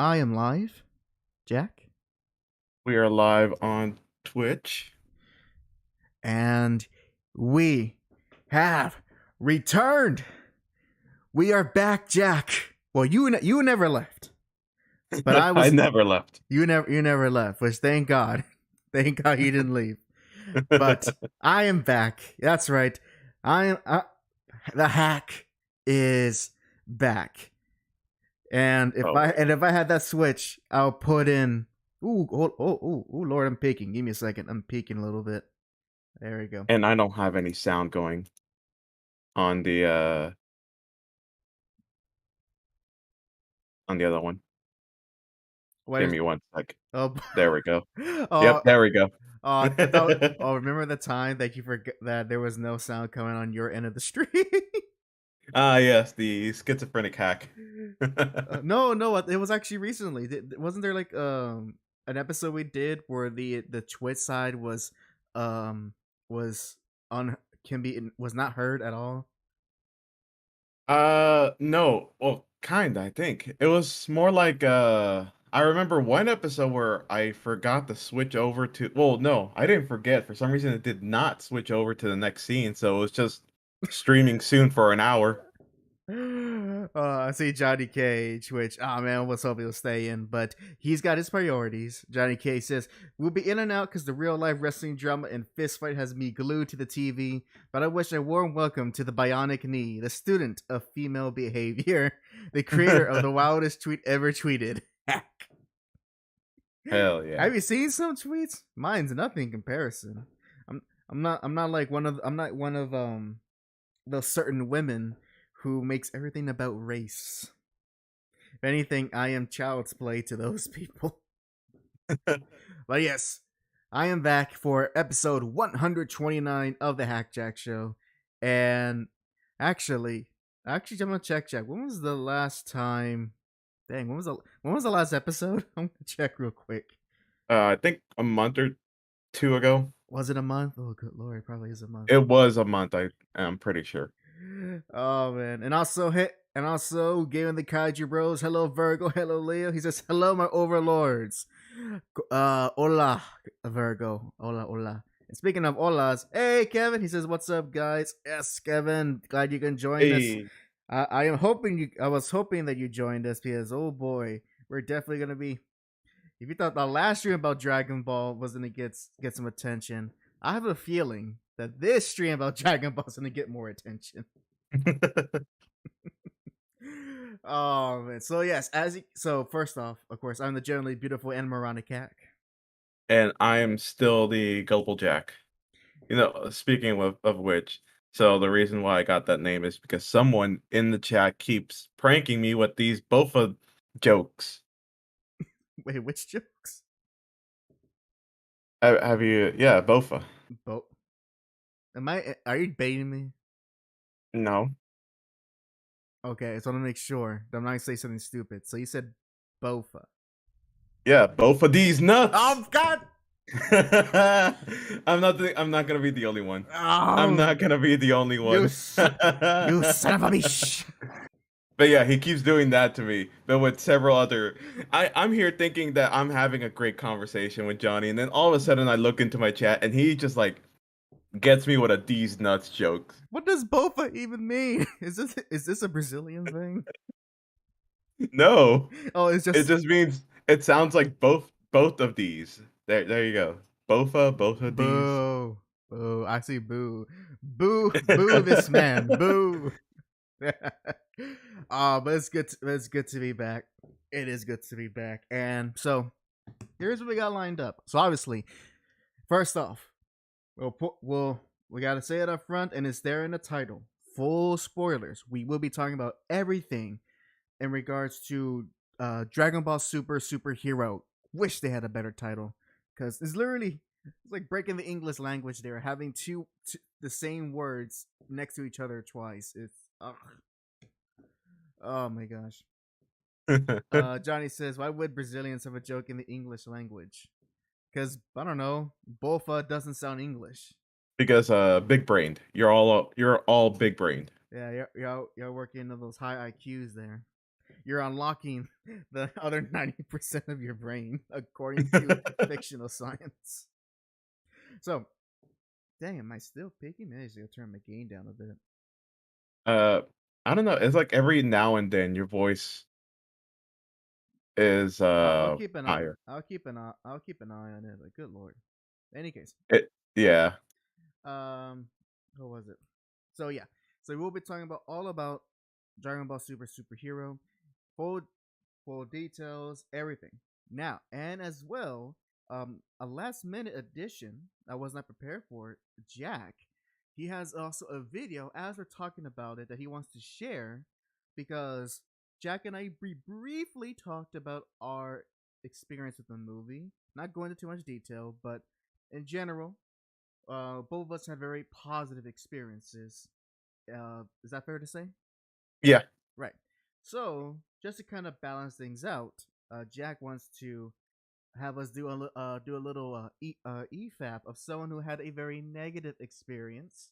I am live, Jack, We are live on Twitch. and we have returned. We are back, Jack. Well, you never left, but I I was never left. you never left, which thank God, thank God you didn't leave. But I am back. That's right. I am the hack is back, and if Oh, I had that switch, I'll put in. Ooh, Lord, I'm peeking. Give me a second. I'm peeking a little bit. There we go. and I don't have any sound going on the other one. What Give is? me one sec. Oh, There we go. oh, Yep, there we go. I thought. Oh, remember the time that you forgot that there was no sound coming on your end of the street? Yes, the schizophrenic hack. No, no, it was actually recently. Wasn't there like an episode we did where the Twitch side um was on can be was not heard at all? No. Well, kinda, I think. It was more like, I remember one episode where I forgot to switch over to well, no, I didn't forget. For some reason, it did not switch over to the next scene, so it was just streaming soon for an hour. I see Johnny Cage, which man, I was hoping he'll stay in, but he's got his priorities. Johnny Cage says we'll be in and out because the real life wrestling drama and fist fight has me glued to the TV. But I wish a warm welcome to the Bionic Knee, the student of female behavior, the creator of the wildest tweet ever tweeted. Hack. Hell yeah. Have you seen some tweets? Mine's nothing in comparison. I'm not one of those certain women who makes everything about race. If anything, I am child's play to those people. But yes, I am back for episode 129 of the JAC Show. And actually, I'm gonna check. When was the last time? Dang, when was the last episode? I'm gonna check real quick. I think a month or two ago. Was it a month? Oh, good lord, it probably is a month. It was a month, I'm pretty sure. Oh man, and also giving the Kaiju Bros. Hello Virgo, hello Leo. He says hello my overlords. Hola Virgo, hola. And speaking of holas, hey Kevin. He says what's up guys. Yes Kevin, glad you can join us. Hey. I am hoping you. I was hoping that you joined us because oh boy, we're definitely gonna be. If you thought the last stream about Dragon Ball was gonna get some attention, I have a feeling that this stream about Dragon Ball is gonna get more attention. Oh man. So yes, so first off, of course, I'm the generally beautiful and moronic cat. And I am still the gullible Jack. Speaking of which, so the reason why I got that name is because someone in the chat keeps pranking me with these bofa jokes. Wait, which jokes? Have you? Yeah, bofa. Bo are you baiting me? No. Okay, so I want to make sure that I'm not gonna say something stupid. So you said Bofa. Yeah, both of these nuts. Oh god. I'm not gonna be the only one. I'm Oh not gonna be the only you one. you son of a bitch. But yeah, he keeps doing that to me. But with several other, I'm here thinking that I'm having a great conversation with Johnny, and then all of a sudden I look into my chat and he just like gets me with a these nuts joke. What does Bofa even mean? Is this a Brazilian thing? No, Oh, it's it just just means it sounds like both of these. There you go. Both of these. boo. Boo. I see boo. Boo this man. Boo. But it's good to be back. It is good to be back. And so here's what we got lined up. So obviously, first off, we gotta say it up front, and it's there in the title. Full spoilers. We will be talking about everything in regards to Dragon Ball Super Superhero. Wish they had a better title because it's like breaking the English language. There, having two the same words next to each other twice. It's oh my gosh. Johnny says, "Why would Brazilians have a joke in the English language?" Because I don't know, Bofa doesn't sound English. Because big brained. You're all big brained. Yeah, you're working on those high IQs there. you're unlocking the other 90% of your brain, according to fictional science. So, dang, am I still picking? Maybe I just gotta turn my gain down a bit. I don't know. It's like every now and then your voice is I'll keep an eye. higher. I'll keep an eye. I'll keep an eye on it. Like, good lord. In any case, Yeah. what was it? So yeah, so we'll be talking about all about Dragon Ball Super Superhero, full full details, everything. Now, and as well, a last minute addition I was not prepared for. Jack, he has also a video as we're talking about it that he wants to share because Jack and I briefly talked about our experience with the movie. Not going into too much detail, but in general, both of us had very positive experiences. Is that fair to say? Yeah. Right. So, just to kind of balance things out, Jack wants to have us do a little EFAP of someone who had a very negative experience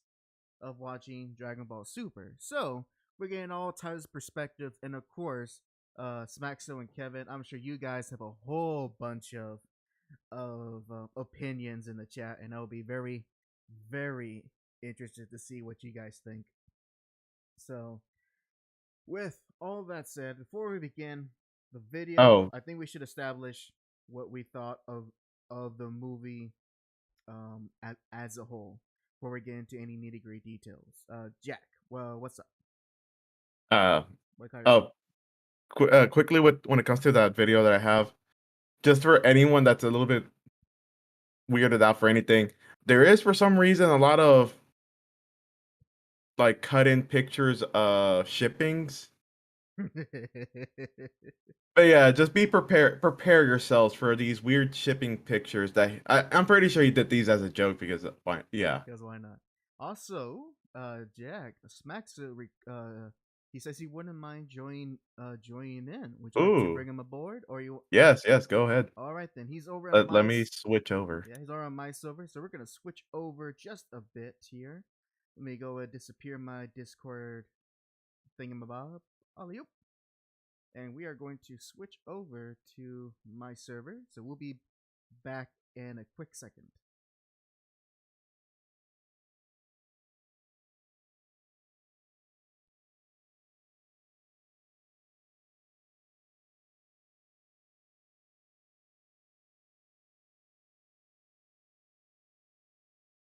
of watching Dragon Ball Super. So, we're getting all types of perspectives, and of course, Smaxo and Kevin, I'm sure you guys have a whole bunch of opinions in the chat, and I'll be very, very interested to see what you guys think. So, with all that said, before we begin the video, Oh, I think we should establish what we thought of the movie as a whole before we get into any nitty gritty details. Jack, well, what's up? uh, What kind of oh, quickly when it comes to that video that I have, just for anyone that's a little bit weirded out for anything, there is for some reason a lot of like cut in pictures of shippings. But yeah, just be prepared. Prepare yourselves for these weird shipping pictures. I'm pretty sure he did these as a joke because why? Yeah. Because why not? Also, Jack Smacks. He says he wouldn't mind joining in. Would you like to Ooh. bring him aboard, or you? Yes. Yes. Go ahead. All right, then he's over on Let my. me switch over. Yeah, he's over on my server. So we're gonna switch over just a bit here. Let me go and disappear my Discord thingamabob. Alley oop. And we are going to switch over to my server. So we'll be back in a quick second.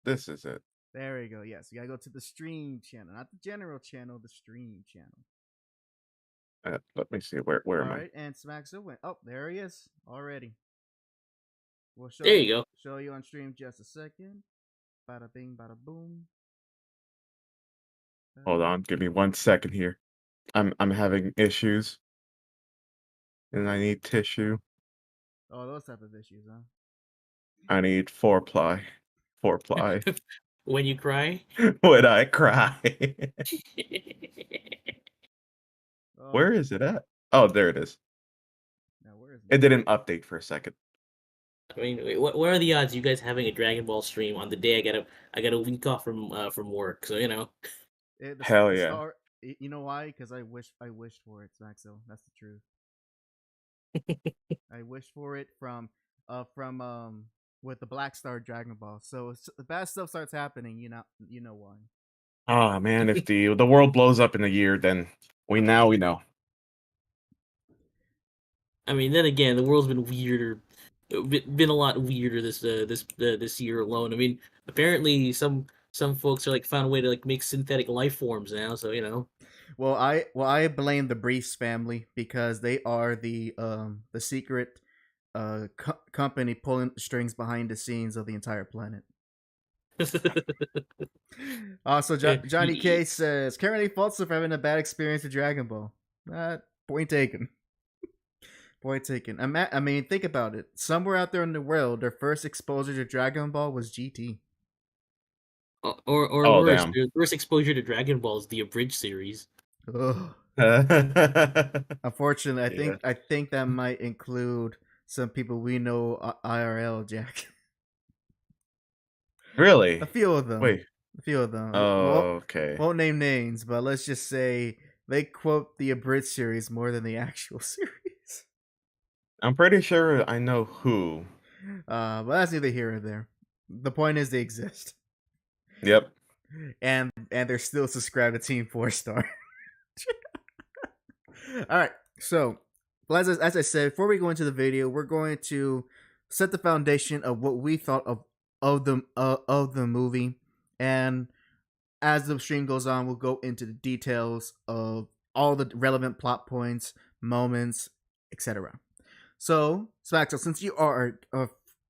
This is it. There we go. Yes, you gotta go to the stream channel, not the general channel, the stream channel. Let me see. Where All am I? right, and Smaxo went. Oh, there he is already. We'll There you go. show you on stream just a second. Bada bing, bada boom. Hold on. Give me 1 second here. I'm having issues, and I need tissue. Oh, those type of issues, huh? I need 4-ply. 4-ply. When you cry. When I cry. Oh, Where is it at? Oh, there it is. now where is It didn't update for a second. I mean, what are the odds you guys having a Dragon Ball stream on the day I got a week off from work? So you know. Hell yeah. You know why? Because I wished for it, Smaxo. That's the truth. I wished for it from with the Black Star Dragon Ball. So the bad stuff starts happening. You know why. Oh man, if the world blows up in a year, then we know. I mean, then again, the world's been weirder, been a lot weirder this year alone. I mean, apparently some folks are like found a way to like make synthetic life forms now. So you know. Well, I blame the Briefs family because they are the secret company pulling the strings behind the scenes of the entire planet. Also, Johnny K says currently faults for having a bad experience with Dragon Ball. Point taken. Point taken. I mean, think about it. Somewhere out there in the world, their first exposure to Dragon Ball was GT. Or Oh, worse, damn. their first exposure to Dragon Ball is the abridged series. Ugh. Yeah. Unfortunately, I think that might include some people we know IRL, Jack. Really? A few of them. Wait. A few of them. Oh, okay. Won't name names, but let's just say they quote the abridged series more than the actual series. I'm pretty sure I know who. But that's neither here or there. The point is they exist, Yep. and they're still subscribed to Team 4-Star. All right, so as I said, before we go into the video, we're going to set the foundation of what we thought of the movie, and as the stream goes on, we'll go into the details of all the relevant plot points, moments, etc. So, Smaxo, since you are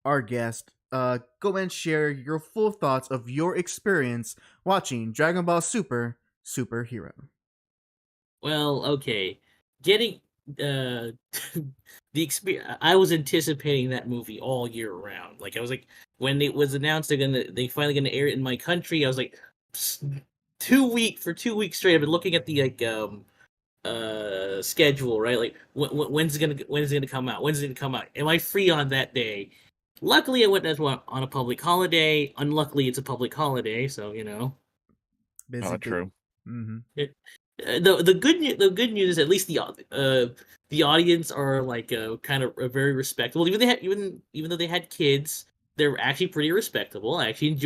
our guest, go and share your full thoughts of your experience watching Dragon Ball Super Superhero. Well, okay, getting the experience. I was anticipating that movie all year round. Like I was like, when it was announced they finally gonna air it in my country. I was like, 2 weeks for 2 weeks straight. I've been looking at the schedule, right? Like when's it gonna come out? When's it gonna come out? Am I free on that day? Luckily, I went as well on a public holiday. Unluckily, it's a public holiday, so you know. Oh, true. Mm-hmm. The good news is at least the audience are like kind of very respectable. Even though they had kids, they're actually pretty respectable. I actually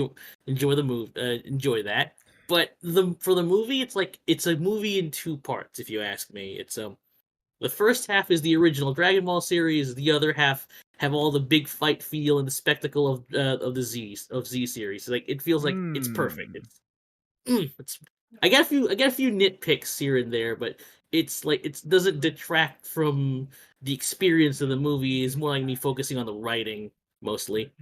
enjoy the move enjoy that. But for the movie, it's a movie in two parts. If you ask me, it's the first half is the original Dragon Ball series. The other half have all the big fight feel and the spectacle of the Z series. Like it feels like it's perfect. It's I got a few nitpicks here and there, but it's like it doesn't detract from the experience of the movie. It's more like me focusing on the writing mostly.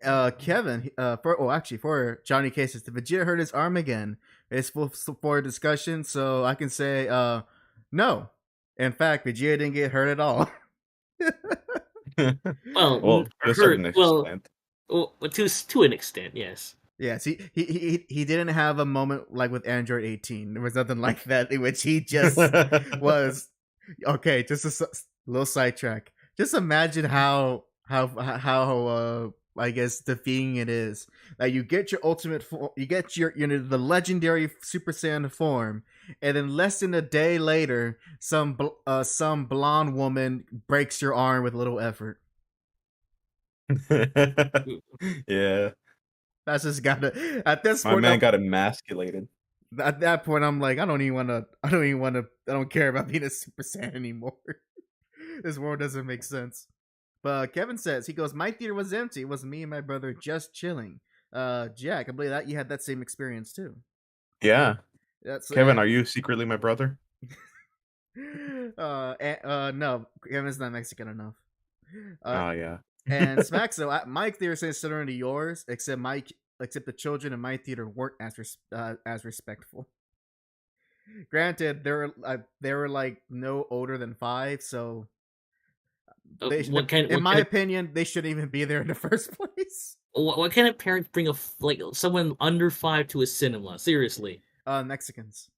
Kevin, for Johnny Cases, the Vegeta hurt his arm again. It's for discussion, so I can say, no. In fact, Vegeta didn't get hurt at all. well, to a certain extent. Well, to an extent, yes. Yes, he didn't have a moment like with Android 18. There was nothing like that in which he just was okay. Just a little sidetrack. Just imagine how I guess defeating it is that you get your ultimate you get your the legendary Super Saiyan form, and then less than a day later, some blonde woman breaks your arm with little effort. Yeah. That's just gotta. At this point, my man got emasculated. At that point, I'm like, I don't care about being a Super Saiyan anymore. This world doesn't make sense. But Kevin says, he goes, my theater was empty. It was me and my brother just chilling. Jack, I believe that you had that same experience too. Yeah. Kevin, are you secretly my brother? No, Kevin's not Mexican enough. Oh yeah. And Smaxo, my theater says similar to yours, except the children in my theater weren't as respectful. Granted, they were like no older than 5, so in my opinion, they shouldn't even be there in the first place. What kind of parents bring someone under 5 to a cinema? Seriously, Mexicans.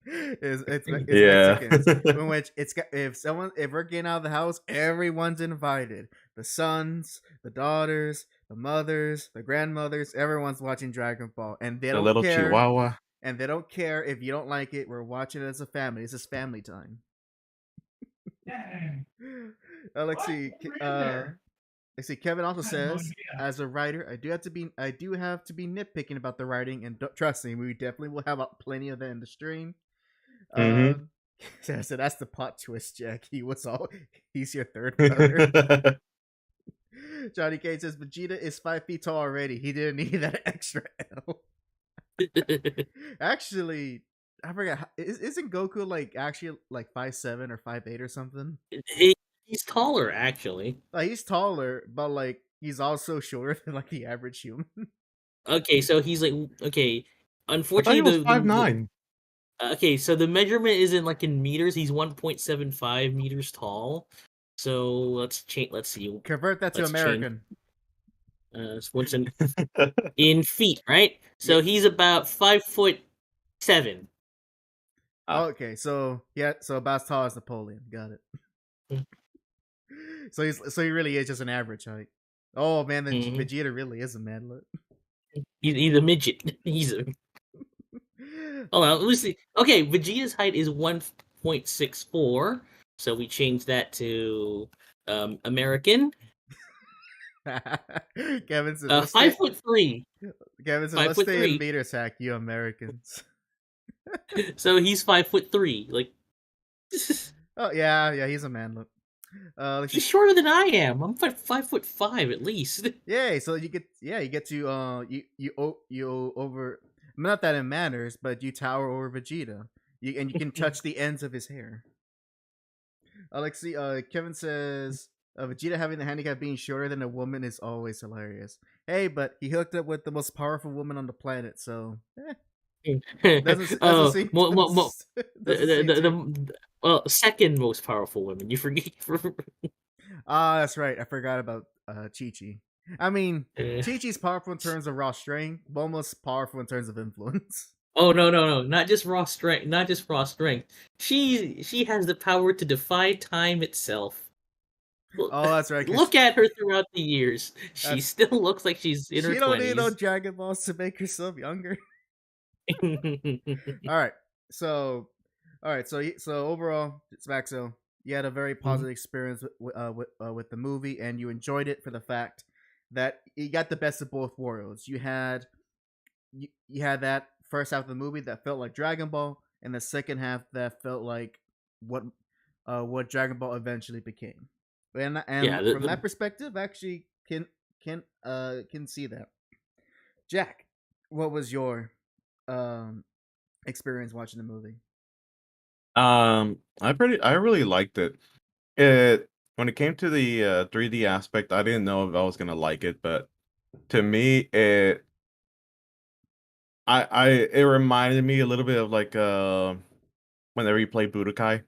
It's yeah. Mexicans. In which if we're getting out of the house, everyone's invited. The sons, the daughters, the mothers, the grandmothers, everyone's watching Dragon Ball, and they don't little care. Chihuahua. And they don't care if you don't like it. We're watching it as a family. This is family time. Let's see. Kevin also says, as a writer, I do have to be nitpicking about the writing, and trust me, we definitely will have plenty of that in the stream. So that's the plot twist, Jack. He's your third brother. Johnny K says Vegeta is 5 feet tall already. He didn't need that extra L. Actually, I forgot. Isn't Goku actually 5'7" or 5'8" or something? He's taller, actually. He's taller, but he's also shorter than the average human. Okay, so he's unfortunately, I thought he was 5'9". Okay, so the measurement isn't in meters. He's 1.75 meters tall. So let's change. Let's see. Convert that to American. What's in feet, right? So he's about 5'7". Okay, so about as tall as Napoleon. Got it. So he really is just an average height. Oh man, Vegeta really is a madlet. He's a midget. Hold on, let me see. Okay, Vegeta's height is 1.64, so we change that to American. Kevin says, "Let's stay." 5'3". Kevin says, Five "Let's foot stay in three. meters, hack, you Americans." So he's 5'3". Like, Oh yeah, he's a man. Look, let's he's see. shorter than I am. I'm 5'5" at least. Yay! So you get to you over. Not that it matters, but you tower over Vegeta. You can touch the ends of his hair. Alexi, Kevin says, Vegeta having the handicap being shorter than a woman is always hilarious. Hey, but he hooked up with the most powerful woman on the planet, so doesn't Oh, seem the, doesn't the, seem the, too. the well, second most powerful women. You forget. Ah, that's right. I forgot about Chi Chi. I mean, Chi Chi's powerful in terms of raw strength, but most powerful in terms of influence. Oh no! Not just raw strength. Not just raw strength. She has the power to defy time itself. Oh, that's right. Look at her throughout the years. She That's still looks like she's in her she don't need no 20s. Dragon Balls to make herself younger. All right, so so overall, Smaxo, you had a very positive experience with the movie, and you enjoyed it for the fact that you got the best of both worlds. You had that first half of the movie that felt like Dragon Ball, and the second half that felt like what Dragon Ball eventually became. And Yeah, from that perspective, actually can see that. Jack, what was your experience watching the movie? I really liked it. It when it came to the 3D aspect, I didn't know if I was gonna like it, but to me, it reminded me a little bit of like whenever you play Budokai.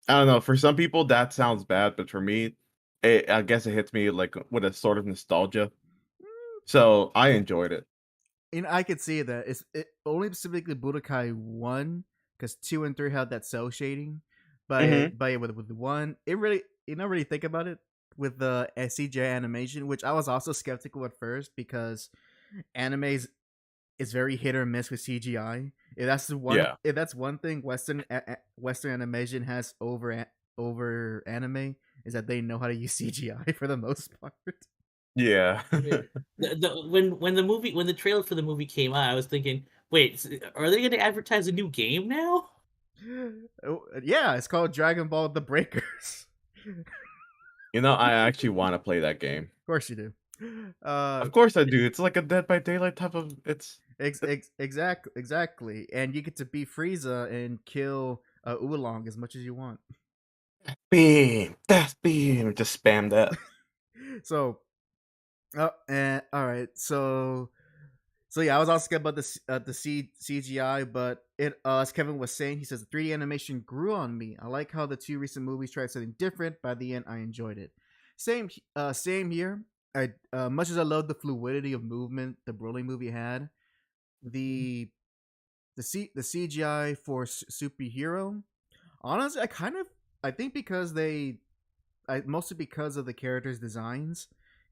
I don't know. For some people, that sounds bad, but for me, I guess it hits me like with a sort of nostalgia. So I enjoyed it. And I could see that it only specifically Budokai 1, because 2 and 3 had that cell shading, Hmm. but yeah, with 1, it really, you don't really think about it with the CGI animation, which I was also skeptical at first because anime is very hit or miss with CGI. Yeah. If that's one thing Western animation has over anime, is that they know how to use CGI for the most part. Yeah. yeah. When the trailer for the movie came out, I was thinking, wait, are they going to advertise a new game now? Yeah, it's called Dragon Ball: The Breakers. I actually want to play that game. Of course you do. Uh, Of course I do. It's like a Dead by Daylight type of. exactly, and you get to be Frieza and kill Oolong as much as you want. Beam. That's beam. Just spam that. So, and all right, so yeah, I was also scared about the CGI, but as Kevin was saying, he says the 3D animation grew on me. I like how the two recent movies tried something different. By the end, I enjoyed it. Same here. I much as I love the fluidity of movement the Broly movie had, the the CGI for superhero. Honestly, I think because mostly because of the characters' designs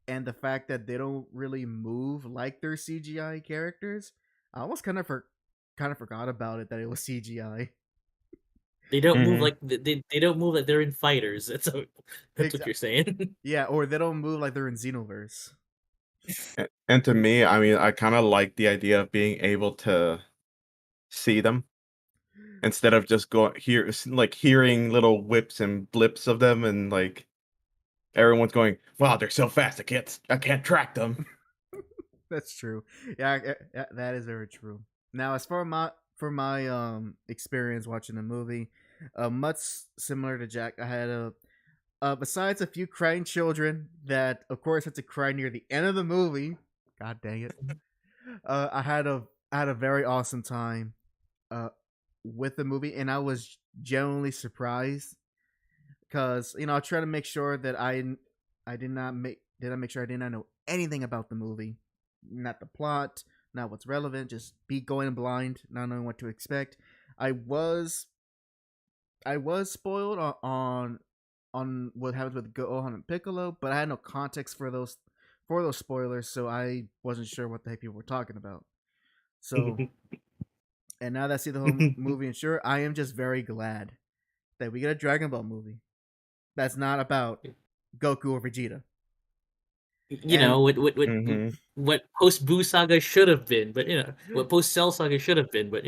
and the fact that they don't really move like their CGI characters. I almost kind of forgot about it that it was CGI. They don't move Hmm. like they don't move like they're in fighters. That's what you're saying. Yeah, or they don't move like they're in Xenoverse. And to me, I mean, I kind of like the idea of being able to see them instead of just hearing little whips and blips of them, and like everyone's going, "Wow, they're so fast! I can't track them." That's true. Yeah, that is very true. Now, as for my experience watching the movie, much similar to Jack, I had a besides a few crying children that, of course, had to cry near the end of the movie. God dang it! I had a very awesome time uh, with the movie, and I was genuinely surprised because I try to make sure that I did not make sure I did not know anything about the movie, not the plot, not what's relevant, just be going blind, not knowing what to expect. I was I was spoiled on what happens with Gohan and Piccolo, but I had no context for those spoilers, so I wasn't sure what the heck people were talking about. So And now that I see the whole movie, and sure, I am just very glad that we get a Dragon Ball movie that's not about Goku or Vegeta. You And- know Mhm. what post Buu saga should have been, but what post Cell saga should have been, but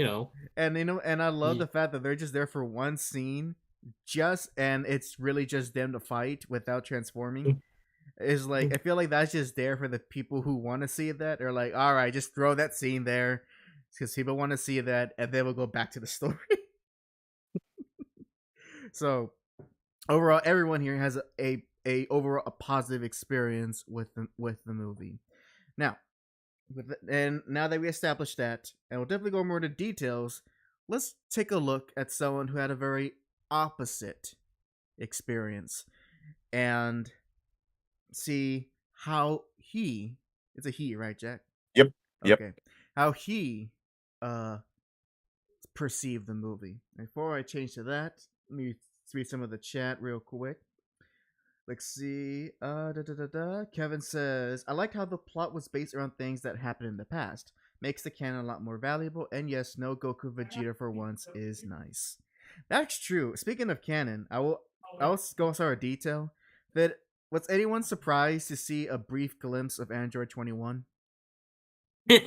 And and I love Yeah. the fact that they're just there for one scene, and it's really just them to fight without transforming. Is like I feel like that's just there for the people who want to see that. They're like, all right, just throw that scene there because people want to see that, and then we'll go back to the story. So overall, everyone here has a overall a positive experience with the movie. Now, and now that we established that, and we'll definitely go more into details, let's take a look at someone who had a very opposite experience and see how it's a he, right, Jack? Yep. Okay. How he perceived the movie. Before I change to that, let me read some of the chat real quick. Let's see. Kevin says, I like how the plot was based around things that happened in the past. Makes the canon a lot more valuable. And yes, no Goku Vegeta for once is nice. That's true. Speaking of canon, I'll go start a detail. That was anyone surprised to see a brief glimpse of Android 21? They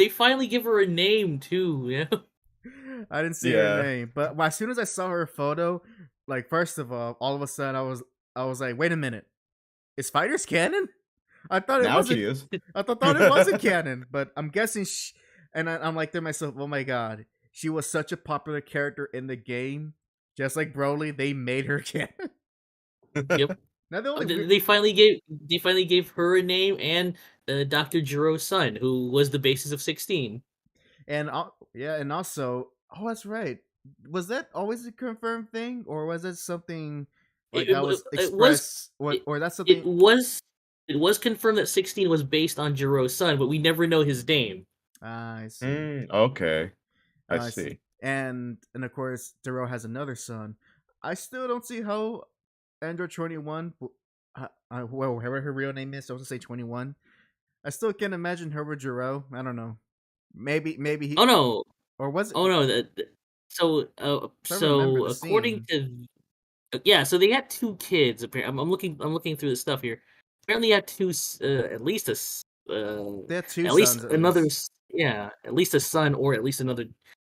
finally give her a name too. Yeah. I didn't see her name, but as soon as I saw her photo, like first of all of a sudden I was like, wait a minute, is Fighters canon? I thought it Now wasn't. she is. I thought it wasn't canon, but I'm guessing. I'm like to myself, oh my god, she was such a popular character in the game, just like Broly. They made her canon. Yep. Now They finally gave her a name and Dr. Jiro's son, who was the basis of 16. And and also, oh, that's right. Was that always a confirmed thing, or was it something like that was expressed? Or that's something? It was confirmed that 16 was based on Jiro's son, but we never know his name. I see. Okay, I see. And of course, Jiro has another son. I still don't see how Android 21, whatever her real name is, don't say 21. I still can't imagine her with Jiro. I don't know. Maybe he. Oh no. Or was it? Oh no. So according to so they had two kids. Apparently, I'm looking through the stuff here. Apparently, had two at least a they had two at sons, least at another least. at least a son or at least another,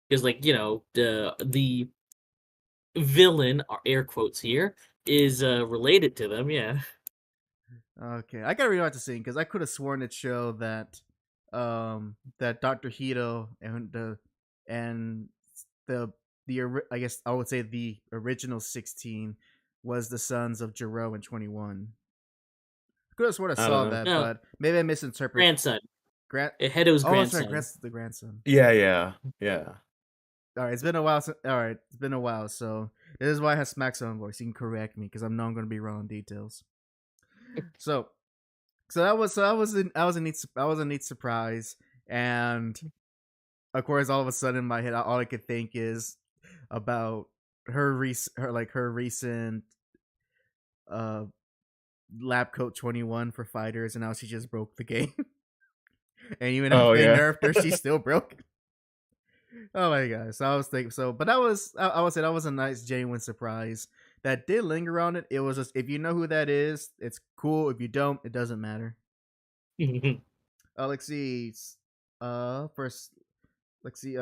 because the villain, air quotes here, is related to them. Yeah. Okay, I gotta rewatch the scene because I could have sworn it showed that that Dr. Hito and the I guess I would say the original 16 was the sons of Jiro and 21. Could have sworn I saw that, but maybe I misinterpreted. Grandson. grandson. Heto's grandson. That's the grandson. Yeah. All right, it's been a while. It's been a while. So this is why I have Smack's own voice. You can correct me because I know I'm going to be wrong on details. So that was a neat surprise, and of course, all of a sudden in my head, all I could think is about her recent lab coat 21 for fighters, and how she just broke the game. And even after they nerfed her, she still broke it. Oh my god! So I was thinking but I would say that was a nice genuine surprise that did linger on it. It was just, if you know who that is, it's cool. If you don't, it doesn't matter. Let's see. First, let's see.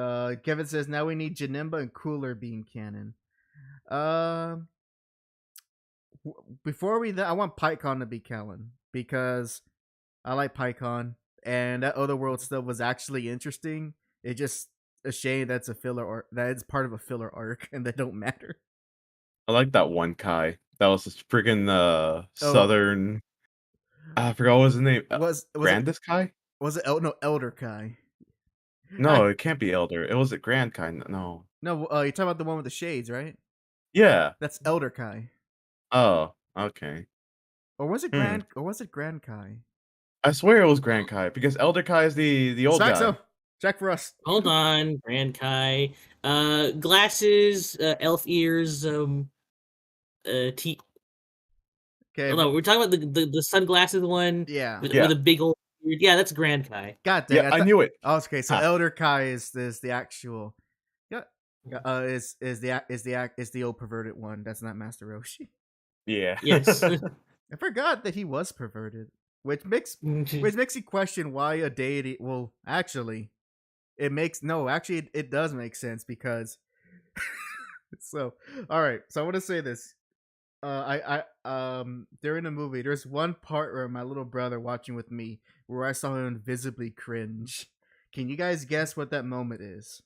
Kevin says now we need Janemba and Cooler being canon. Before I want PyCon to be canon because I like PyCon, and that Otherworld stuff was actually interesting. It just a shame that's a filler arc. That it's part of a filler arc, and that don't matter. I like that one Kai. That was this friggin' southern. I forgot what was his name. Was Grandis Kai? Was it Elder Kai? No, it can't be Elder. It was a Grand Kai. No. No, you're talking about the one with the shades, right? Yeah. That's Elder Kai. Oh, okay. Or was it Grand? Or was it Grand Kai? I swear it was Grand Kai because Elder Kai is the old guy. So. Check for us. Hold on, Grand Kai. Glasses, elf ears, teeth. Okay. Oh, no, we're talking about the sunglasses one. Yeah. With a big old Yeah, that's Grand Kai. God dang! Yeah, I knew it. Oh, okay, so Ah. Elder Kai is the actual. Yeah, is the old perverted one. That's not Master Roshi. Yeah. Yes. I forgot that he was perverted, which makes you question why a deity. Well, actually, it does make sense because. So, all right. So I want to say this. During the movie, there's one part where my little brother watching with me where I saw him visibly cringe. Can you guys guess what that moment is?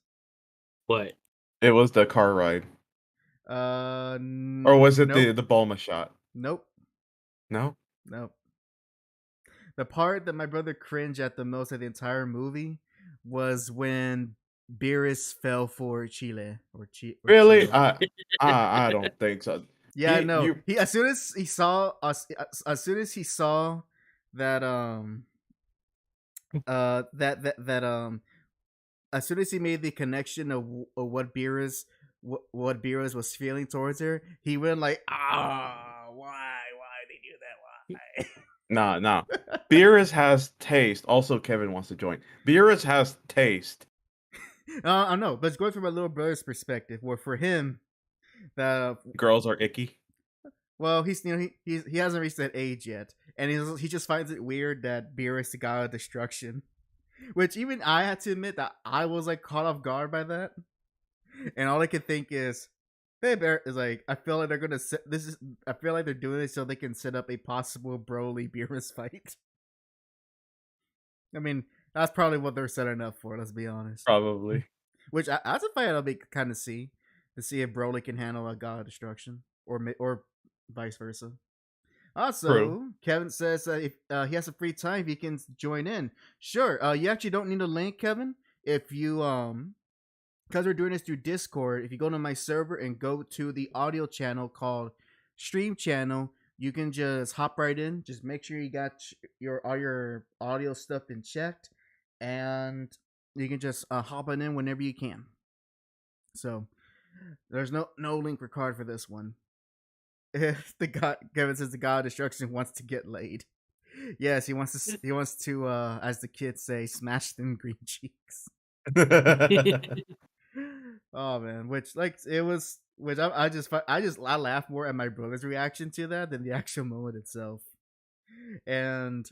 What? It was the car ride. Or was it nope. the Bulma shot? Nope. No? Nope. The part that my brother cringed at the most of the entire movie was when Beerus fell for Chile or Really? Chile. I don't think so. Yeah, He- no. you- He as soon as he saw us, as soon as he saw that as soon as he made the connection of what what Beerus was feeling towards her, he went like, why they do that? Why? Nah. Beerus has taste. Also, Kevin wants to join. Beerus has taste. I know, but it's going from my little brother's perspective, where for him, Girls are icky. well, he hasn't reached that age yet, and he just finds it weird that Beerus is the god of destruction, which even I had to admit that I was like caught off guard by that, and all I could think is, hey, Bear is like, I feel like they're gonna I feel like they're doing this so they can set up a possible Broly Beerus fight. I mean, that's probably what they're setting up for. Let's be honest. Probably. Which that's a fight I'll be kind of see if Broly can handle a god of destruction or vice versa. Also, True. Kevin says if he has some free time, he can join in. Sure. You actually don't need a link, Kevin. If you because we're doing this through Discord, if you go to my server and go to the audio channel called Stream Channel, you can just hop right in. Just make sure you got all your audio stuff been checked, and you can just hop on in whenever you can. So there's no link required for this one. If Kevin says the god of destruction wants to get laid. Yes, he wants to as the kids say, smash them green cheeks. Oh man, which I laugh more at my brother's reaction to that than the actual moment itself. And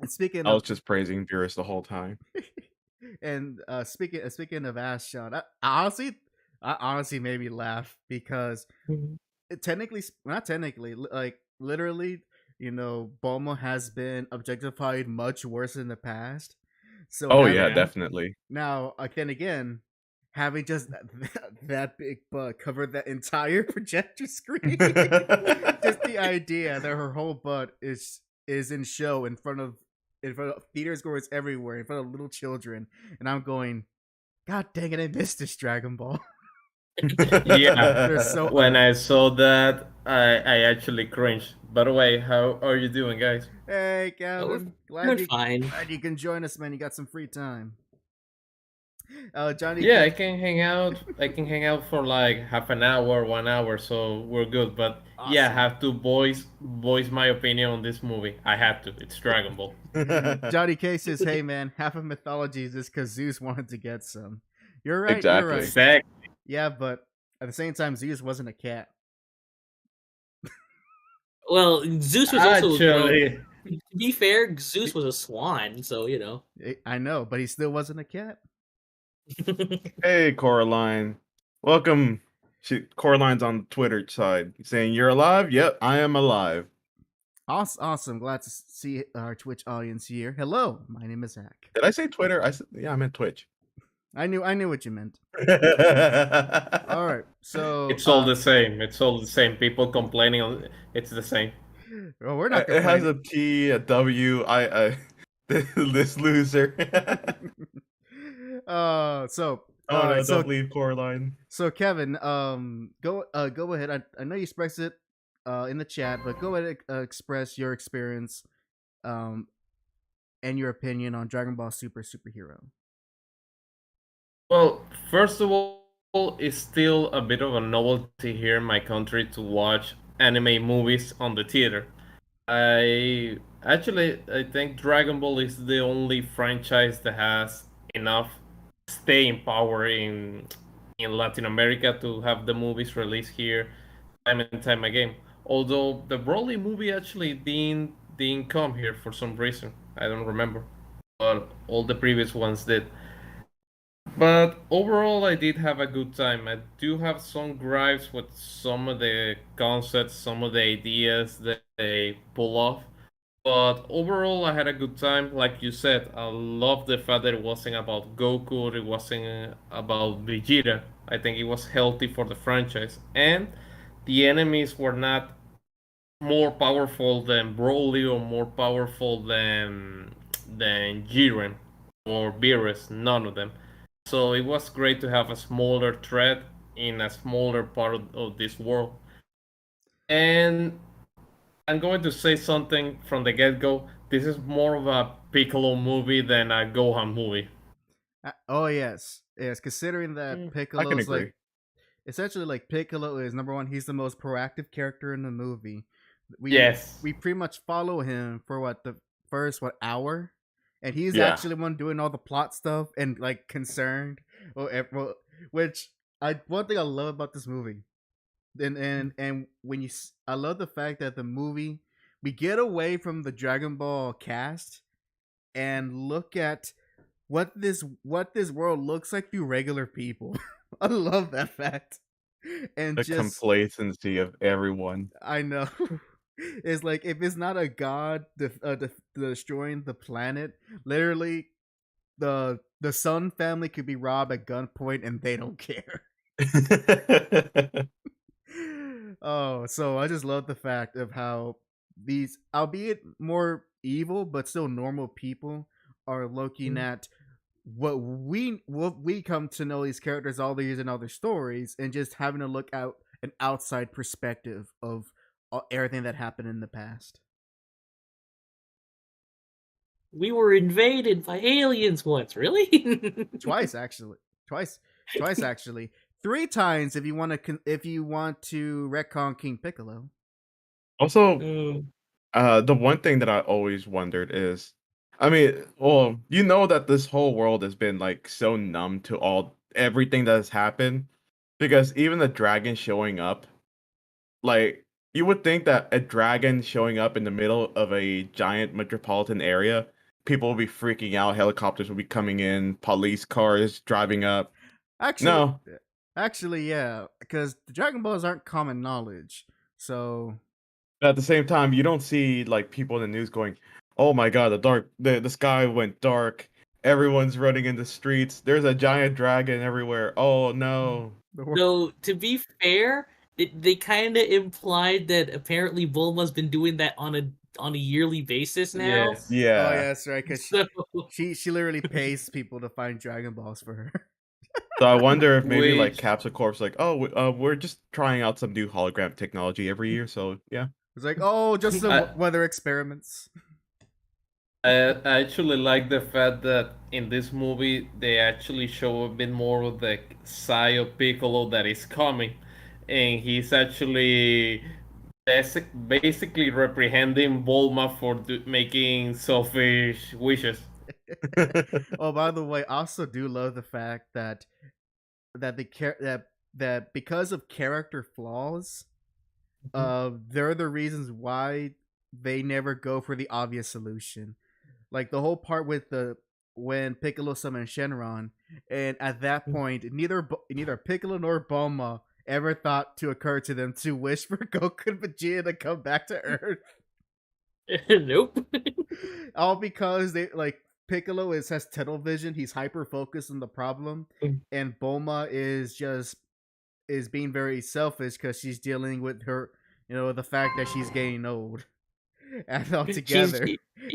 speaking I was of just praising Beerus the whole time. and speaking of ass shot, I honestly made me laugh because not technically, like literally, Bulma has been objectified much worse in the past. So Oh yeah, definitely. now again, having just that big butt cover that entire projector screen, just the idea that her whole butt is in show in front of theaters goers everywhere, in front of little children, and I'm going, God dang it, I missed this Dragon Ball. Yeah. They're so When I saw that, I actually cringed. By the way, how are you doing, guys? Hey, Calvin, We're fine. glad you can join us, man. You got some free time. Johnny. Yeah, I can hang out. I can hang out for like half an hour, 1 hour, so we're good. But yeah, I Awesome. have to voice my opinion on this movie. I have to. It's Dragon Ball. Johnny K says, "Hey, man, half of mythology is just because Zeus wanted to get some." You're right. Exactly. You're right. Exactly. Yeah, but at the same time, Zeus wasn't a cat. Well, Zeus was also. Actually, To be fair, Zeus was a swan, so I know, but he still wasn't a cat. Hey, Coraline. Welcome. Coraline's on the Twitter side. Saying, you're alive? Yep, I am alive. Awesome. Glad to see our Twitch audience here. Hello, my name is HAC. Did I say Twitter? I meant Twitch. I knew what you meant. All right, so it's all the same. It's all the same. People complaining. It's the same. Well, we're not It has complaining. a T, a W, this loser. So Don't leave Coraline. So Kevin, go ahead. I know you expressed it in the chat, but go ahead and express your experience and your opinion on Dragon Ball Superhero. Well, first of all, it's still a bit of a novelty here in my country to watch anime movies on the theater. I think Dragon Ball is the only franchise that has enough staying power in Latin America to have the movies released here time and time again. Although the Broly movie actually didn't come here for some reason. I don't remember. But all the previous ones did. But overall, I did have a good time. I do have some gripes with some of the concepts, some of the ideas that they pull off. But overall, I had a good time. Like you said, I love the fact that it wasn't about Goku, it wasn't about Vegeta. I think it was healthy for the franchise. And the enemies were not more powerful than Broly or more powerful than Jiren or Beerus, none of them. So it was great to have a smaller threat in a smaller part of this world. And I'm going to say something from the get-go. This is more of a Piccolo movie than a Gohan movie. Oh yes, yes. Considering that I can Piccolo's agree. like essentially like Piccolo is number one. He's the most proactive character in the movie. We Yes. we pretty much follow him for what the first hour, and he's Yeah. actually one doing all the plot stuff and like concerned. Which I one thing I love about this movie, and when I love the fact that the movie we get away from the Dragon Ball cast and look at what this world looks like through regular people. I love that fact. And The just complacency of everyone. I know. It's like if it's not a god destroying the planet, literally the Sun family could be robbed at gunpoint and they don't care. Oh, so I just love the fact of how these, albeit more evil but still normal people, are looking at what we come to know these characters all these and other stories, and just having to look out an outside perspective of everything that happened in the past. We were invaded by aliens once, really? Twice actually, twice actually, three times if you want to retcon King Piccolo. Also, Uh, the one thing that I always wondered is, I mean, well, you know that this whole world has been like so numb to everything that has happened, because even the dragon showing up, like you would think that a dragon showing up in the middle of a giant metropolitan area, people will be freaking out, helicopters will be coming in, police cars driving up. Actually, No, yeah, because the Dragon Balls aren't common knowledge. So at the same time, you don't see like people in the news going, "Oh my god, the sky went dark. Everyone's running in the streets. There's a giant dragon everywhere. Oh no." though, to be fair, they kind of implied that apparently Bulma's been doing that on a yearly basis now. Yes. Oh Yeah. yeah, that's right. Because So she literally pays people to find Dragon Balls for her. So I wonder if maybe like Which Capsule Corp's like, "Oh, we're just trying out some new hologram technology every year." So yeah. It's like, oh, just some I- weather experiments. I actually like the fact that in this movie they actually show a bit more of the side of Piccolo that is coming, and he's actually basically reprehending Bulma for making selfish wishes. Oh, by the way, I also do love the fact that that because of character flaws, they're the reasons why they never go for the obvious solution. Like the whole part with when Piccolo summoned Shenron, and at that point, neither Piccolo nor Bulma ever thought to occur to them to wish for Goku and Vegeta to come back to Earth. nope. All because they like Piccolo has tunnel vision. He's hyper focused on the problem, and Bulma is being very selfish because she's dealing with her, the fact that she's getting old. And all together,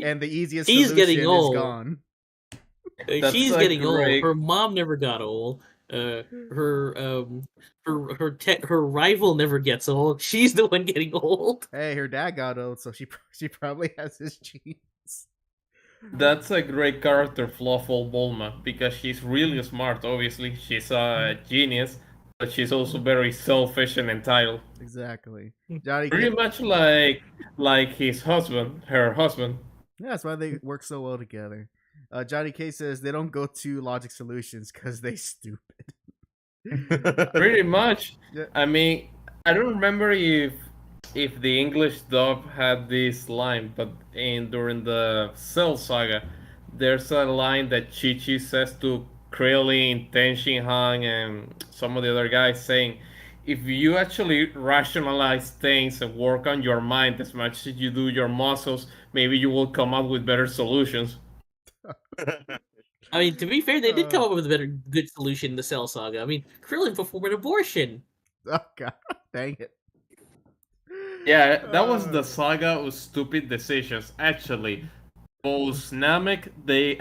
and the easiest she's solution getting is old. gone. That's She's a getting great- old. Her mom never got old. Her rival never gets old. She's the one getting old. Hey, her dad got old, so she probably has his genes. That's a great character flaw for Bulma because she's really smart. Obviously, she's a genius, but she's also very selfish and entitled. Exactly. Johnny Pretty Cage. much like his husband, her husband. Yeah, that's why they work so well together. Johnny Cage says they don't go to Logic Solutions because they stupid. Pretty much. Yeah. I mean, I don't remember if the English dub had this line, but during the Cell Saga, there's a line that Chi-Chi says to Krillin, Ten Shin Han, and some of the other guys saying, if you actually rationalize things and work on your mind as much as you do your muscles, maybe you will come up with better solutions. I mean, to be fair, they did come Uh. up with a good solution in the Cell Saga. I mean, Krillin performed an abortion. Oh god, dang it. Yeah, that was the saga of stupid decisions. Actually, post Namek,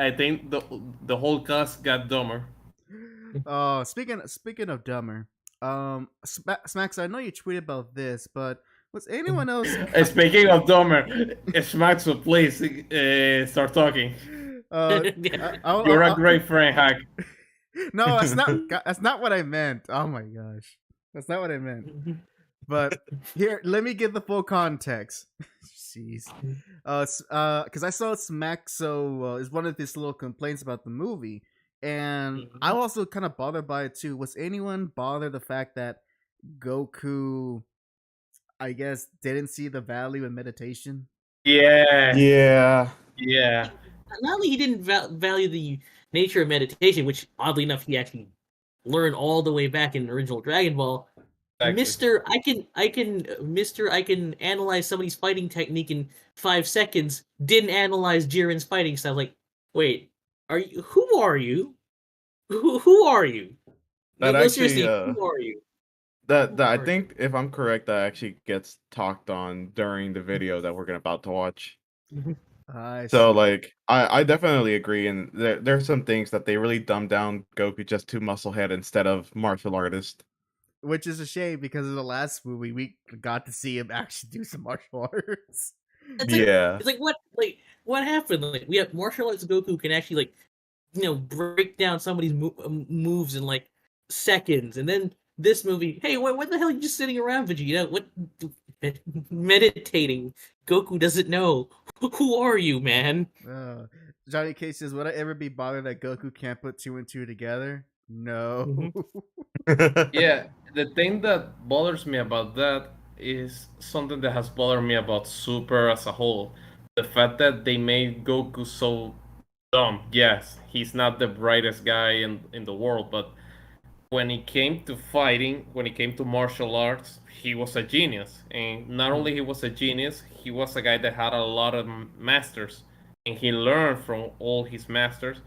I think the whole cast got dumber. Speaking of dumber, Smacks, I know you tweeted about this, but was anyone else? Speaking of dumber, Schmaxo, please start talking. You're a great friend, Hack. No, that's not. That's not what I meant. Oh my gosh, that's not what I meant. But here, let me give the full context. Jeez. Because I saw Smacso is one of his little complaints about the movie, and I'm also kind of bothered by it too. Was anyone bothered the fact that Goku, I guess, didn't see the value in meditation? Yeah. Yeah. Not only he didn't value the nature of meditation, which oddly enough he actually learned all the way back in original Dragon Ball. Mister, I can analyze somebody's fighting technique in 5 seconds. Didn't analyze Jiren's fighting style. Like, wait, who are you? Who are you? That No, actually, seriously, who are you? That I think, if I'm correct, that actually gets talked on during the video that we're about to watch. So, like, I definitely agree, and there's some things that they really dumb down Goku just to musclehead instead of martial artist. Which is a shame because in the last movie we got to see him actually do some martial arts. It's like what happened? Like, we have martial arts Goku can actually break down somebody's moves in like seconds, and then this movie, hey, what the hell are you just sitting around, Vegeta? What meditating? Goku doesn't know. Who are you, man? Johnny Cage says, would I ever be bothered that Goku can't put 2 and 2 together? No. Yeah, the thing that bothers me about that is something that has bothered me about Super as a whole. The fact that they made Goku so dumb. Yes, he's not the brightest guy in the world, but when it came to fighting, when it came to martial arts, he was a genius. And not only he was a genius, he was a guy that had a lot of masters. And he learned from all his masters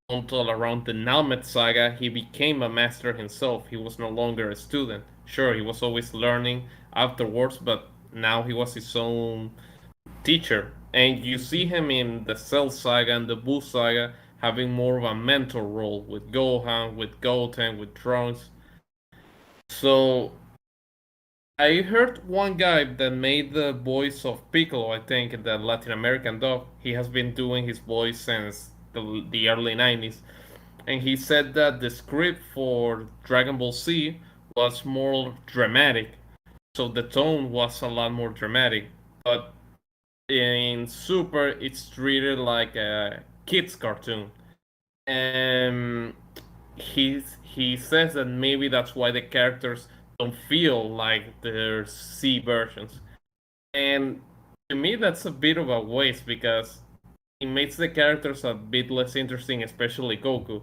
until around the Nalmet saga, he became a master himself. He was no longer a student. Sure, he was always learning afterwards, but now he was his own teacher. And you see him in the Cell saga and the Buu saga having more of a mentor role with Gohan, with Goten, with Trunks. So I heard one guy that made the voice of Piccolo, I think, in the Latin American dub. He has been doing his voice since the early 90s. And he said that the script for Dragon Ball Z was more dramatic. So the tone was a lot more dramatic. But in Super, it's treated like a kid's cartoon. And he says that maybe that's why the characters don't feel like their C versions. And to me, that's a bit of a waste because it makes the characters a bit less interesting, especially Goku.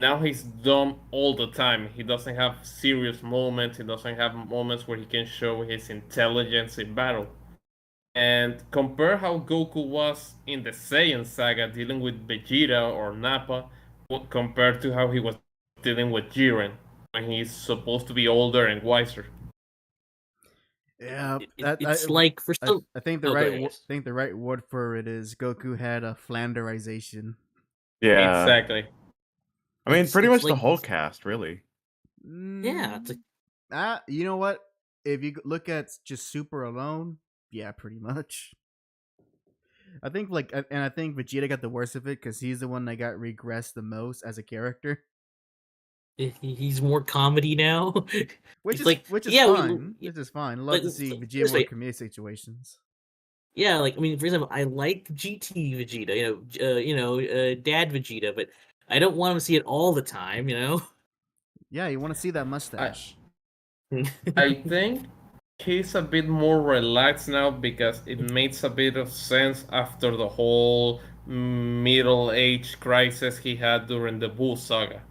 Now he's dumb all the time. He doesn't have serious moments. He doesn't have moments where he can show his intelligence in battle. And compare how Goku was in the Saiyan saga dealing with Vegeta or Nappa compared to how he was dealing with Jiren when he's supposed to be older and wiser. Yeah, It's like for some. I think the right word for it is Goku had a Flanderization. Yeah, exactly. I mean, pretty much like the whole cast, really. Yeah. You know what? If you look at just Super alone, yeah, pretty much. I think I think Vegeta got the worst of it because he's the one that got regressed the most as a character. He's more comedy now. Which It's is like, which is yeah, fine. we Which is fine. I love like to see like, Vegeta first, more like, comedic situations. yeah, like I mean, for example, I like GT Vegeta, Dad Vegeta, but I don't want to see it all the time, you know. Yeah, you want to see that I mustache. I think he's a bit more relaxed now because it makes a bit of sense after the whole middle age crisis he had during the Bull saga.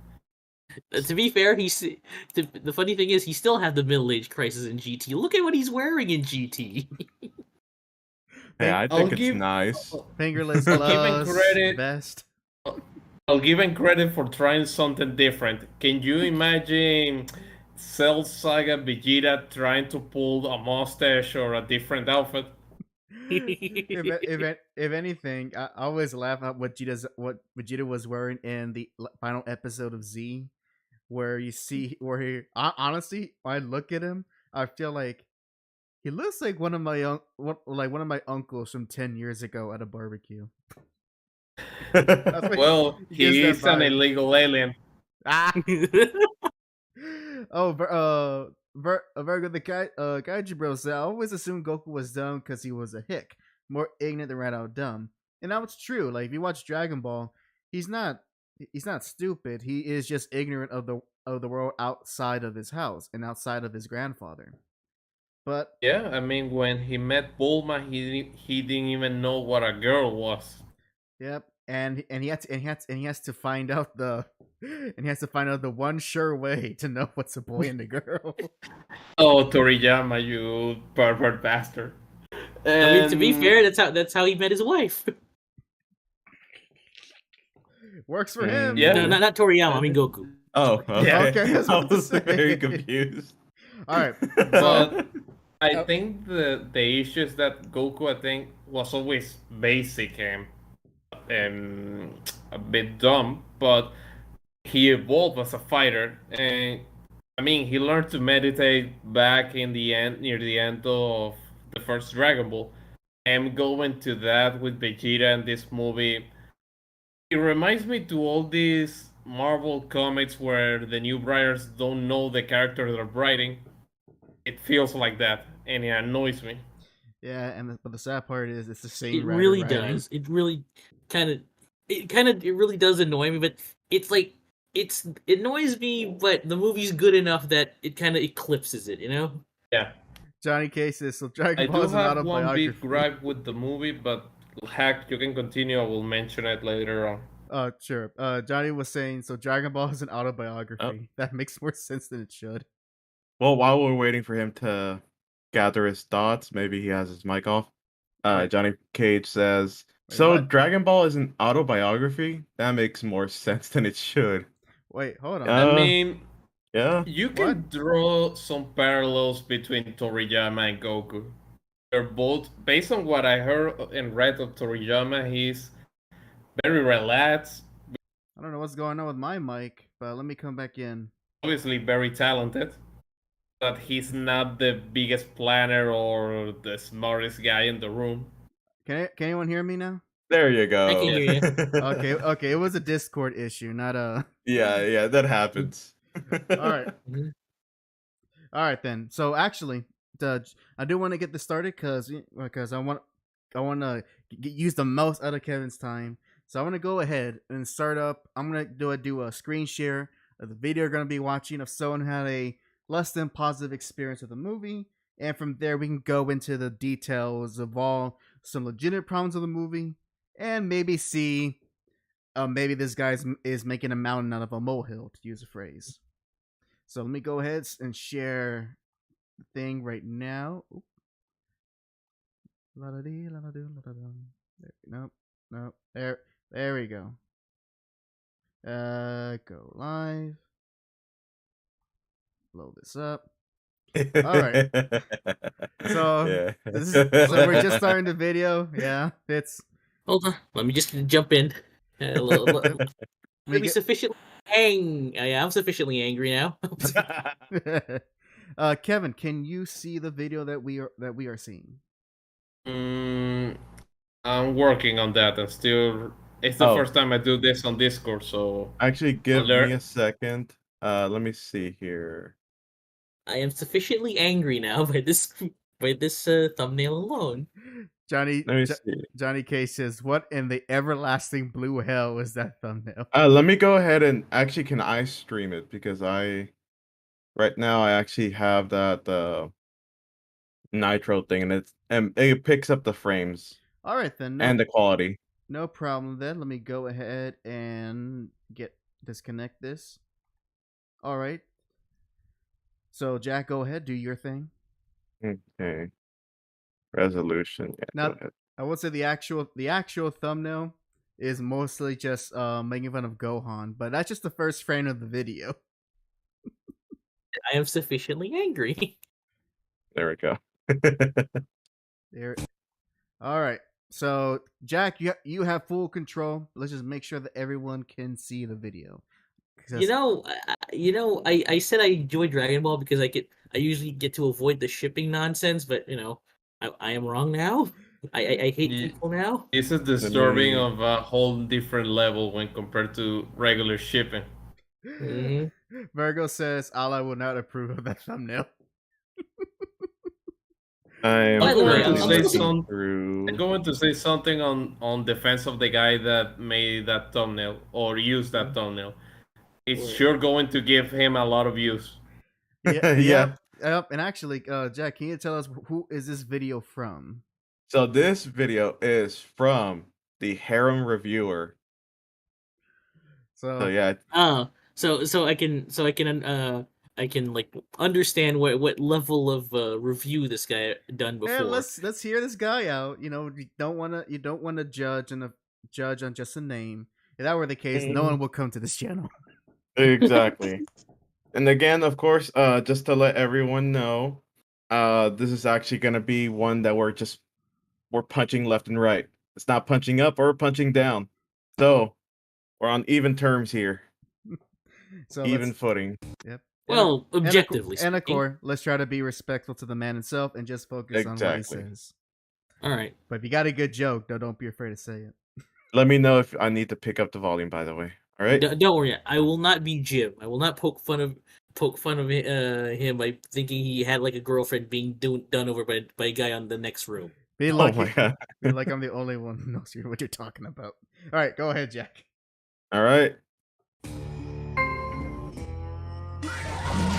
To be fair, the funny thing is he still had the middle age crisis in GT. Look at what he's wearing in GT. Yeah, I I'll think it's give nice. Fingerless I'll give him gloves, credit. vest. I'll give him credit for trying something different. Can you imagine Cell Saga Vegeta trying to pull a mustache or a different outfit? If anything, I always laugh at what Vegeta was wearing in the final episode of Z, where you see where honestly, when I look at him, I feel like he looks like one of my uncles from 10 years ago at a barbecue. That's what Well, gives he that is an vibe. illegal alien. Ah. Oh, very good. The guy, Gaiji Bro said, I always assumed Goku was dumb because he was a hick, more ignorant than right out dumb. And that was true. Like if you watch Dragon Ball, he's not stupid. He is just ignorant of the world outside of his house and outside of his grandfather. But Yeah, I mean, when he met Bulma, he didn't even know what a girl was. yep, and he has to find out the one sure way to know what's a boy and a girl. Oh, Toriyama, you pervert bastard! I mean, to be And fair, that's how he met his wife. Works for him. Yeah. No, not Toriyama. I mean Goku. Oh, okay. Yeah. Okay, I was I about to was very say. confused. All right, But I Oh. think the issue is that Goku, I think, was always basic and a bit dumb, but he evolved as a fighter, and I mean, he learned to meditate back near the end of the first Dragon Ball. And going to that with Vegeta in this movie, it reminds me to all these Marvel comics where the new writers don't know the character they're writing. It feels like that, and it annoys me. yeah, but the sad part is it's the same. It writer really writing. does. It really it really does annoy me, but it's like it annoys me, but the movie's good enough that it kind of eclipses it, you know? Yeah, Johnny Cases. So I Dragon Ball do is an have one autobiography. big gripe with the movie, but Hack, you can continue. I will mention it later on. Sure. Johnny was saying so Dragon Ball is an autobiography. That makes more sense than it should. Well, while we're waiting for him to gather his thoughts, maybe he has his mic off. Wait. Johnny Cage says, Wait, "So what? Dragon Ball is an autobiography? That makes more sense than it should." Wait, hold on. Uh, I mean, Yeah. you can draw some parallels between Toriyama and Goku. They're both, based on what I heard and read of Toriyama, he's very relaxed, I don't know what's going on with my mic, but let me come back in. obviously very talented, but he's not the biggest planner or the smartest guy in the room. Can anyone hear me now? There you go. I can hear you. Okay. It was a Discord issue, not a. Yeah, that happens. All right. Mhm. All right then. So actually, I do want to get this started because I want to use the most out of Kevin's time. So I want to go ahead and start up. I'm gonna do a screen share of the video you're gonna be watching if someone had a less than positive experience with the movie, and from there we can go into the details of all some legitimate problems of the movie, and maybe see, maybe this guy is making a mountain out of a molehill, to use a phrase. So let me go ahead and share the thing right now. Oop. La-da-dee, la-da-doo, la-da-dum. Nope. There we go. Go live. Load this up. Alright. So, so we're just starting the video. Yeah, it's. Hold on. Let me just jump in. Let me sufficiently yeah, I'm sufficiently angry now. Kevin, can you see the video that we are seeing? I'm working on that, and still, it's the first time I do this on Discord, so Actually, give me a second. Let me see here. I am sufficiently angry now by this thumbnail alone. Johnny Let me see. Johnny K says, "What in the everlasting blue hell is that thumbnail?" Let me go ahead and actually, can I stream it? Because right now I actually have that Nitro thing, and it picks up the frames All right then, and the quality. no problem then. Let me go ahead and disconnect this. All right. So Jack, go ahead, do your thing. Okay. Resolution. Yeah, Now, go ahead. I would say the actual thumbnail is mostly just making fun of Gohan, but that's just the first frame of the video. I am sufficiently angry. There we go. There. All right. So Jack, you have full control. Let's just make sure that everyone can see the video. I said I enjoy Dragon Ball because I usually get to avoid the shipping nonsense, but I am wrong now. I hate Ye- people now. This is disturbing me- of a whole different level when compared to regular shipping. Mhm. Virgo says, "Allah will not approve of that thumbnail." I'm By the way, I'm I'm going looking- to say something on defense of the guy that made that thumbnail or used that thumbnail. It's Wait. sure going to give him a lot of views. Yeah. Yep. And actually, Jack, can you tell us who is this video from? So this video is from the Harem Reviewer. So yeah, So I can like understand what level of review this guy done before. Yeah, let's hear this guy out. You don't wanna judge on just a name. If that were the case, no one will come to this channel. exactly. And again, of course, just to let everyone know, this is actually gonna be one that we're punching left and right. It's not punching up or punching down. So we're on even terms here. So Even footing. Yep. Well, objectively and of speaking. course, let's try to be respectful to the man himself and just focus on what he Exactly. says. All right. But if you got a good joke, don't be afraid to say it. Let me know if I need to pick up the volume, by the way. All right. Don't worry. I will not be Jim. I will not poke fun of him by thinking he had like a girlfriend being done over by a guy on the next room. Be Oh lucky. my god. Be like I'm the only one who knows what you're talking about. All right, go ahead, Jack. All right.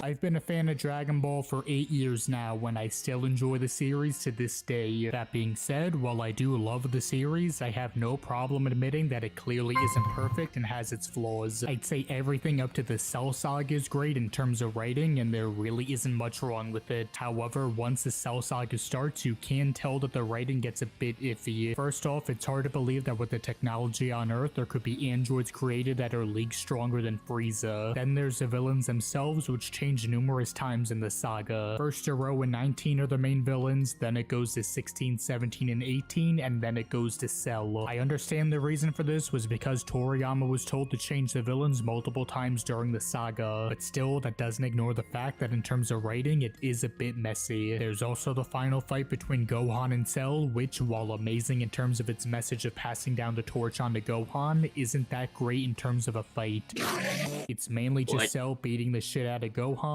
I've been a fan of Dragon Ball for 8 years now, and I still enjoy the series to this day. That being said, while I do love the series, I have no problem admitting that it clearly isn't perfect and has its flaws. I'd say everything up to the Cell Saga is great in terms of writing, and there really isn't much wrong with it. However, once the Cell Saga starts, you can tell that the writing gets a bit iffy. First off, it's hard to believe that with the technology on Earth, there could be androids created that are leagues stronger than Frieza. Then there's the villains themselves, which change numerous times in the saga. First, Zero and 19 are the main villains, then it goes to 16, 17, and 18, and then it goes to Cell. I understand the reason for this was because Toriyama was told to change the villains multiple times during the saga, but still, that doesn't ignore the fact that in terms of writing, it is a bit messy. There's also the final fight between Gohan and Cell, which, while amazing in terms of its message of passing down the torch onto Gohan, isn't that great in terms of a fight. It's mainly just What? Cell beating the shit out of Gohan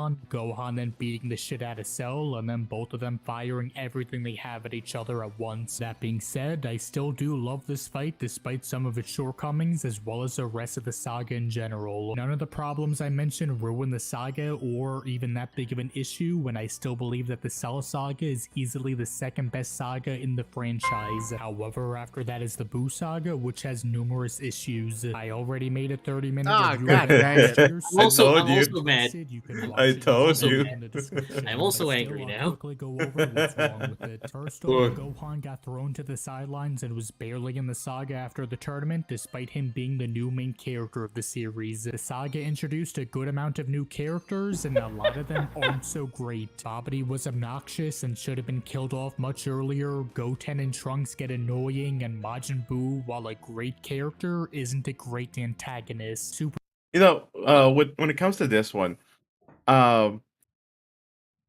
then beating the shit out of Cell, and then both of them firing everything they have at each other at once. That being said, I still do love this fight despite some of its shortcomings as well as the rest of the saga in general. None of the problems I mentioned ruin the saga or even that big of an issue, when I still believe that the Cell Saga is easily the second best saga in the franchise. However, after that is the Buu Saga, which has numerous issues. I already made a 30-minute review God of it dang it. last year, I'm also told you. mad. You can watch I it told also you. in the description, I'm also but angry still, now. I'll quickly go over what's wrong with it. First off, Gohan got thrown to the sidelines and was barely in the saga after the tournament, despite him being the new main character of the series. The saga introduced a good amount of new characters, and a lot of them aren't so great. Babidi was obnoxious and should have been killed off much earlier. Goten and Trunks get annoying, and Majin Buu, while a great character, isn't a great antagonist. Super You know, when it comes to this one,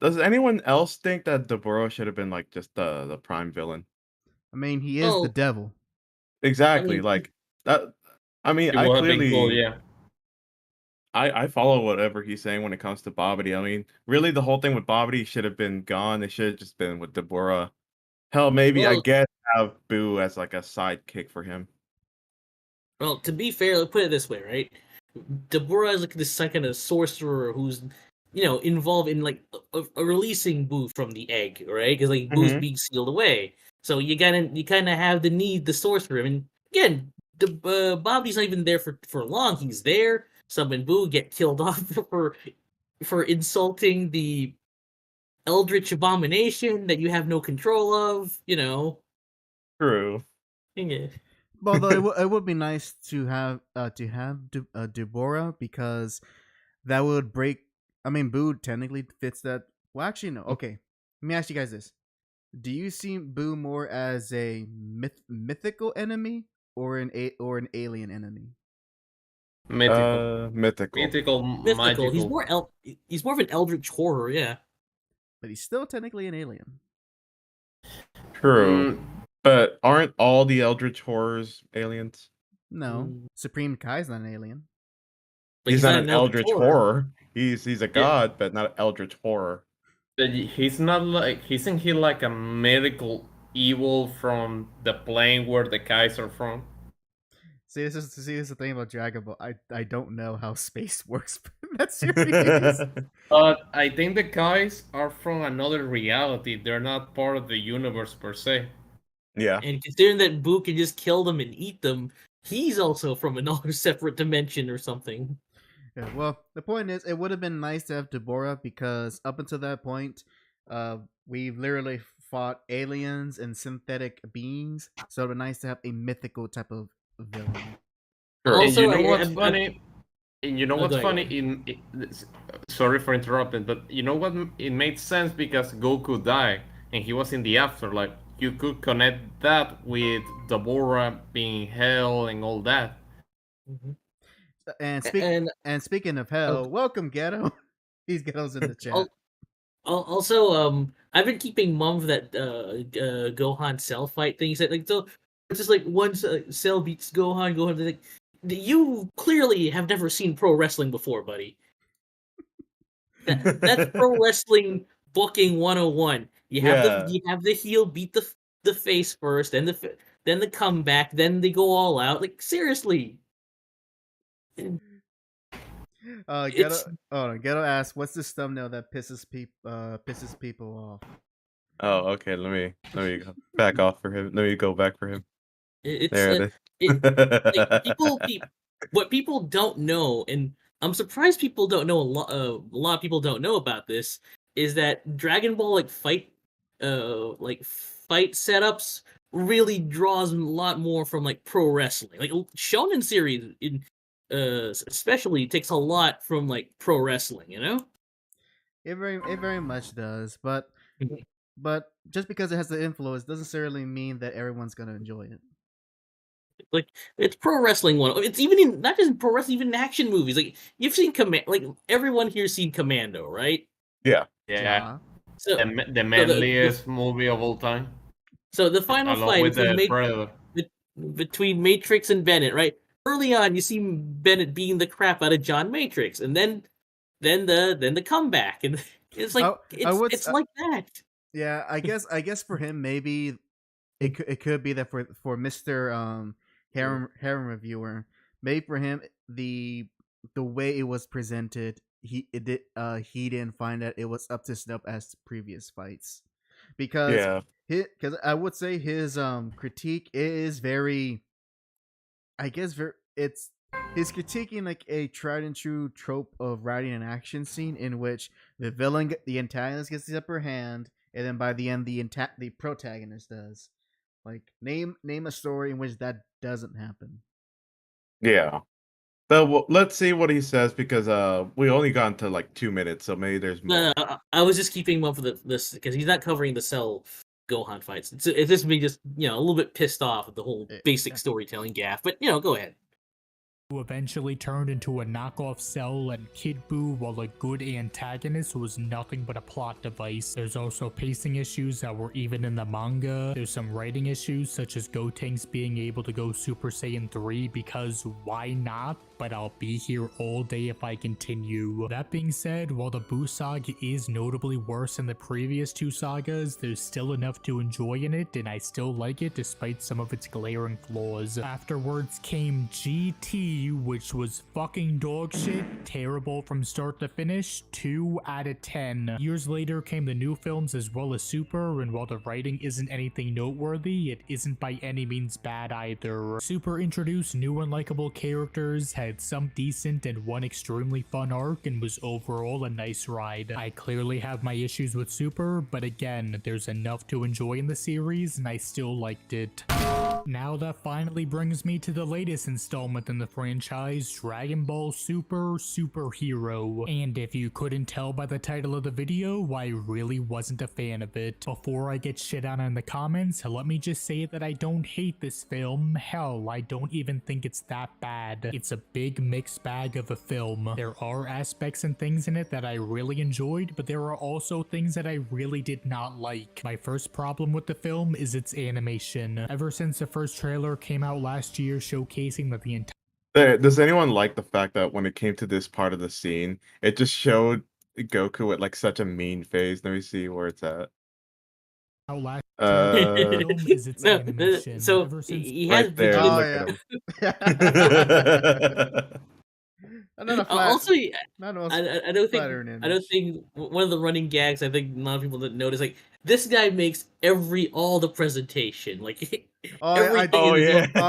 does anyone else think that Deborah should have been like just the prime villain? I mean, he is the Oh. devil. Exactly, I mean, like that. I mean, It I would have been cool, clearly, yeah. I follow whatever he's saying when it comes to Bobbity. I mean, really, the whole thing with Bobbity should have been gone. It should have just been with Deborah. Hell, maybe I Well, guess have Boo as like a sidekick for him. well, to be fair, let's put it this way, right? Deborah is like this kind of sorcerer who's, involved in like releasing Boo from the egg, right? Because like Boo's Mhm. being sealed away, so you kind of have the sorcerer. I mean, again, Bobby's not even there for long. He's there. Sub and Boo get killed off for insulting the Eldritch abomination that you have no control of. True. Yeah. Although it would be nice to have Deborah, because that would break. I mean, Boo technically fits that. Well, actually, no. Okay, let me ask you guys this: do you see Boo more as a mythical enemy or an alien enemy? Mythical. Mythical. Mythical, Mythical. He's magical. he's more of an eldritch horror, yeah. But he's still technically an alien. True. Mm, But aren't all the Eldritch horrors aliens? No, Mm. Supreme Kai's not an alien. But He's not an Eldritch horror. He's a god, but not an Eldritch horror. but he's not like, isn't he like a medical evil from the plane where the guys are from? See, this is the thing about Dragon Ball. I don't know how space works in that series. But I think the guys are from another reality. They're not part of the universe per se. Yeah. And considering that Boo can just kill them and eat them, he's also from another separate dimension or something. Yeah, well, the point is, it would have been nice to have Deborah, because up until that point, we've literally fought aliens and synthetic beings. So it'd be nice to have a mythical type of villain. Sure. Also, And you know what's I'm- funny? And you know No, what's go ahead. funny? Sorry for interrupting, but you know what? It made sense because Goku died and he was in the afterlife. You could connect that with Deborah being hell and all that. Mhm. And And speaking of hell, welcome Ghetto. These Ghettos in the chat. also, I've been keeping mum for that Gohan Cell fight thing. He said like, so it's just like once Cell beats Gohan, like, you clearly have never seen pro wrestling before, buddy. That's pro wrestling booking 101. You have the heel beat the face first, then the comeback, then they go all out. Like, seriously. Ghetto asks, "What's this thumbnail that pisses people off?" Oh, okay. Let me go back off for him. Let me go back for him. It's There it like, is. what people don't know, and I'm surprised people don't know, a lot of people don't know about this, is that Dragon Ball fight setups really draws a lot more from like pro wrestling. Like Shonen series especially takes a lot from like pro wrestling, It very much does, but just because it has the influence doesn't necessarily mean that everyone's gonna enjoy it. Like, it's pro wrestling one. It's even not just pro wrestling, even in action movies. Like, you've seen like everyone here's seen Commando, right? Yeah. Yeah. So The manliest movie of all time. So the final Along fight with the Predator. between Matrix and Bennett, right? Early on, you see Bennett beating the crap out of John Matrix, and then the comeback, and it's like it's like that. Yeah, I guess for him, maybe it could be that for Mr. Harem Reviewer, maybe for him the way it was presented, he didn't find that it was up to snuff as previous fights, because I would say his critique is very, I guess he's critiquing like a tried and true trope of writing an action scene in which the antagonist gets the upper hand, and then by the end the protagonist does. Like, name a story in which that doesn't happen. Yeah. So let's see what he says, because we only got into like 2 minutes, so maybe there's more. No, I was just keeping him up for this because he's not covering the Cell Gohan fights. It's just me, just a little bit pissed off at the whole basic storytelling gaff. But go ahead. who eventually turned into a knockoff Cell and Kid Buu, while a good antagonist was nothing but a plot device. There's also pacing issues that were even in the manga. There's some writing issues such as Gotenks being able to go Super Saiyan 3 because why not? But I'll be here all day if I continue. That being said, while the Buu saga is notably worse than the previous two sagas, there's still enough to enjoy in it, and I still like it despite some of its glaring flaws. Afterwards came GT, which was fucking dog shit, terrible from start to finish, 2 out of 10. Years later came the new films as well as Super, and while the writing isn't anything noteworthy, it isn't by any means bad either. Super introduced new and likable characters, had some decent and one extremely fun arc, and was overall a nice ride. I clearly have my issues with Super, but again, there's enough to enjoy in the series, and I still liked it. Now that finally brings me to the latest installment in the franchise, Dragon Ball Super Superhero. And if you couldn't tell by the title of the video, I really wasn't a fan of it. Before I get shit on in the comments, let me just say that I don't hate this film. Hell, I don't even think it's that bad. It's a big mixed bag of a film. There are aspects and things in it that I really enjoyed, but there are also things that I really did not like. My first problem with the film is its animation. Ever since the first trailer came out last year showcasing that the entire Does anyone like the fact that when it came to this part of the scene, it just showed Goku at like such a mean face? Let me see where it's at. last Uh, film is its No, animation. so Ever since he has right there. Vegeta. Oh, Look yeah. at him. I'm not a flat, Also, not the most I don't think flattering I don't image. think one of the running gags I think a lot of people didn't notice, like, this guy makes all the presentation, like Oh, everything Oh, in his yeah. Oh,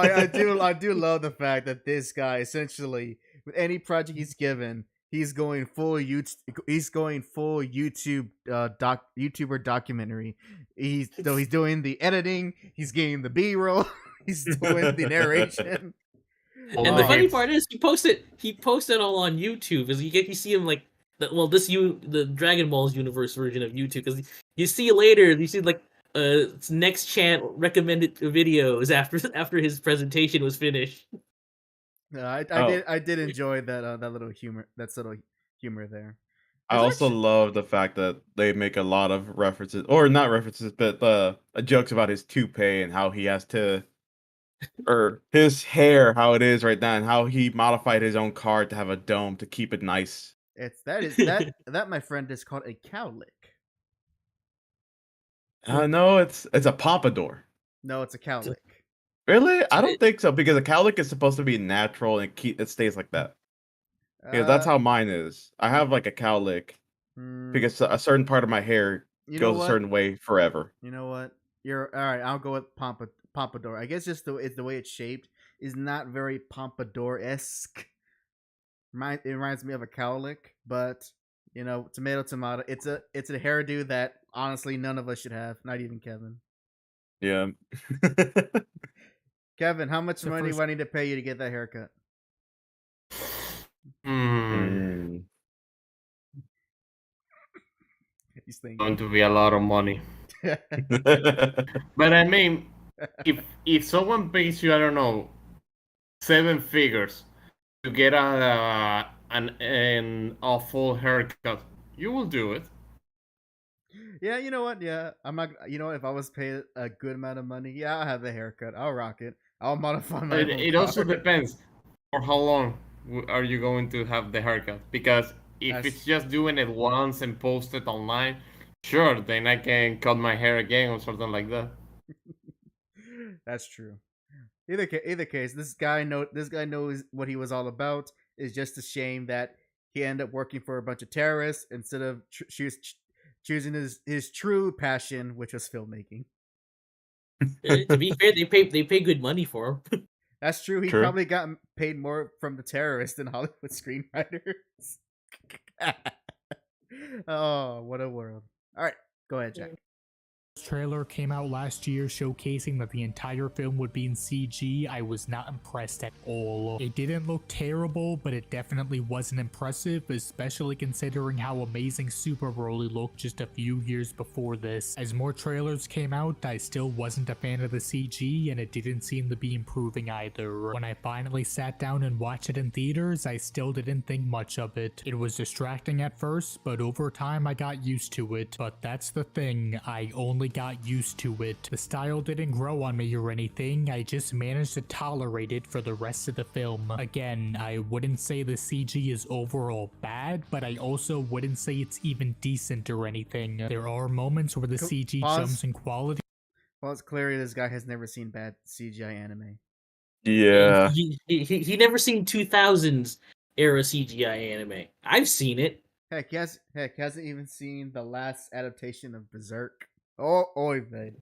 I do love the fact that this guy essentially, with any project he's given, he's going full YouTube. He's going full YouTuber documentary. He's doing the editing. He's getting the B-roll. He's doing the narration. And the Oh. funny part is he posted all on YouTube. Is you see him like the Dragon Ball's universe version of YouTube, because you see later you see like next chant recommended videos after his presentation was finished. No, I Oh. did enjoy that that little humor there. I also love the fact that they make a lot of references, or not references, but jokes about his toupee and how he has to, or his hair, how it is right now, and how he modified his own car to have a dome to keep it nice. That my friend is called a cowlick. No, it's a pompadour. No, it's a cowlick. Really? I don't think so, because a cowlick is supposed to be natural and it stays like that. Yeah, that's how mine is. I have like a cowlick because a certain part of my hair goes a certain way forever. You know what? You're all right. I'll go with pompadour. I guess just the way it's shaped is not very pompadour-esque. It reminds me of a cowlick, but you know, tomato. It's a hairdo that honestly none of us should have, not even Kevin. Yeah. Kevin, how much money do I need to pay you to get that haircut? He's thinking. Going to be a lot of money. But I mean, if someone pays you, I don't know, 7 figures to get a full haircut, you will do it. Yeah, you know what? Yeah, I'm not. You know, if I was paid a good amount of money, yeah, I'll have the haircut. I'll rock it. I'll modify my. It also depends for how long are you going to have the haircut. Because if it's just doing it once and post it online, sure, then I can cut my hair again or something like that. That's true. Either case, this guy knows what he was all about. It's just a shame that he ended up working for a bunch of terrorists instead of choosing his true passion, which was filmmaking. To be fair, they pay good money for him. That's true. He probably got paid more from the terrorists than Hollywood screenwriters. Oh, what a world! All right, go ahead, Jack. Trailer came out last year showcasing that the entire film would be in CG, I was not impressed at all. It didn't look terrible, but it definitely wasn't impressive, especially considering how amazing Super Broly looked just a few years before this. As more trailers came out, I still wasn't a fan of the CG, and it didn't seem to be improving either. When I finally sat down and watched it in theaters, I still didn't think much of it. It was distracting at first, but over time I got used to it. But that's the thing, I only got used to it. The style didn't grow on me or anything, I just managed to tolerate it for the rest of the film. Again, I wouldn't say the CG is overall bad, but I also wouldn't say it's even decent or anything. There are moments where the CG jumps in quality. Well, it's clear this guy has never seen bad CGI anime. Yeah. He never seen 2000s era CGI anime. I've seen it. Heck, he hasn't even seen the last adaptation of Berserk. Oh, oy vey.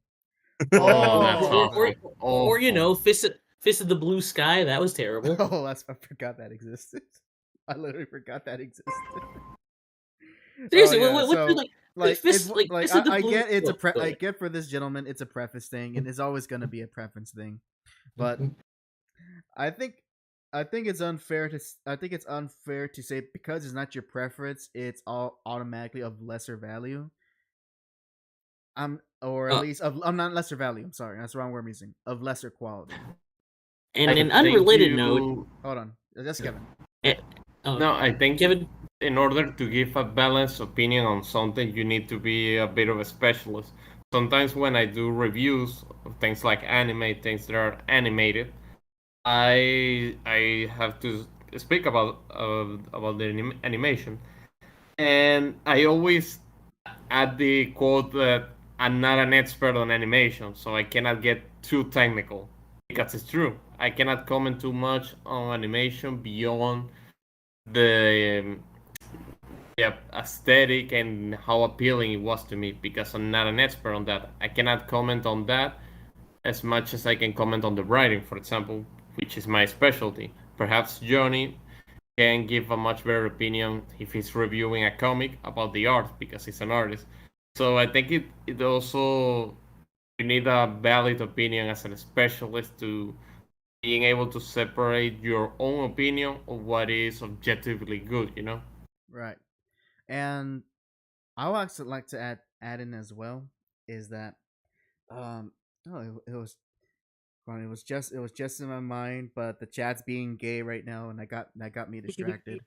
Oh, that's Or you know, Fist of the Blue Sky. That was terrible. Oh, I forgot that existed. I literally forgot that existed. Seriously, Oh, yeah, what's so, like Fist Fist of the I Blue? get it's a Go I ahead. get for this gentleman it's a preface thing, and it's always gonna be a preference thing. But I think it's unfair to say because it's not your preference, it's all automatically of lesser value. Or at least of I'm not lesser value. I'm sorry, that's the wrong word I'm using. Of lesser quality. And I an think unrelated you- note. Hold on, that's Kevin. No, I think Kevin. in order to give a balanced opinion on something, you need to be a bit of a specialist. Sometimes when I do reviews of things like anime, things that are animated, I have to speak about the animation, and I always add the quote that I'm not an expert on animation, so I cannot get too technical because it's true. I cannot comment too much on animation beyond the aesthetic and how appealing it was to me because I'm not an expert on that. I cannot comment on that as much as I can comment on the writing, for example, which is my specialty. Perhaps Johnny can give a much better opinion if he's reviewing a comic about the art because he's an artist. So I think it also you need a valid opinion as a specialist to being able to separate your own opinion of what is objectively good, you know? Right. And I would also like to add in as well is that it was funny. It was just in my mind, but the chat's being gay right now, and that got me distracted.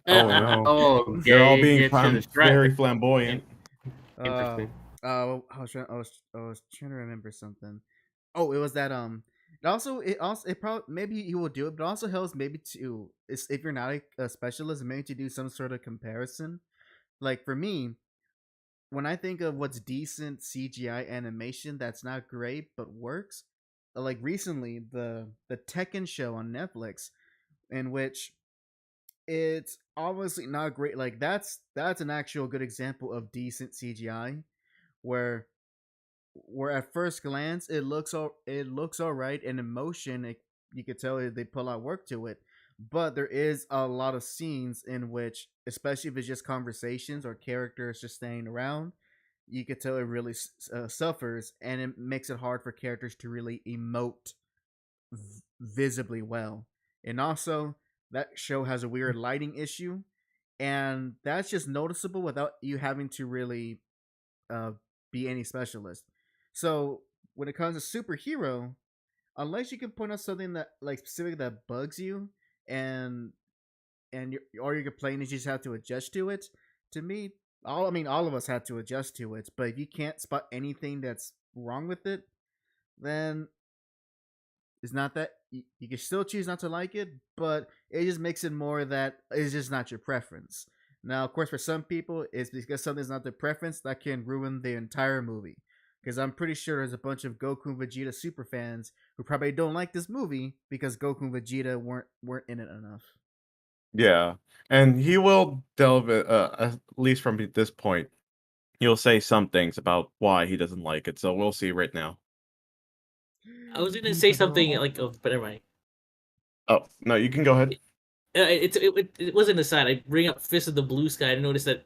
Oh no. Oh, They're all gay being gets you distracted. very flamboyant. Interesting. I was trying to remember something. Oh, it was that it probably maybe he will do it, but it also helps maybe to if you're not a specialist, maybe to do some sort of comparison. Like for me, when I think of what's decent CGI animation that's not great but works, like recently the Tekken show on Netflix, in which it's obviously not great. Like that's an actual good example of decent CGI, where at first glance it looks all right, and in motion you could tell they put a lot of work to it. But there is a lot of scenes in which, especially if it's just conversations or characters just staying around, you could tell it really suffers, and it makes it hard for characters to really emote visibly well. And also, that show has a weird lighting issue, and that's just noticeable without you having to really be any specialist. So when it comes to superhero, unless you can point out something that like specific that bugs you, and you're complaining, you just have to adjust to it. To me, all of us had to adjust to it. But if you can't spot anything that's wrong with it, then it's not that you can still choose not to like it, but it just makes it more that it's just not your preference. Now, of course, for some people, it's because something's not their preference that can ruin the entire movie. Because I'm pretty sure there's a bunch of Goku and Vegeta super fans who probably don't like this movie because Goku and Vegeta weren't in it enough. Yeah, and he will delve at least from this point. He'll say some things about why he doesn't like it. So we'll see right now. I was gonna say something like, oh, but never mind. Oh no, you can go ahead. It was an aside. I bring up Fist of the Blue Sky. I noticed that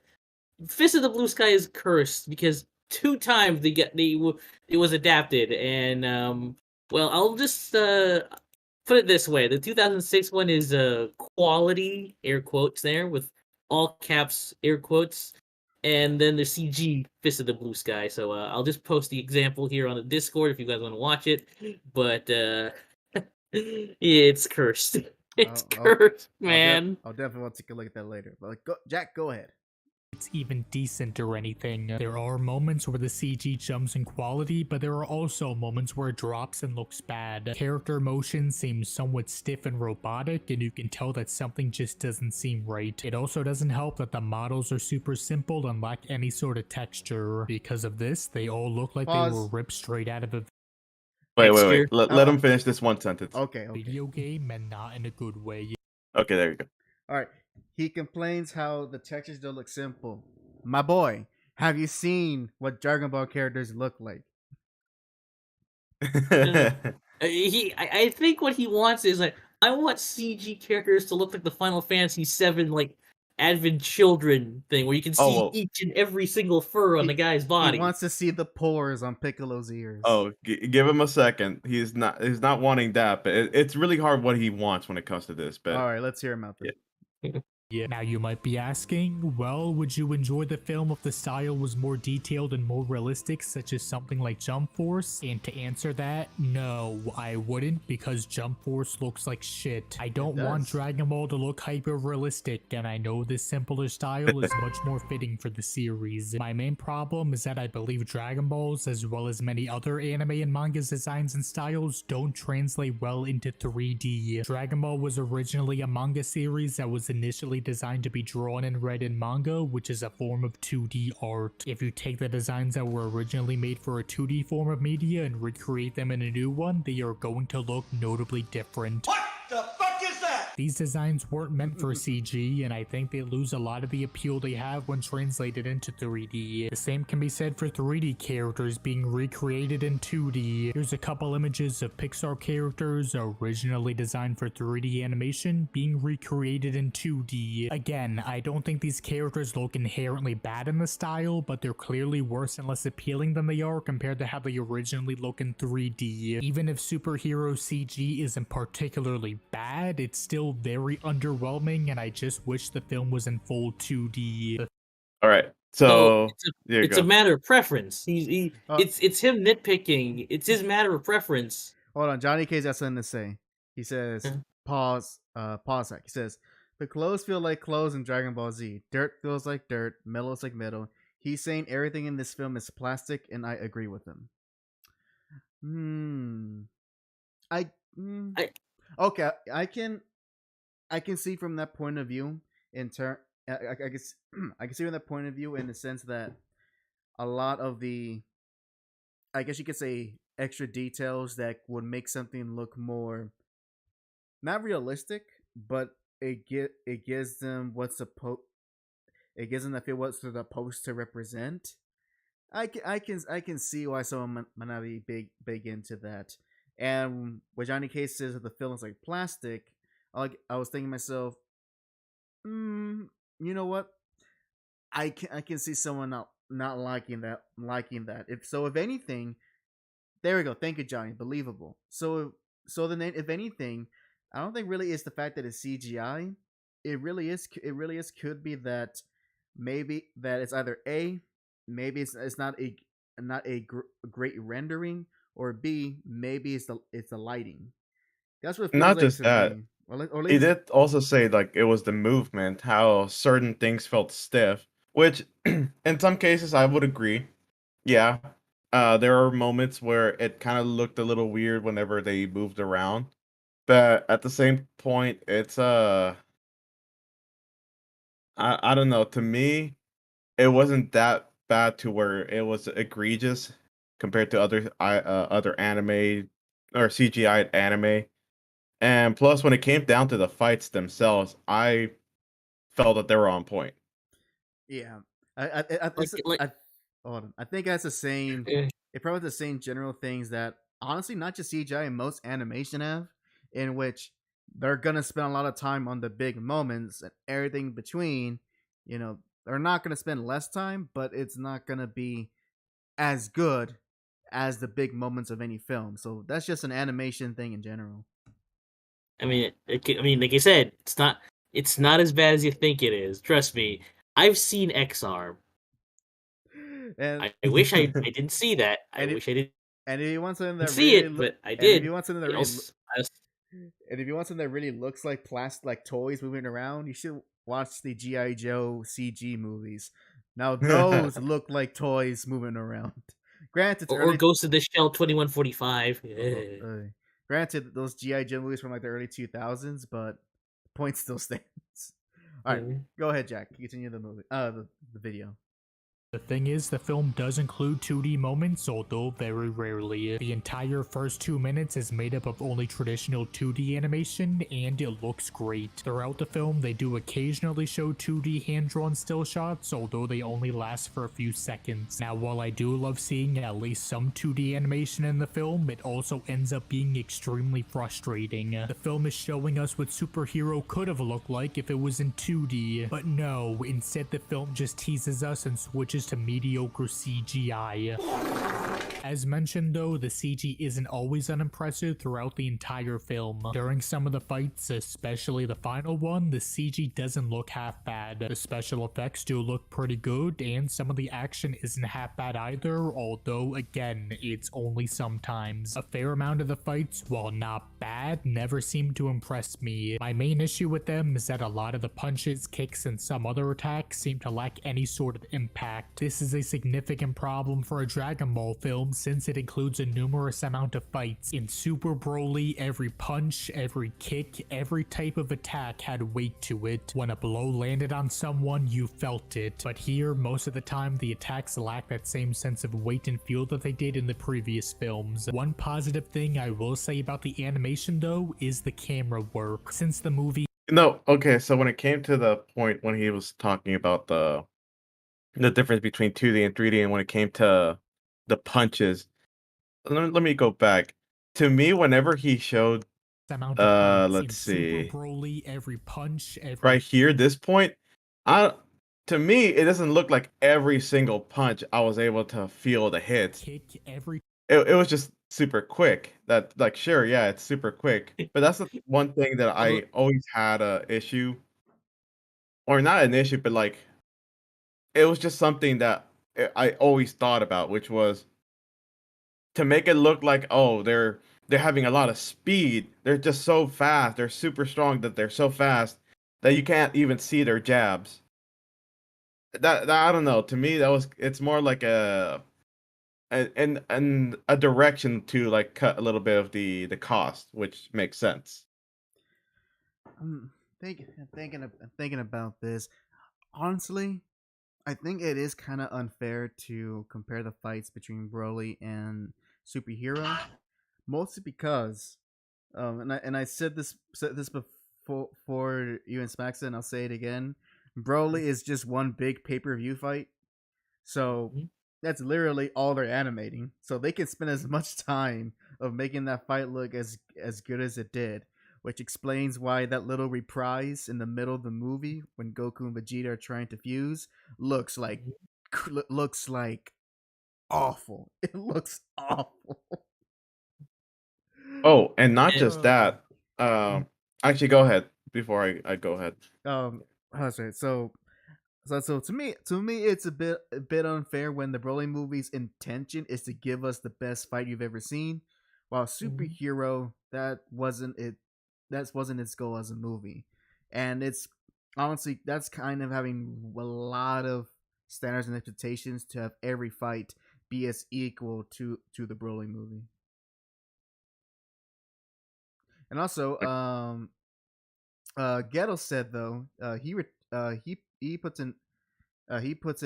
Fist of the Blue Sky is cursed because 2 times it was adapted, and well, I'll just put it this way: the 2006 one is quality, air quotes there with all caps, air quotes, and then the CG Fist of the Blue Sky. So I'll just post the example here on the Discord if you guys want to watch it. But it's cursed. It's cursed, man. I'll definitely want to take a look at that later. But Jack, go ahead. It's even decent or anything. There are moments where the CG jumps in quality, but there are also moments where it drops and looks bad. Character motion seems somewhat stiff and robotic, and you can tell that something just doesn't seem right. It also doesn't help that the models are super simple and lack any sort of texture. Because of this, they all look like they were ripped straight out of a Wait. Let him finish this one sentence. Okay. video game, and not in a good way. Okay, there you go. All right. He complains how the textures don't look simple. My boy, have you seen what Dragon Ball characters look like? I think what he wants is like, I want CG characters to look like the Final Fantasy VII like Advent Children thing, where you can see each and every single fur on the guy's body. He wants to see the pores on Piccolo's ears. Oh, give him a second. He's not wanting that, but it's really hard what he wants when it comes to this. But all right, let's hear him out there. Yeah. Yeah. Now you might be asking, well, would you enjoy the film if the style was more detailed and more realistic, such as something like Jump Force? And to answer that, no, I wouldn't, because Jump Force looks like shit. I don't want Dragon Ball to look hyper-realistic, and I know this simpler style is much more fitting for the series. My main problem is that I believe Dragon Balls, as well as many other anime and manga designs and styles, don't translate well into 3D. Dragon Ball was originally a manga series that was initially designed to be drawn and read in manga, which is a form of 2D art. If you take the designs that were originally made for a 2D form of media and recreate them in a new one, they are going to look notably different. What the fuck is that? These designs weren't meant for CG, and I think they lose a lot of the appeal they have when translated into 3D. The same can be said for 3D characters being recreated in 2D. Here's a couple images of Pixar characters originally designed for 3D animation being recreated in 2D. Again, I don't think these characters look inherently bad in the style, but they're clearly worse and less appealing than they are compared to how they originally look in 3D. Even if superhero CG isn't particularly bad, it's still very underwhelming, and I just wish the film was in full 2D. All right, so it's a matter of preference. It's him nitpicking. It's his matter of preference. Hold on, Johnny K's got something to say. He says, pause that. He says, the clothes feel like clothes in Dragon Ball Z. Dirt feels like dirt. Metal is like metal. He's saying everything in this film is plastic, and I agree with him. Okay, I can see from that point of view I can see from that point of view in the sense that a lot of the, I guess you could say, extra details that would make something look more not realistic, but it gives them it gives them that feel what's supposed to represent. I can see why someone might not be big into that. And what Johnny Case says that the film is like plastic, I was thinking to myself, you know what? I can see someone not liking that. If anything, there we go. Thank you, Johnny. Believable. So then, if anything, I don't think really it's the fact that it's CGI. It really is. Could be that maybe that it's either A, maybe it's not a great rendering, or B, maybe it's the lighting. That's what it feels not like just to that. me. Or He did also say like it was the movement, how certain things felt stiff, which in some cases I would agree. Yeah, there are moments where it kind of looked a little weird whenever they moved around, but at the same point, it's I don't know. To me, it wasn't that bad to where it was egregious compared to other anime or CGI anime. And plus, when it came down to the fights themselves, I felt that they were on point. Yeah, I hold on. I think that's the same. It probably the same general things that honestly, not just CGI and most animation have, in which they're gonna spend a lot of time on the big moments and everything between. They're not gonna spend less time, but it's not gonna be as good as the big moments of any film. So that's just an animation thing in general. I mean, like I said, it's not as bad as you think it is. Trust me, I've seen X-Arm. And I wish I didn't see that. I And it- wish I didn't and if you want something that see really it, but I and did. if you want something that You know, really I- and if you want something that really looks like plastic, like toys moving around, you should watch the GI Joe CG movies. Now those look like toys moving around. Granted, it's or early. Ghost of the Shell 2145. Granted, those GI Joe movies from like the early 2000s, but point still stands. All right, go ahead, Jack. Continue the movie. The video. The thing is, the film does include 2D moments, although very rarely. The entire first 2 minutes is made up of only traditional 2D animation, and it looks great. Throughout the film, they do occasionally show 2D hand-drawn still shots, although they only last for a few seconds. Now, while I do love seeing at least some 2D animation in the film, it also ends up being extremely frustrating. The film is showing us what Superhero could have looked like if it was in 2D, but no, instead the film just teases us and switches to mediocre CGI. As mentioned though, the CG isn't always unimpressive throughout the entire film. During some of the fights, especially the final one, the CG doesn't look half bad. The special effects do look pretty good, and some of the action isn't half bad either, although again, it's only sometimes. A fair amount of the fights, while not bad, never seem to impress me. My main issue with them is that a lot of the punches, kicks, and some other attacks seem to lack any sort of impact. This is a significant problem for a Dragon Ball film since it includes a numerous amount of fights. In Super Broly, every punch, every kick, every type of attack had weight to it. When a blow landed on someone, you felt it. But here, most of the time, the attacks lack that same sense of weight and feel that they did in the previous films. One positive thing I will say about the animation though is the camera work. Since the movie No, okay, so when it came to the point when he was talking about the difference between 2D and 3D, and when it came to the punches, let me go back. To me, whenever he showed, amount of fights let's in see, Super Broly, every punch, every right here, this point, I to me, it doesn't look like every single punch I was able to feel the hits. kick, every It was just super quick. That, like, sure, yeah, it's super quick, but that's the one thing that I always had a issue, or not an issue, but like it was just something that I always thought about, which was to make it look like, oh, they're having a lot of speed. They're just so fast. They're super strong that they're so fast that you can't even see their jabs. That I don't know. To me, it's more like a direction to like cut a little bit of the cost, which makes sense. I'm thinking about this. Honestly, I think it is kind of unfair to compare the fights between Broly and Superhero, mostly because, and I said this before for you and Smaxon, and I'll say it again. Broly is just one big pay-per-view fight, so that's literally all they're animating. So they can spend as much time of making that fight look as good as it did, which explains why that little reprise in the middle of the movie when Goku and Vegeta are trying to fuse looks like awful. It looks awful. Oh, and not just that. Actually, go ahead before I go ahead. How's it? So to me, it's a bit unfair when the Broly movie's intention is to give us the best fight you've ever seen, while Superhero that wasn't its goal as a movie, and it's honestly that's kind of having a lot of standards and expectations to have every fight be as equal to the Broly movie. And also, Ghetto said though, he puts in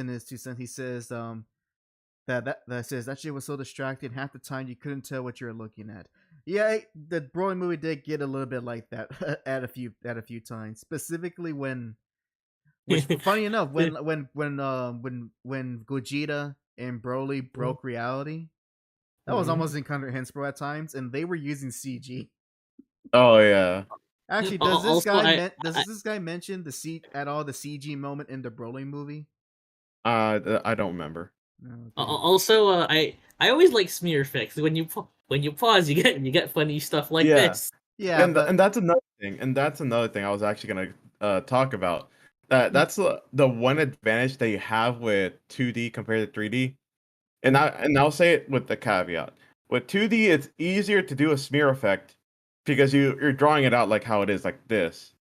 his 2 cents. He says that says that shit was so distracting half the time you couldn't tell what you were looking at. Yeah, the Broly movie did get a little bit like that at a few times, specifically when, which funny enough, when Gogeta and Broly broke reality, that was almost incomprehensible at times, and they were using CG. Oh yeah. Actually, does this guy mention the CG moment in the Broly movie? I don't remember. Also, I always like smear effects. When you pause, you get funny stuff like Yeah. this. Yeah, and but and that's another thing. And that's another thing I was actually gonna talk about. That's the one advantage that you have with 2D compared to 3D. And I'll say it with the caveat. With 2D, it's easier to do a smear effect because you're drawing it out like how it is, like this.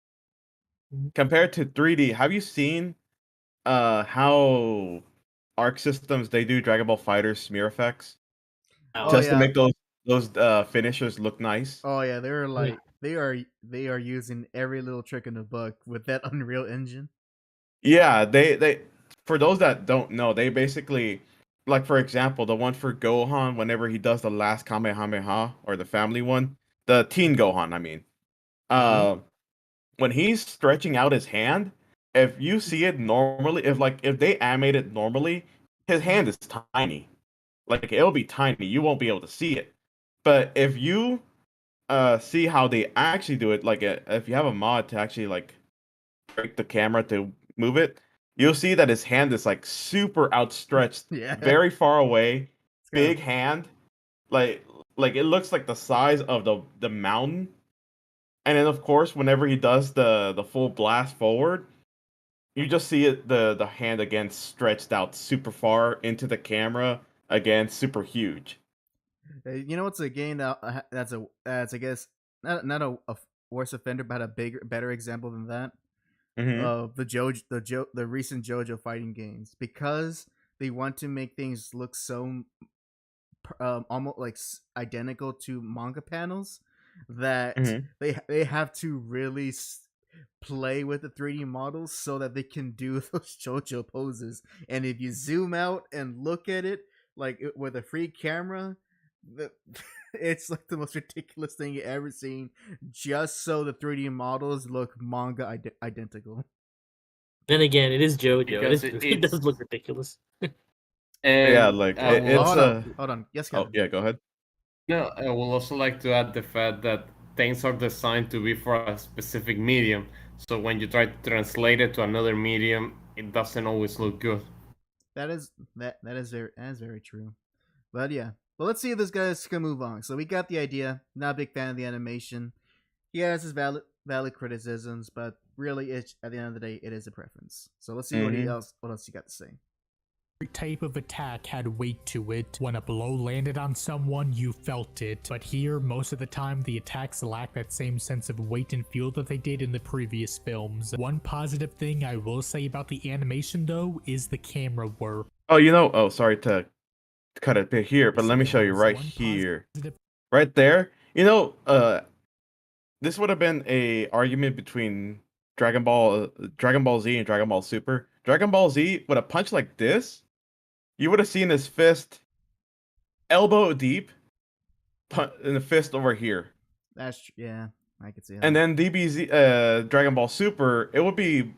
Compared to 3D, have you seen how Arc Systems they do Dragon Ball Fighter smear effects Oh, just to yeah. make those finishers look nice? oh yeah, they're like they are using every little trick in the book with that Unreal Engine. Yeah, they for those that don't know, they basically, like, for example, the one for Gohan whenever he does the last Kamehameha, or the family one, the Teen Gohan, I mean. Uh when he's stretching out his hand, if you see it normally, if they animate it normally, his hand is tiny. Like, it'll be tiny. You won't be able to see it. But if you see how they actually do it, like, if you have a mod to actually like break the camera to move it, you'll see that his hand is like super outstretched, Yeah. very far away, It's kinda- big hand, like it looks like the size of the mountain. And then of course, whenever he does the full blast forward, you just see it the hand again stretched out super far into the camera, again super huge. You know what's a game that's I guess not a worse offender, but a better example than that. Mm-hmm. The recent JoJo fighting games, because they want to make things look so almost like identical to manga panels that Mhm. they have to really play with the 3D models so that they can do those JoJo poses. And if you zoom out and look at it like with a free camera, it's like the most ridiculous thing you've ever seen, just so the 3D models look manga identical. Then again, it is JoJo. Because It does look ridiculous. And Yeah, like I will it's also- Hold on. Yes, Oh Kevin. yeah, go ahead. No, I will also like to add the fact that things are designed to be for a specific medium. So when you try to translate it to another medium, it doesn't always look good. That is very true. But yeah. But let's see if this guy's can move on. So we got the idea. Not a big fan of the animation. He has his valid criticisms, but really, it's at the end of the day, it is a preference. So let's see what else you got to say. Every type of attack had weight to it. When a blow landed on someone, you felt it. But here, most of the time, the attacks lack that same sense of weight and feel that they did in the previous films. One positive thing I will say about the animation, though, is the camera work. Oh, sorry to cut it bit here, but let me show you right here. Right there. This would have been a argument between Dragon Ball Z and Dragon Ball Super. Dragon Ball Z would have punched like this. You would have seen his fist elbow deep in the fist over here. Yeah, I could see that. And then DBZ Dragon Ball Super, it would be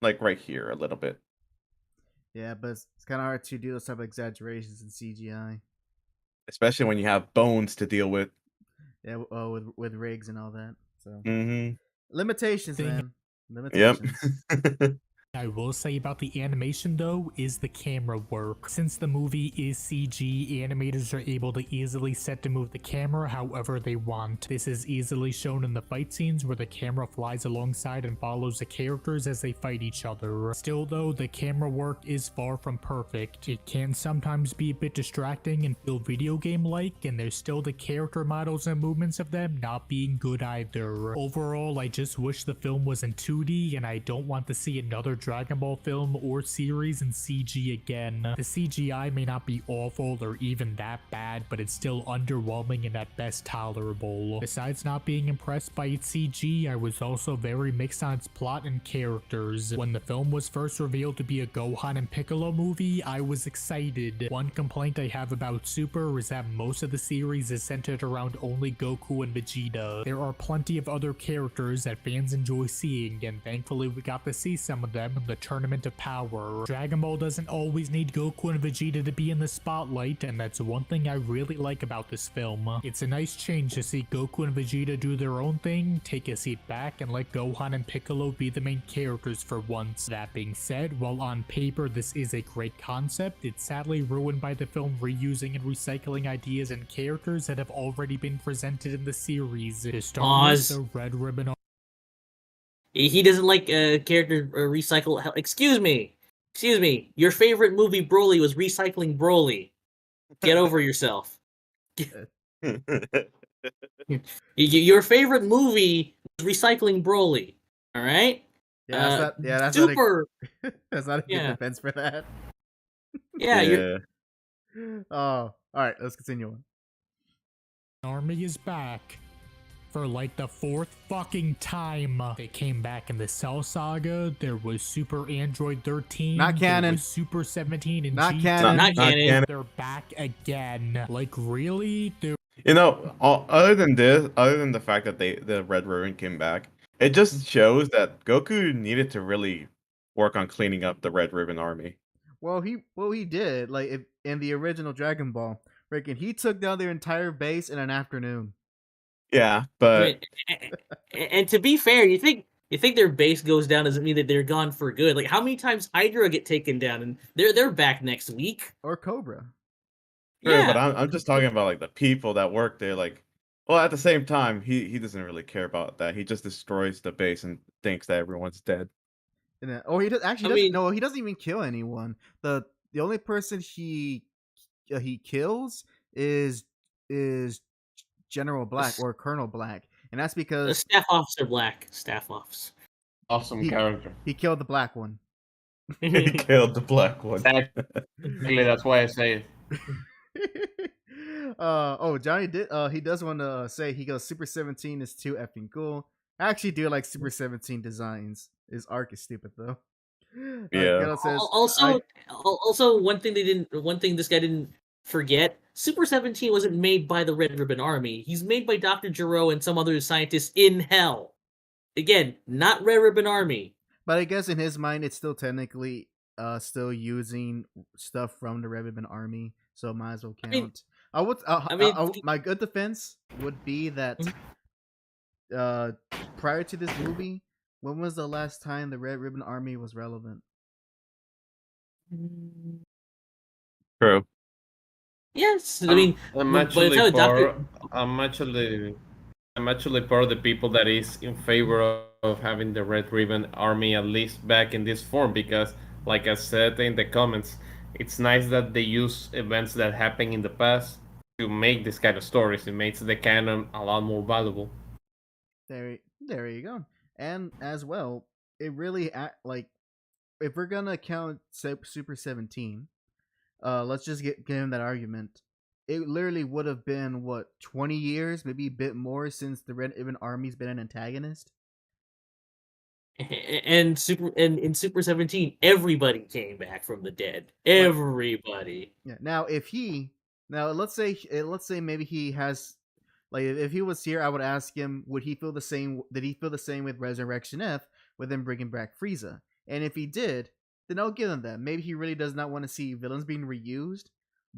like right here a little bit. Yeah, but it's kind of hard to do those type of exaggerations in CGI. Especially when you have bones to deal with. Yeah, with rigs and all that. So limitations, Thing- man. Limitations. Yep. I will say about the animation though is the camera work. Since the movie is CG, animators are able to easily set to move the camera however they want. This is easily shown in the fight scenes where the camera flies alongside and follows the characters as they fight each other. Still though, the camera work is far from perfect. It can sometimes be a bit distracting and feel video game-like, and there's still the character models and movements of them not being good either. Overall, I just wish the film was in 2D, and I don't want to see another Dragon Ball film or series in CG again. The CGI may not be awful or even that bad, but it's still underwhelming and at best tolerable. Besides not being impressed by its CG, I was also very mixed on its plot and characters. When the film was first revealed to be a Gohan and Piccolo movie, I was excited. One complaint I have about Super is that most of the series is centered around only Goku and Vegeta. There are plenty of other characters that fans enjoy seeing, and thankfully we got to see some of them, them in the Tournament of Power. Dragon Ball doesn't always need Goku and Vegeta to be in the spotlight, and that's one thing I really like about this film. It's a nice change to see Goku and Vegeta do their own thing, take a seat back, and let Gohan and Piccolo be the main characters for once. That being said, while on paper this is a great concept, it's sadly ruined by the film reusing and recycling ideas and characters that have already been presented in the series. To start with, the Red Ribbon. He doesn't like character recycle. Excuse me. Your favorite movie, Broly, was recycling Broly. Get over yourself. Your favorite movie was recycling Broly. All right. Yeah, that's super. That's not a good defense for that. Yeah. Oh, all right. Let's continue on. Army is back. For like the 4th fucking time. They came back in the Cell Saga. There was Super Android 13. Not canon. There was Super 17 and Not GT. canon. Not canon. They're back again. Like, really? Other than the fact that the Red Ribbon came back, it just shows that Goku needed to really work on cleaning up the Red Ribbon Army. Well, he did. Like in the original Dragon Ball, he took down their entire base in an afternoon. Yeah, but and to be fair, you think their base goes down doesn't mean that they're gone for good. Like, how many times Hydra get taken down and they're back next week? Or Cobra. Sure, Yeah. but I'm just talking about like the people that work there. Like, well, at the same time, he doesn't really care about that. He just destroys the base and thinks that everyone's dead. He doesn't even kill anyone. The only person he kills is General Black or Colonel Black, and that's because Staff Officer Black. Staff Officer. Awesome character. He killed the black one. He killed the black one. Exactly, that's why I say it. Johnny did. He does want to say he goes Super 17 is too effing cool. I actually do like Super 17 designs. His arc is stupid though. Yeah. Says, also, one thing this guy didn't forget: Super 17 wasn't made by the Red Ribbon Army. He's made by Dr. Gero and some other scientists in Hell. Again, not Red Ribbon Army. But I guess in his mind, it's still technically still using stuff from the Red Ribbon Army, so might as well count. My good defense would be that prior to this movie, when was the last time the Red Ribbon Army was relevant? True. Yes, I mean, I'm actually part of the people that is in favor of having the Red Ribbon Army at least back in this form, because, like I said in the comments, it's nice that they use events that happened in the past to make this kind of stories. It makes the canon a lot more valuable. There you go. And as well, it really if we're gonna count Super 17, let's just give him that argument. It literally would have been 20 years, maybe a bit more, since the Red Ribbon Army's been an antagonist. And in Super 17, everybody came back from the dead. Everybody. Yeah. Now, let's say maybe he has, like, if he was here, I would ask him, would he feel the same? Did he feel the same with Resurrection F, with him bringing back Frieza? And if he did, then I'll give him that. Maybe he really does not want to see villains being reused.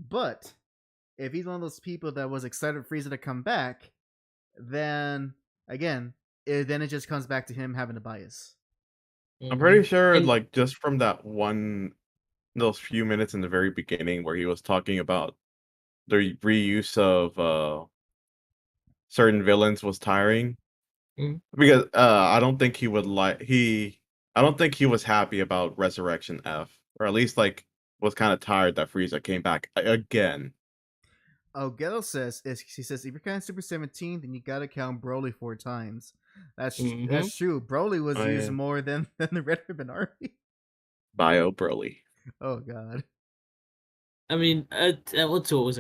But if he's one of those people that was excited for Frieza to come back, then again, then it just comes back to him having a bias. I'm pretty sure, just from those few minutes in the very beginning where he was talking about the reuse of certain villains was tiring. Because I don't think he was happy about Resurrection F, or at least was kind of tired that Frieza came back again. Oh, Ghetto says if you're counting Super 17, then you gotta count Broly 4 times. That's true. Broly was used more than the Red Ribbon Army. Bio Broly. Oh God. I mean, what was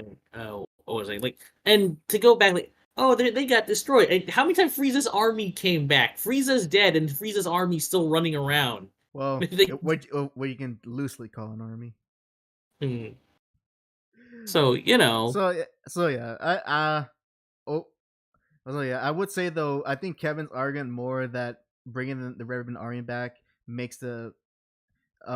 it? Like, and to go back, they got destroyed. And how many times Frieza's army came back? Frieza's dead, and Frieza's army's still running around. Well, what you can loosely call an army. So I would say though, I think Kevin's argument more that bringing the Red Ribbon Army back makes the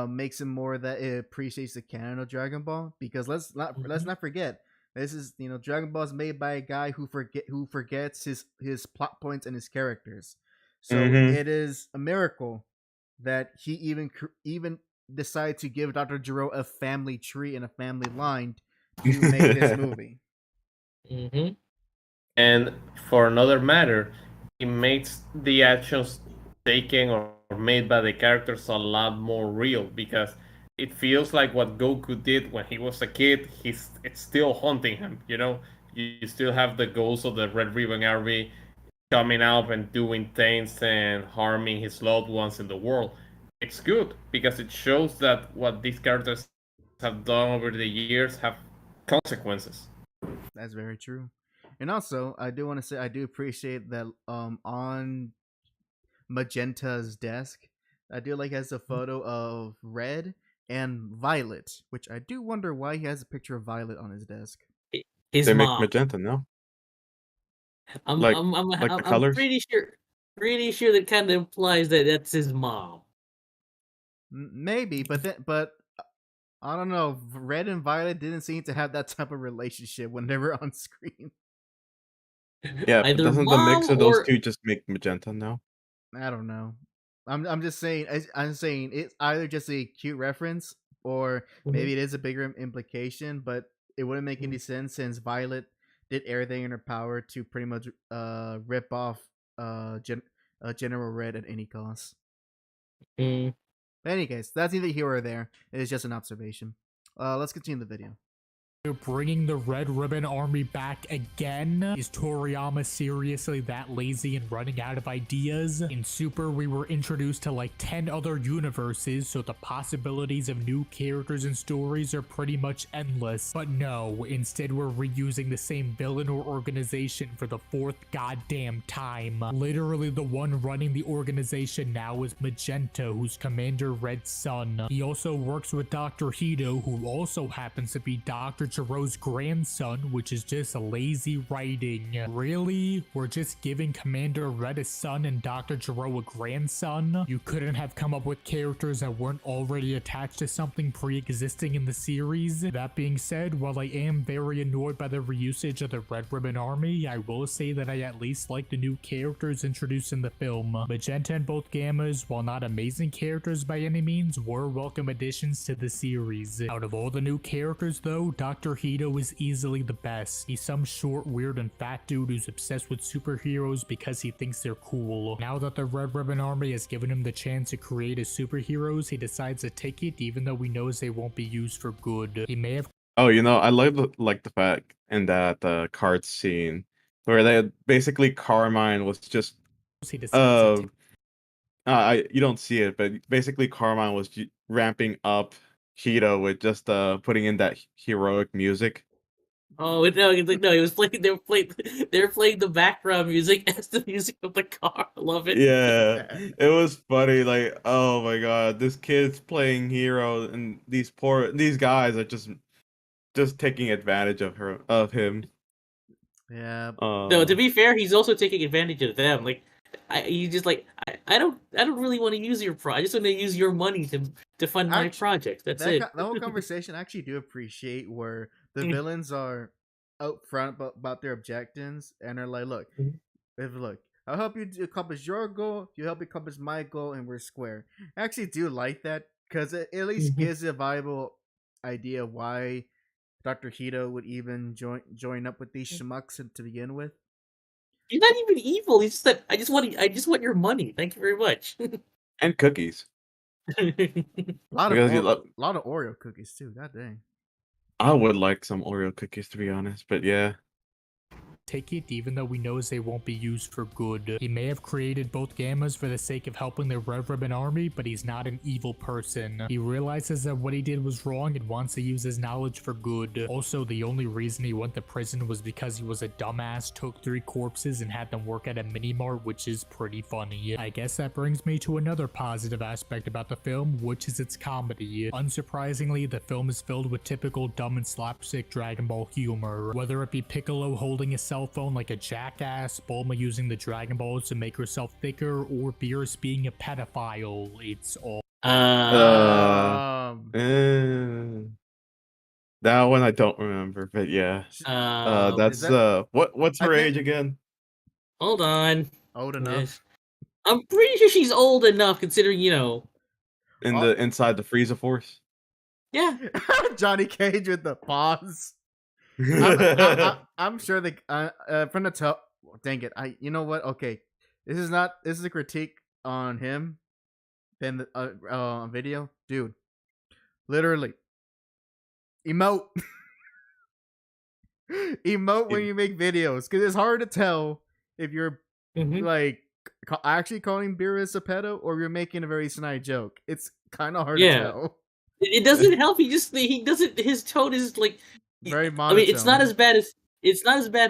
makes him more that it appreciates the canon of Dragon Ball, because let's not forget, this is, Dragon Ball is made by a guy who forgets his plot points and his characters. So it is a miracle that he even decided to give Dr. Gero a family tree and a family line to make this movie. And for another matter, it makes the actions taken or made by the characters a lot more real, because it feels like what Goku did when he was a kid, it's still haunting him, You still have the ghosts of the Red Ribbon Army coming up and doing things and harming his loved ones in the world. It's good, because it shows that what these characters have done over the years have consequences. That's very true. And also, I do want to say I do appreciate that on Magenta's desk, I do like has a photo of Red and Violet, which I do wonder why he has a picture of Violet on his desk. His They mom. make magenta, no? I'm the colors? pretty sure that kind of implies that that's his mom. Maybe, but I don't know. Red and Violet didn't seem to have that type of relationship when they were on screen. Yeah, but Either doesn't the mix mom of those or- two just make magenta now? I don't know. I'm just saying. I'm saying it's either just a cute reference, or maybe it is a bigger implication. But it wouldn't make any sense, since Violet did everything in her power to pretty much rip off General Red at any cost. But in any case, that's neither here or there. It is just an observation. Let's continue the video. Bringing the Red Ribbon Army back again? Is Toriyama seriously that lazy and running out of ideas? In Super, we were introduced to like 10 other universes, so the possibilities of new characters and stories are pretty much endless. But no, instead we're reusing the same villain or organization for the 4th goddamn time. Literally the one running the organization now is Magenta, who's Commander Red's son. He also works with Dr. Hito, who also happens to be Dr. Gero's grandson, which is just lazy writing. Really? We're just giving Commander Red a son and Dr. Gero a grandson? You couldn't have come up with characters that weren't already attached to something pre-existing in the series? That being said, while I am very annoyed by the reusage of the Red Ribbon Army, I will say that I at least like the new characters introduced in the film. Magenta and both Gammas, while not amazing characters by any means, were welcome additions to the series. Out of all the new characters though, Dr. Hito is easily the best. He's some short, weird, and fat dude who's obsessed with superheroes because he thinks they're cool. Now that the Red Ribbon Army has given him the chance to create his superheroes, he decides to take it even though he knows they won't be used for good. He may have Oh, I like the fact in that card scene where they basically Carmine was just he decides to take you don't see it, but basically Carmine was ramping up Hito with just putting in that heroic music. Oh no! He was playing. They were playing the background music as the music of the car. I love it. Yeah, it was funny. Like, oh my god, this kid's playing hero, and these guys are just taking advantage of him. Yeah. No, to be fair, he's also taking advantage of them. Like, he's just like, I don't really want to use your I just want to use your money to fund my project. That's it. That whole conversation, I actually do appreciate, where the villains are out front about their objectives, and are like, look, I'll help you accomplish your goal, you help me accomplish my goal, and we're square. I actually do like that, because it at least gives a viable idea why Dr. Hito would even join up with these schmucks to begin with. He's not even evil. He's just that I just want your money. Thank you very much. And cookies. A lot of Oreo cookies too. God dang. I would like some Oreo cookies, to be honest, but yeah. take it even though he knows they won't be used for good. He may have created both Gammas for the sake of helping the Red Ribbon Army, but he's not an evil person. He realizes that what he did was wrong and wants to use his knowledge for good. Also, the only reason he went to prison was because he was a dumbass, took 3 corpses, and had them work at a mini-mart, which is pretty funny. I guess that brings me to another positive aspect about the film, which is its comedy. Unsurprisingly, the film is filled with typical dumb and slapstick Dragon Ball humor. Whether it be Piccolo holding his cell phone like a jackass, Bulma using the Dragon Balls to make herself thicker, or Beerus being a pedophile, it's all That one I don't remember, but yeah. That's is that- what's I her think- age again? Hold on. Old enough. I'm pretty sure she's old enough, considering Inside the Frieza Force. Yeah. Johnny Cage with the pause. I'm sure they from the top. Dang it! You know what? Okay, this is a critique on him. Then the video, dude. Literally, emote, emote when you make videos because it's hard to tell if you're like actually calling Beerus a pedo or you're making a very snide joke. It's kind of hard to tell. It doesn't help. He doesn't. His tone is like very monotone. I mean, it's not as bad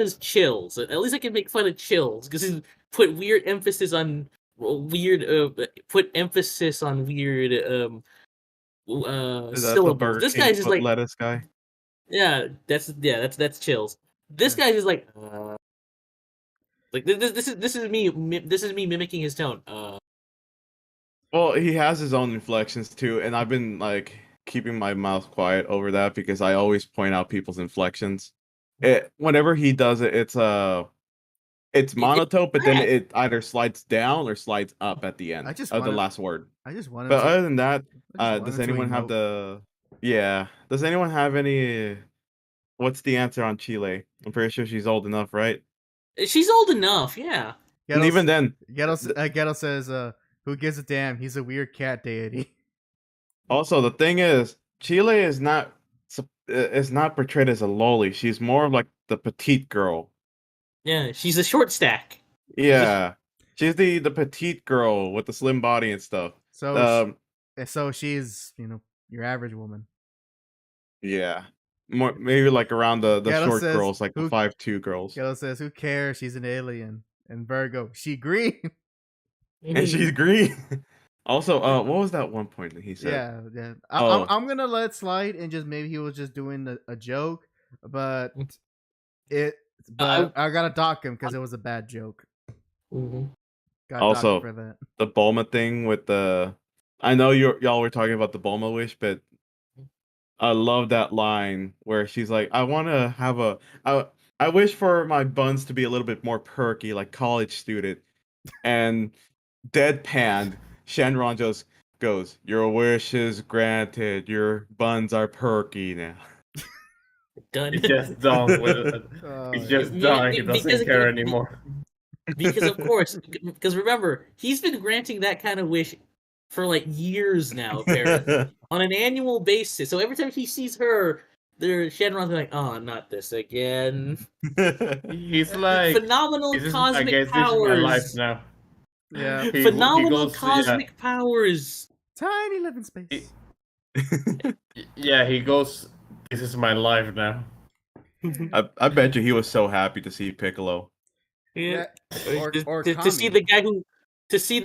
as Chills. At least I can make fun of Chills because he's put weird emphasis on weird syllables. This guy's just like lettuce guy. Yeah, that's Chills. This guy's just like this is me mimicking his tone. Well, he has his own inflections too, and I've been like keeping my mouth quiet over that because I always point out people's inflections. Whenever he does it, it's monotone, but then it either slides down or slides up at the end of the last word. I just wanted. But other than that, does anyone have Does anyone have any? What's the answer on Chile? I'm pretty sure she's old enough, right? She's old enough, yeah. And even then, Ghetto says, "Who gives a damn? He's a weird cat deity." Also, the thing is, Chile is not portrayed as a loli. She's more of like the petite girl. Yeah, she's a short stack. Yeah, she's the petite girl with the slim body and stuff. So she's your average woman. Yeah, more maybe like around the short says, girls, like the 5'2" girls. Ghetto says, "Who cares? She's an alien." And Virgo, she green. And she's green. Also, what was that one point that he said? Yeah. I'm gonna let it slide and just maybe he was just doing a joke, but I gotta dock him because it was a bad joke. Also, for that. The Bulma thing with I know y'all were talking about the Bulma wish, but I love that line where she's like, "I want to have I wish for my buns to be a little bit more perky, like college student," and deadpan. Shenron just goes, "Your wish is granted. Your buns are perky now." Done. He's just done with it. He's just done. He doesn't care anymore. Because of course, because remember, he's been granting that kind of wish for like years now, apparently, on an annual basis. So every time he sees her, Shenron's like, "Oh, not this again." He's like phenomenal cosmic I guess powers. This is my life now. Yeah. Phenomenal cosmic powers. Tiny living space. Yeah, he goes, "This is my life now." I bet you he was so happy to see Piccolo. Yeah. Or to see the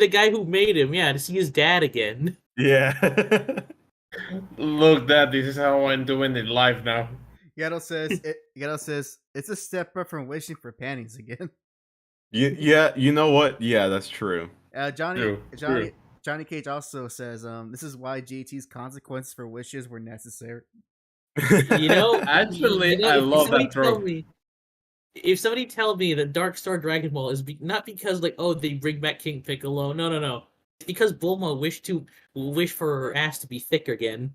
guy who made him, to see his dad again. Yeah. Look, Dad, this is how I'm doing in life now. Ghetto says it's a step up from wishing for panties again. Yeah, you know what? Yeah, that's true. Johnny Cage also says, "This is why GT's consequences for wishes were necessary." Actually, I love that trope. If somebody tell me that Dark Star Dragon Ball is not because they bring back King Piccolo, no, it's because Bulma wished for her ass to be thick again.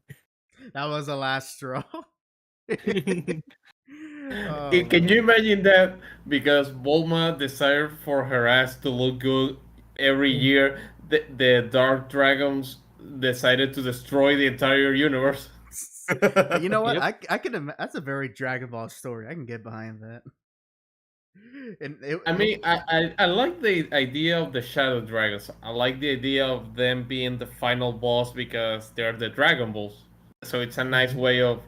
That was the last straw. Can you imagine that? Because Bulma desired for her ass to look good every year, the Dark Dragons decided to destroy the entire universe. You know what? Yep. I can. That's a very Dragon Ball story. I can get behind that. I like the idea of the Shadow Dragons. I like the idea of them being the final boss because they're the Dragon Balls. So it's a nice way of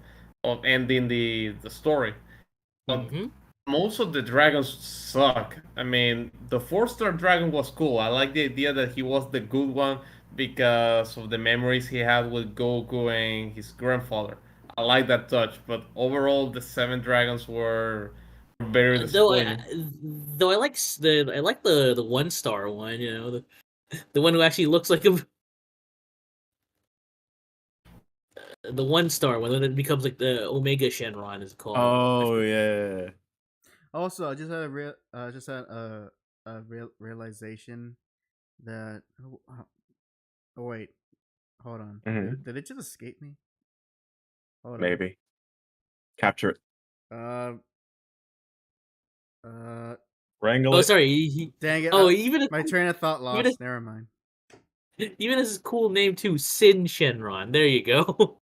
ending the story. But most of the dragons suck. I mean, the 4-star dragon was cool. I like the idea that he was the good one because of the memories he had with Goku and his grandfather. I like that touch. But overall, the 7 dragons were very disappointing. Though I like the 1-star one. The one who actually looks like him. the 1-star one, then it becomes like the Omega Shenron is called. Oh yeah. Also, I just had a realization that. Oh wait, hold on. Mhm. Did it just escape me? Hold on. Maybe. Capture it. Wrangle Oh, it. sorry. Dang it! Oh, even my train of thought lost. if- Never mind. even as a cool name too, Sin Shenron. There you go.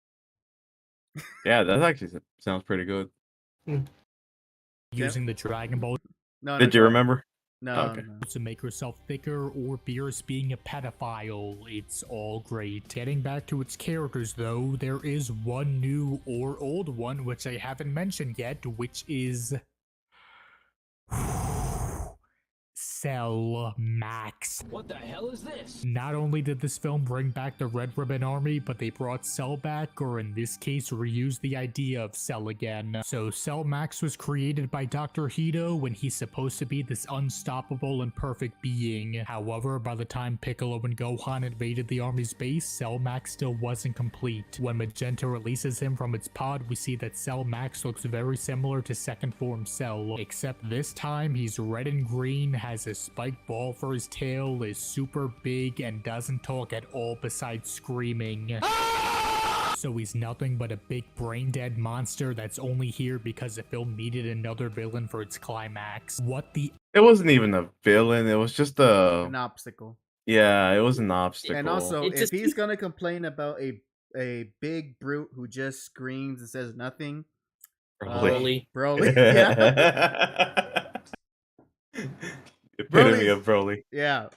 Yeah, that actually sounds pretty good. Using the Dragon Ball No. Did you remember? No. Okay. No. to make herself thicker, or Beerus being a pedophile. It's all great. Getting back to its characters though, there is one new or old one which I haven't mentioned yet, which is Cell Max. What the hell is this? Not only did this film bring back the Red Ribbon Army, but they brought Cell back, or in this case, reused the idea of Cell again. So Cell Max was created by Dr. Hito when he's supposed to be this unstoppable and perfect being. However, by the time Piccolo and Gohan invaded the army's base, Cell Max still wasn't complete. When Magenta releases him from its pod, we see that Cell Max looks very similar to second form Cell, except this time he's red and green, has a spiked ball for his tail, is super big, and doesn't talk at all besides screaming. So he's nothing but a big brain-dead monster that's only here because the film needed another villain for its climax. What the— It wasn't even a villain. It was just An obstacle. Yeah, it was an obstacle. And also, It if just- he's gonna complain about a big brute who just screams and says nothing, Broly. Broly, yeah, Epitome of Broly. yeah.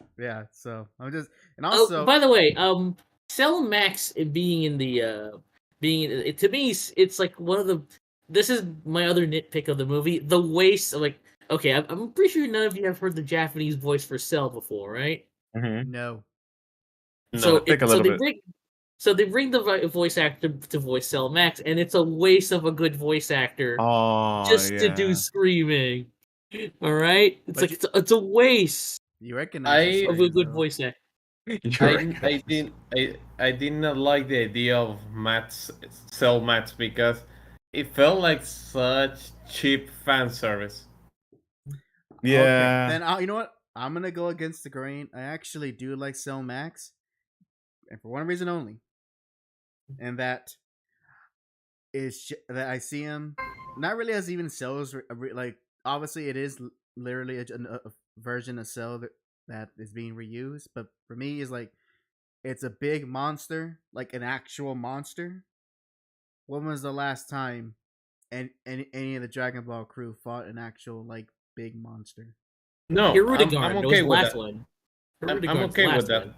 So I'm just, and Oh, also, by the way, Cell Max being in the to me, it's like one of the. This is my other nitpick of the movie. The waste of like. Okay, I'm pretty sure none of you have heard the Japanese voice for Cell before, right? Mhm. no, So Pick a little bit. they bring the voice actor to voice Cell Max, and it's a waste of a good voice actor Oh, just to yeah. do screaming. All right, it's But like it's a waste you recognize the of a screams, good though. voice actor. You're right. I did not like the idea of Cell Max because it felt like such cheap fan service. Yeah. Okay, then you know what? I'm gonna go against the grain. I actually do like Cell Max, and for one reason only, and that is that I see him not really as even Cell's like. Obviously, it is literally a version of Cell that is being reused, but for me, is like it's a big monster, like an actual monster. When was the last time any of the Dragon Ball crew fought an actual like big monster? No, Hirudegarn, I'm that was okay the with last that. one. I'm Hirudegarn's okay the with last that. one.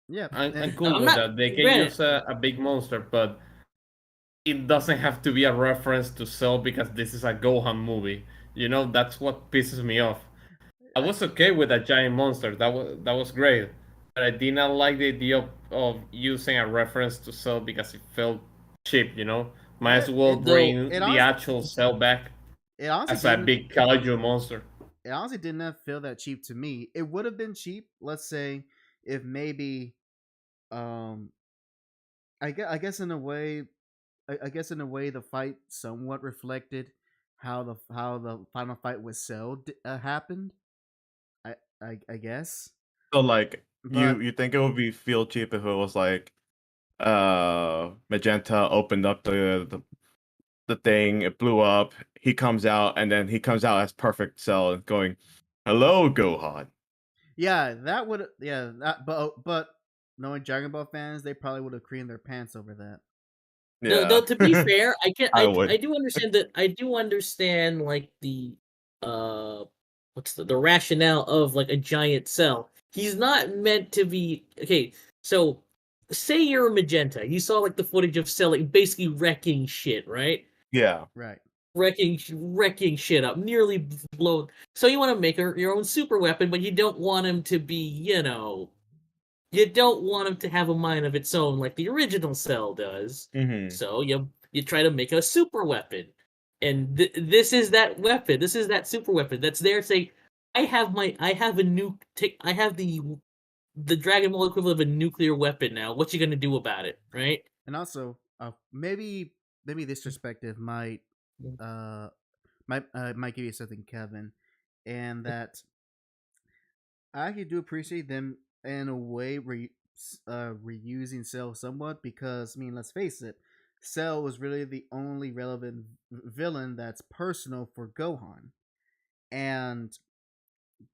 Yeah, I'm and- cool I'm with not- that. They can granted- use a big monster, but it doesn't have to be a reference to Cell because this is a Gohan movie. You know, that's what pisses me off. I was okay with a giant monster. That was great. But I did not like the idea of using a reference to Cell because it felt cheap, you know? Might as well bring the actual Cell back It honestly as a didn't- big kaiju monster. It honestly did not feel that cheap to me. It would have been cheap, let's say, if maybe, I guess in a way, the fight somewhat reflected how the final fight with Cell happened. I guess. So like But- you think it would feel cheap if it was like Magenta opened up the thing, it blew up, he comes out, and then he comes out as perfect Cell going, "Hello, Gohan." Yeah, that would. Yeah, that. But knowing Dragon Ball fans, they probably would have creamed their pants over that. Yeah. No, to be fair, I would. I do understand that. I do understand like the what's the rationale of like a giant Cell. He's not meant to be okay. So say you're a Magenta, you saw like the footage of Cell like basically wrecking shit, right? Yeah. Right. Wrecking shit up, nearly blown. So you want to make your own super weapon, but you don't want him to be, you don't want him to have a mind of its own like the original Cell does. Mm-hmm. So you try to make a super weapon, and this is that weapon. This is that super weapon that's there saying, I have the Dragon Ball equivalent of a nuclear weapon now. What you gonna do about it, right? And also, maybe this perspective might might give you something, Kevin, and that I actually do appreciate them in a way reusing Cell somewhat, because I mean, let's face it, Cell was really the only relevant villain that's personal for Gohan, and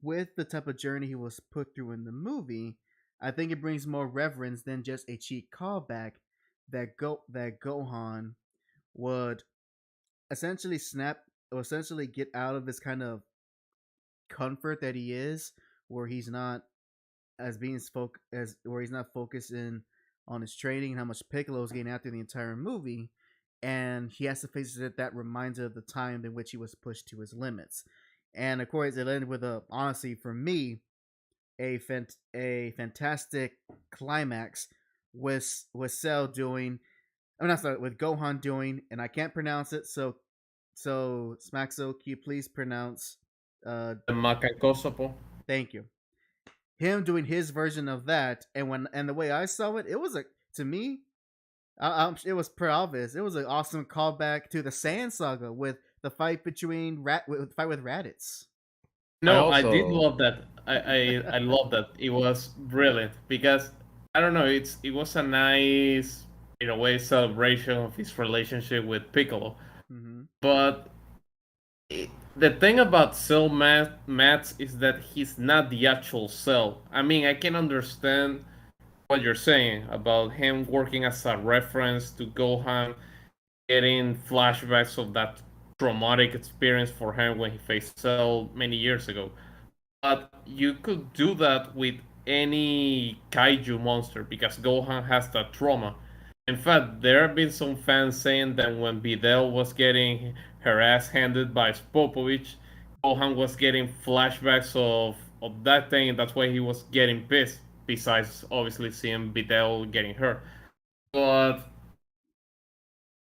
with the type of journey he was put through in the movie, I think it brings more reverence than just a cheap callback that Gohan would essentially get out of this kind of comfort that he is, where he's not where he's not focused in on his training and how much Piccolo's getting after the entire movie, and he has to face it that reminds of the time in which he was pushed to his limits. And of course, it ended with honestly for me a fantastic climax with Cell doing. I'm not sorry, with Gohan doing, and I can't pronounce it. So Smaxo, can you please pronounce The Macacosopo. Thank you. Him doing his version of that, and the way I saw it, it was to me, it was pretty obvious. It was an awesome callback to the Saiyan saga with the fight between with Raditz. No, I did love that. I love that. It was brilliant because I don't know. It was a nice, in a way, celebration of his relationship with Piccolo. Mm-hmm. But the thing about Cell Mats is that he's not the actual Cell. I mean, I can understand what you're saying about him working as a reference to Gohan, getting flashbacks of that traumatic experience for him when he faced Cell many years ago. But you could do that with any kaiju monster because Gohan has that trauma. In fact, there have been some fans saying that when Videl was getting her ass handed by Spopovich, Gohan was getting flashbacks of that thing, and that's why he was getting pissed, besides obviously seeing Videl getting hurt. But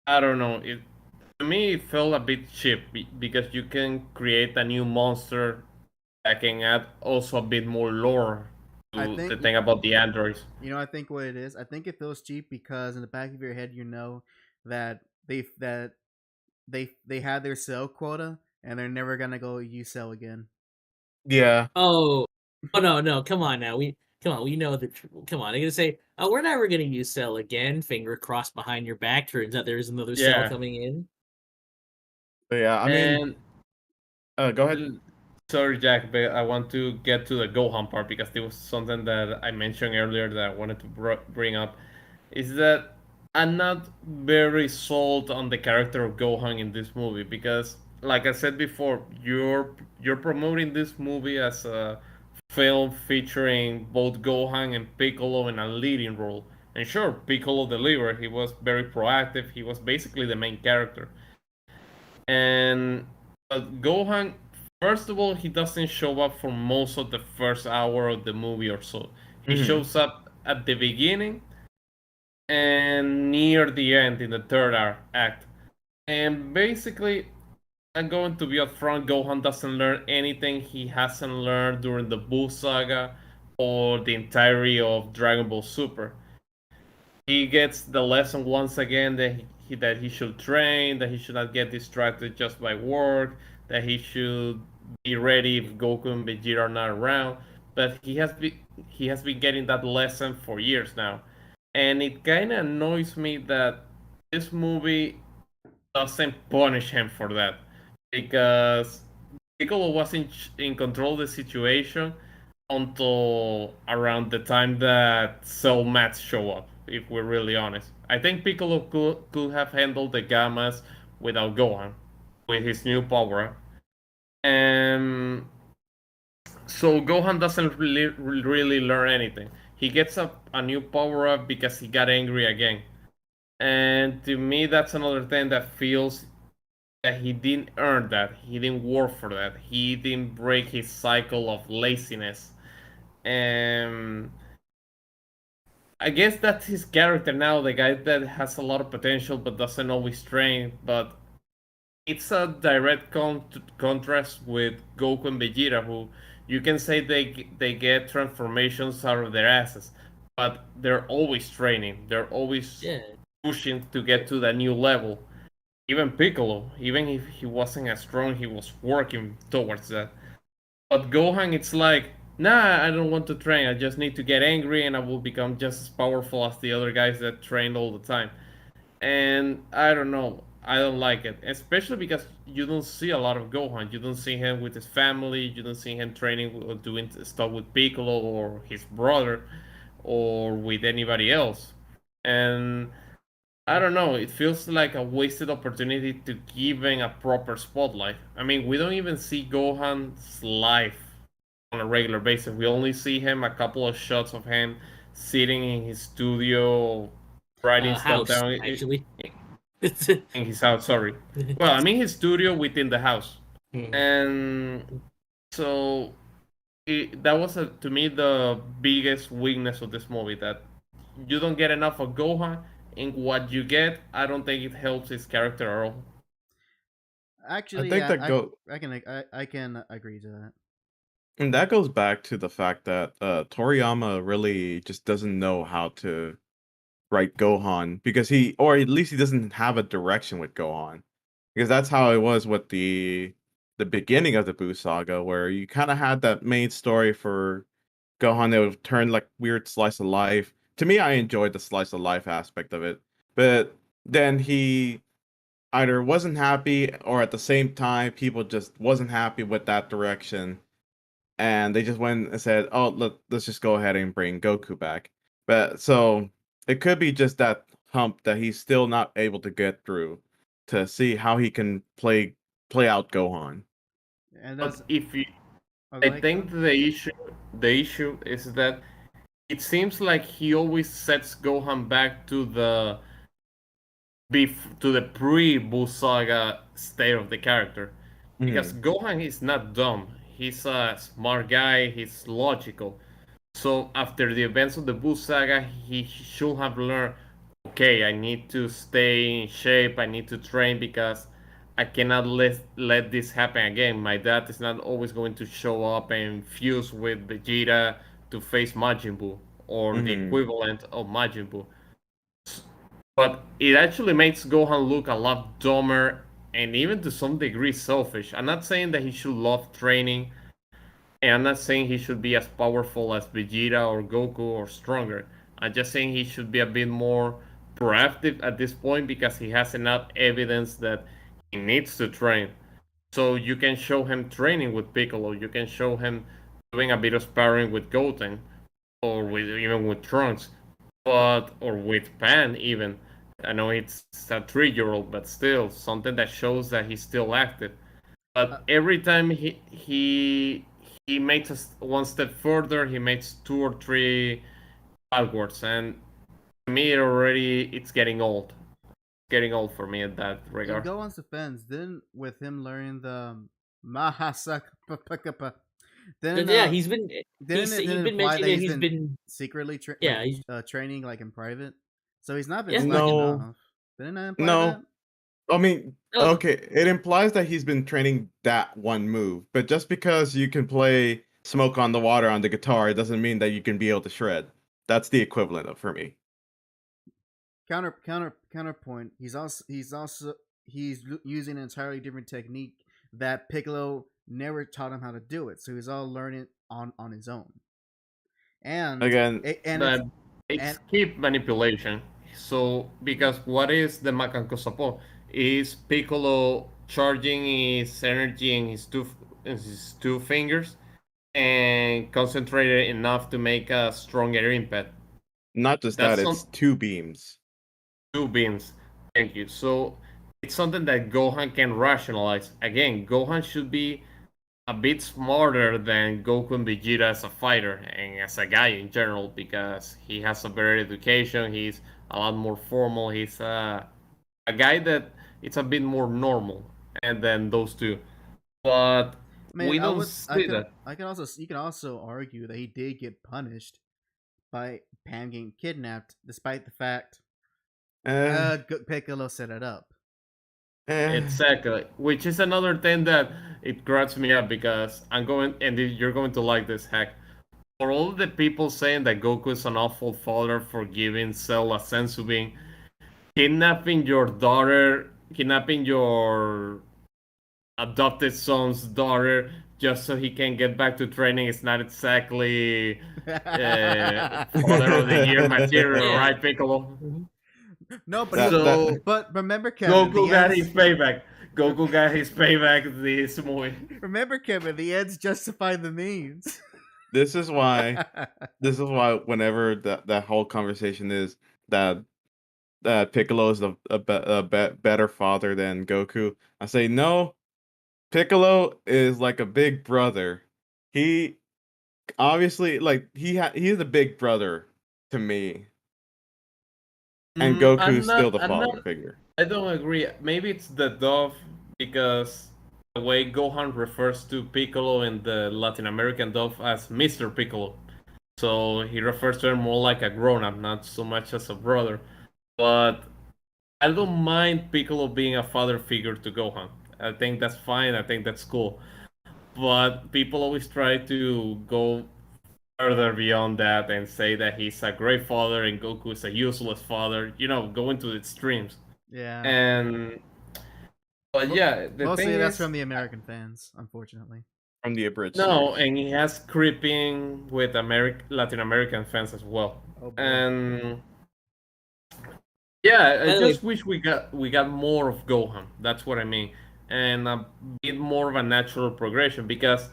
I don't know, to me it felt a bit cheap because you can create a new monster that can add also a bit more lore to the thing about the androids. You know, I think what it is. I think it feels cheap because in the back of your head, you know that they had their Cell quota and they're never gonna go use Cell again. Yeah. Oh no! Come on now. We know the. Come on, they're gonna say, "Oh, we're never gonna use Cell again." Finger crossed behind your back. Turns out there's another Cell coming in. Yeah, I mean, go ahead. Sorry, Jack, but I want to get to the Gohan part because there was something that I mentioned earlier that I wanted to bring up. Is that I'm not very sold on the character of Gohan in this movie because, like I said before, you're promoting this movie as a film featuring both Gohan and Piccolo in a leading role. And sure, Piccolo delivered. He was very proactive. He was basically the main character. And Gohan, first of all, he doesn't show up for most of the first hour of the movie or so. He shows up at the beginning and near the end in the third act. And basically, I'm going to be upfront, Gohan doesn't learn anything he hasn't learned during the Buu saga or the entirety of Dragon Ball Super. He gets the lesson once again that he should train, that he should not get distracted just by work, that he should be ready if Goku and Vegeta are not around. But he has been getting that lesson for years now. And it kind of annoys me that this movie doesn't punish him for that. Because Piccolo was in control of the situation until around the time that Cell Mats show up, if we're really honest. I think Piccolo could have handled the Gammas without Gohan, with his new power. And so Gohan doesn't really learn anything. He gets a new power up because he got angry again. And to me, that's another thing that feels that he didn't earn that. He didn't work for that. He didn't break his cycle of laziness. And I guess that's his character now, the guy that has a lot of potential but doesn't always train. But it's a direct contrast with Goku and Vegeta, who you can say they get transformations out of their asses, but they're always training. They're always pushing to get to that new level. Even Piccolo, even if he wasn't as strong, he was working towards that. But Gohan, it's like, nah, I don't want to train. I just need to get angry and I will become just as powerful as the other guys that trained all the time. And I don't know, I don't like it, especially because you don't see a lot of Gohan. You don't see him with his family. You don't see him training or doing stuff with Piccolo or his brother or with anybody else. And I don't know, it feels like a wasted opportunity to give him a proper spotlight. I mean, we don't even see Gohan's life on a regular basis. We only see him a couple of shots of him sitting in his studio, writing stuff House, down actually. in his house. Sorry. Well, I mean his studio within the house, Hmm. and so that was to me the biggest weakness of this movie, that you don't get enough of Gohan, and what you get, I don't think it helps his character at all. Actually, think yeah, that go I can agree to that. and that goes back to the fact that Toriyama really just doesn't know how to write Gohan, because or at least he doesn't have a direction with Gohan. Because that's how it was with the beginning of the Buu saga, where you kind of had that main story for Gohan that would turn like weird slice of life. To me, I enjoyed the slice of life aspect of it, but then he either wasn't happy, or at the same time people just wasn't happy with that direction, and they just went and said, "Oh, let's just go ahead and bring Goku back." But so it could be just that hump that he's still not able to get through to see how he can play out Gohan. And But that's if you, I like think the issue is that it seems like he always sets Gohan back to the to the pre-Buu saga state of the character, because Mhm. Gohan is not dumb. He's a smart guy. He's logical. So after the events of the Buu saga, he should have learned, okay, I need to stay in shape. I need to train because I cannot let this happen again. My dad is not always going to show up and fuse with Vegeta to face Majin Buu or the Mhm. equivalent of Majin Buu. But it actually makes Gohan look a lot dumber and even to some degree selfish. I'm not saying that he should love training, and I'm not saying he should be as powerful as Vegeta or Goku or stronger. I'm just saying he should be a bit more proactive at this point because he has enough evidence that he needs to train. So you can show him training with Piccolo, you can show him doing a bit of sparring with Goten, or with even with Trunks, but or with Pan even. I know it's a 3-year-old, but still something that shows that he's still active. uh, But every time he makes us one step further, he makes 2 or 3 backwards, and to me it's getting old. It's getting old for me in that in regard. Gohan's defense, then with him learning the Mahasaka, then But yeah, he's been didn't it he's didn't been imply that mentioning he's he's been been secretly yeah he's, training like in private? So he's not been yeah slacking No, off. Didn't that imply that? no. I mean, no okay, it implies that he's been training that one move, but just because you can play Smoke on the Water on the guitar, it doesn't mean that you can be able to shred. That's the equivalent of for me. Counterpoint. He's using an entirely different technique that Piccolo never taught him how to do it. So he's all learning on his own. And Again, it's That and it's keep manipulation. So because what is the Makanko Sapo? Is Piccolo charging his energy in his two fingers and concentrated enough to make a stronger impact. not just that, That's it's some two beams. 2 beams. Thank you. So it's something that Gohan can rationalize. Again, Gohan should be a bit smarter than Goku and Vegeta as a fighter and as a guy in general because he has a better education. He's a lot more formal. He's a guy that it's a bit more normal and then those two. But I mean, we don't see that. I could also you can also argue that he did get punished by Pam getting kidnapped, despite the fact Eh, Piccolo set it up. eh. Exactly, which is another thing that it cracks me up because I'm going, and you're going to like this hack. For all the people saying that Goku is an awful father for giving Cell a sensu bean, kidnapping your daughter, kidnapping your adopted son's daughter just so he can get back to training is not exactly Father of the Year material, Yeah. right, Piccolo? No, but So but remember, Kevin, Goku the got ends, his payback. Goku got his payback this movie. remember, Kevin, the ends justify the means. This is why whenever that whole conversation is that Piccolo is a better father than Goku, I say no. Piccolo is like a big brother. He obviously like he's a big brother to me, and Goku's still the father figure. I don't agree. Maybe it's the dove because the way Gohan refers to Piccolo in the Latin American dub as Mr. Piccolo. So he refers to him more like a grown up, not so much as a brother. But I don't mind Piccolo being a father figure to Gohan. I think that's fine. I think that's cool. But people always try to go further beyond that and say that he's a great father and Goku is a useless father. You know, going to the extremes. Yeah. And but yeah, the Mostly thing that's is, from the American fans, unfortunately. From the abridged. no, series. and he has creeping with Latin American fans as well. Oh boy. And yeah, I By the just way- wish we got more of Gohan. That's what I mean, and a bit more of a natural progression because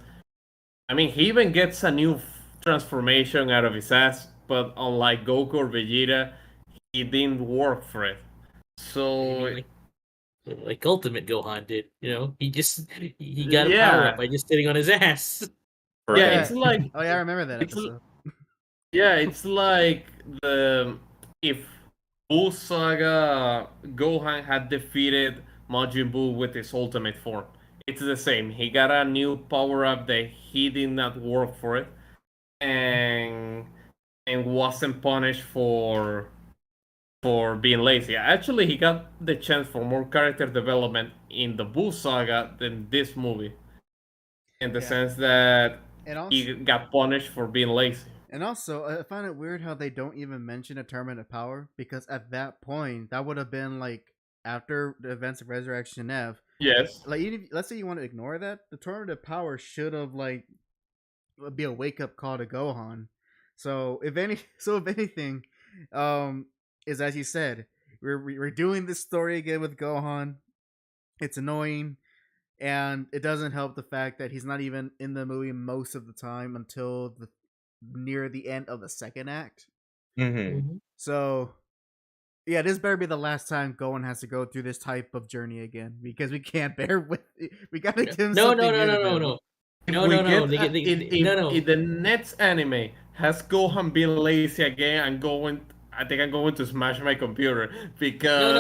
I mean he even gets a new transformation out of his ass, but unlike Goku or Vegeta, he didn't work for it. So like Ultimate Gohan did, you know, he got a power yeah, up by just sitting on his ass. yeah, Right. it's like Oh yeah, I remember that it's episode. yeah, it's like the if Buu Saga Gohan had defeated Majin Buu with his ultimate form. It's the same. He got a new power up that he did not work for it, and wasn't punished for being lazy. Actually, he got the chance for more character development in the Buu Saga than this movie, in the Yeah. sense that And also, he got punished for being lazy. I find it weird how they don't even mention a tournament of power, because at that point that would have been like after the events of Resurrection F. Yes. Like, even if, let's say you want to ignore that, the tournament of power should have like be a wake up call to Gohan. So if anything, is as you said, we're doing this story again with Gohan. It's annoying, and it doesn't help the fact that he's not even in the movie most of the time until near the end of the second act. Mm-hmm. So yeah, this better be the last time Gohan has to go through this type of journey again, because we can't bear with it. We gotta give him No, something no, no, new to no, no, do. no. If No, we no, no, get if the next anime has Gohan being lazy again, I think I'm going to smash my computer because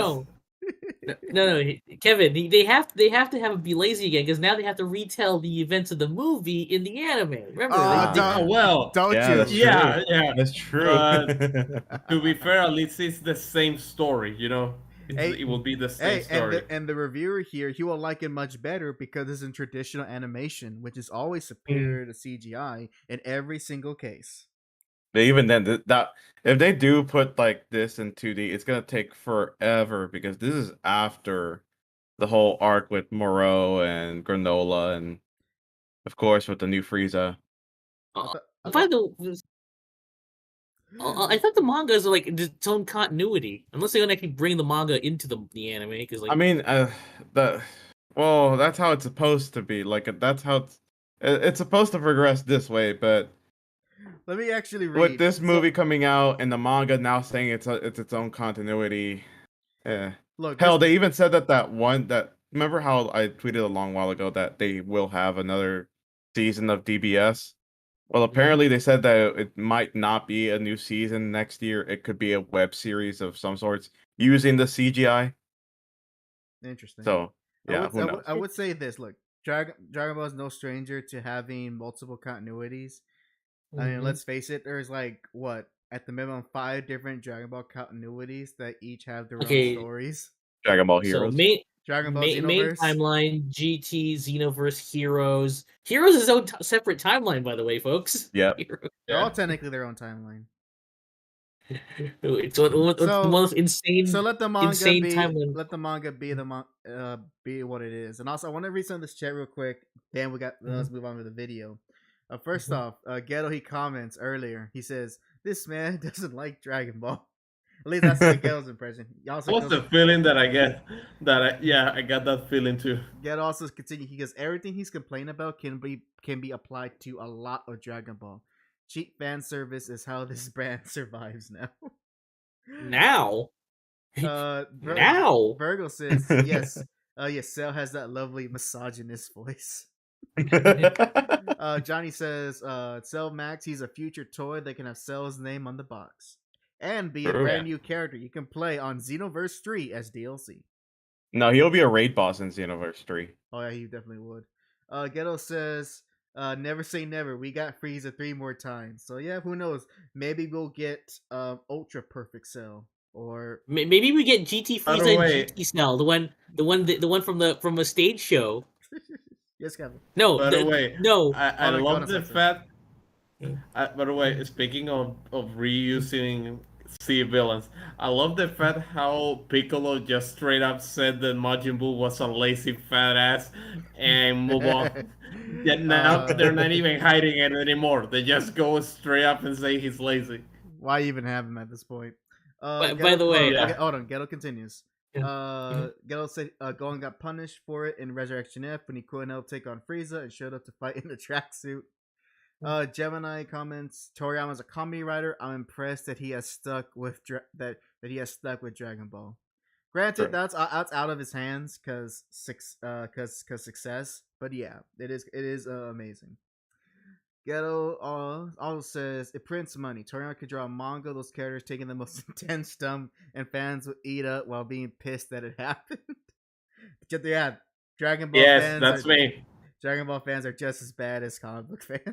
no. Kevin, they have to have him be lazy again because now they have to retell the events of the movie in the anime. Remember? well, Don't Yeah, you? that's true. yeah, That's true. to be fair, at least it's the same story, you know. It will be the same story. And the reviewer here, he will like it much better because it's in traditional animation, which is always superior to CGI in every single case. But even then, that if they do put like this in 2D, it's gonna take forever because this is after the whole arc with Moreau and Granola, and of course with the new Frieza. By the I thought the manga is like its own continuity, unless they're gonna actually bring the manga into the anime. Because like, I mean, that's how it's supposed to be. Like that's how it's supposed to progress this way. But let me actually read. With this movie coming out and the manga now saying it's its own continuity, Look, hell, they even said that remember how I tweeted a long while ago that they will have another season of DBS. Well, apparently they said that it might not be a new season next year. It could be a web series of some sorts using the CGI. Interesting. So, yeah, I would say this. Look, Dragon Ball is no stranger to having multiple continuities. I mean, let's face it. There's like at the minimum 5 different Dragon Ball continuities that each have their own stories. Dragon Ball Heroes. So Dragon Ball main Xenoverse. timeline, GT, Xenoverse, Heroes. Heroes is its own separate timeline, by the way, folks. Yep. They're all technically their own timeline. It's what's the So- most insane. So let the manga Insane be. timeline. Let the manga be be what it is. And also, I want to read some of this chat real quick. Then let's move on to the video. First off, Ghetto, he comments earlier. He says, "This man doesn't like Dragon Ball." At least that's the Ghetto's impression. He also What's the feeling that I get? I got that feeling too. Ghetto also continues. He goes, "Everything he's complaining about can be applied to a lot of Dragon Ball. Cheap fan service is how this brand survives now." Now, now, Virgo says, "Yes, yes, Cell has that lovely misogynist voice." Johnny says, Cell Max, he's a future toy that can have Cell's name on the box and be a True. brand new character you can play on Xenoverse 3 as DLC. No, he'll be a raid boss in Xenoverse 3. Oh yeah, he definitely would. Ghetto says, never say never. We got Frieza 3 more times. So yeah, who knows? Maybe we'll get Ultra Perfect Cell. Or maybe we get GT By the Frieza way- and GT Cell, the one from a stage show. yes, Kevin. No, By the way, no. I Hold on, love hold on the a second. fact. By the way, speaking of reusing C villains, I love the fact how Piccolo just straight up said that Majin Buu was a lazy fat ass and move on. Yet now they're not even hiding it anymore. They just go straight up and say he's lazy. Why even have him at this point? By the way, hold on. Ghetto continues. Yeah. Ghetto said Gohan got punished for it in Resurrection F when he couldn't help take on Frieza and showed up to fight in a tracksuit. Gemini comments, Toriyama's a comedy writer. I'm impressed that he has stuck with that he has stuck with Dragon Ball. Granted, Right. that's out of his hands because success. But yeah, it is amazing. Ghetto also says it prints money. Toriyama could draw a manga, those characters taking the most intense dumb, and fans would eat up while being pissed that it happened. Yeah, Dragon Ball Yes, fans that's me. Dragon Ball fans are just as bad as comic book fans.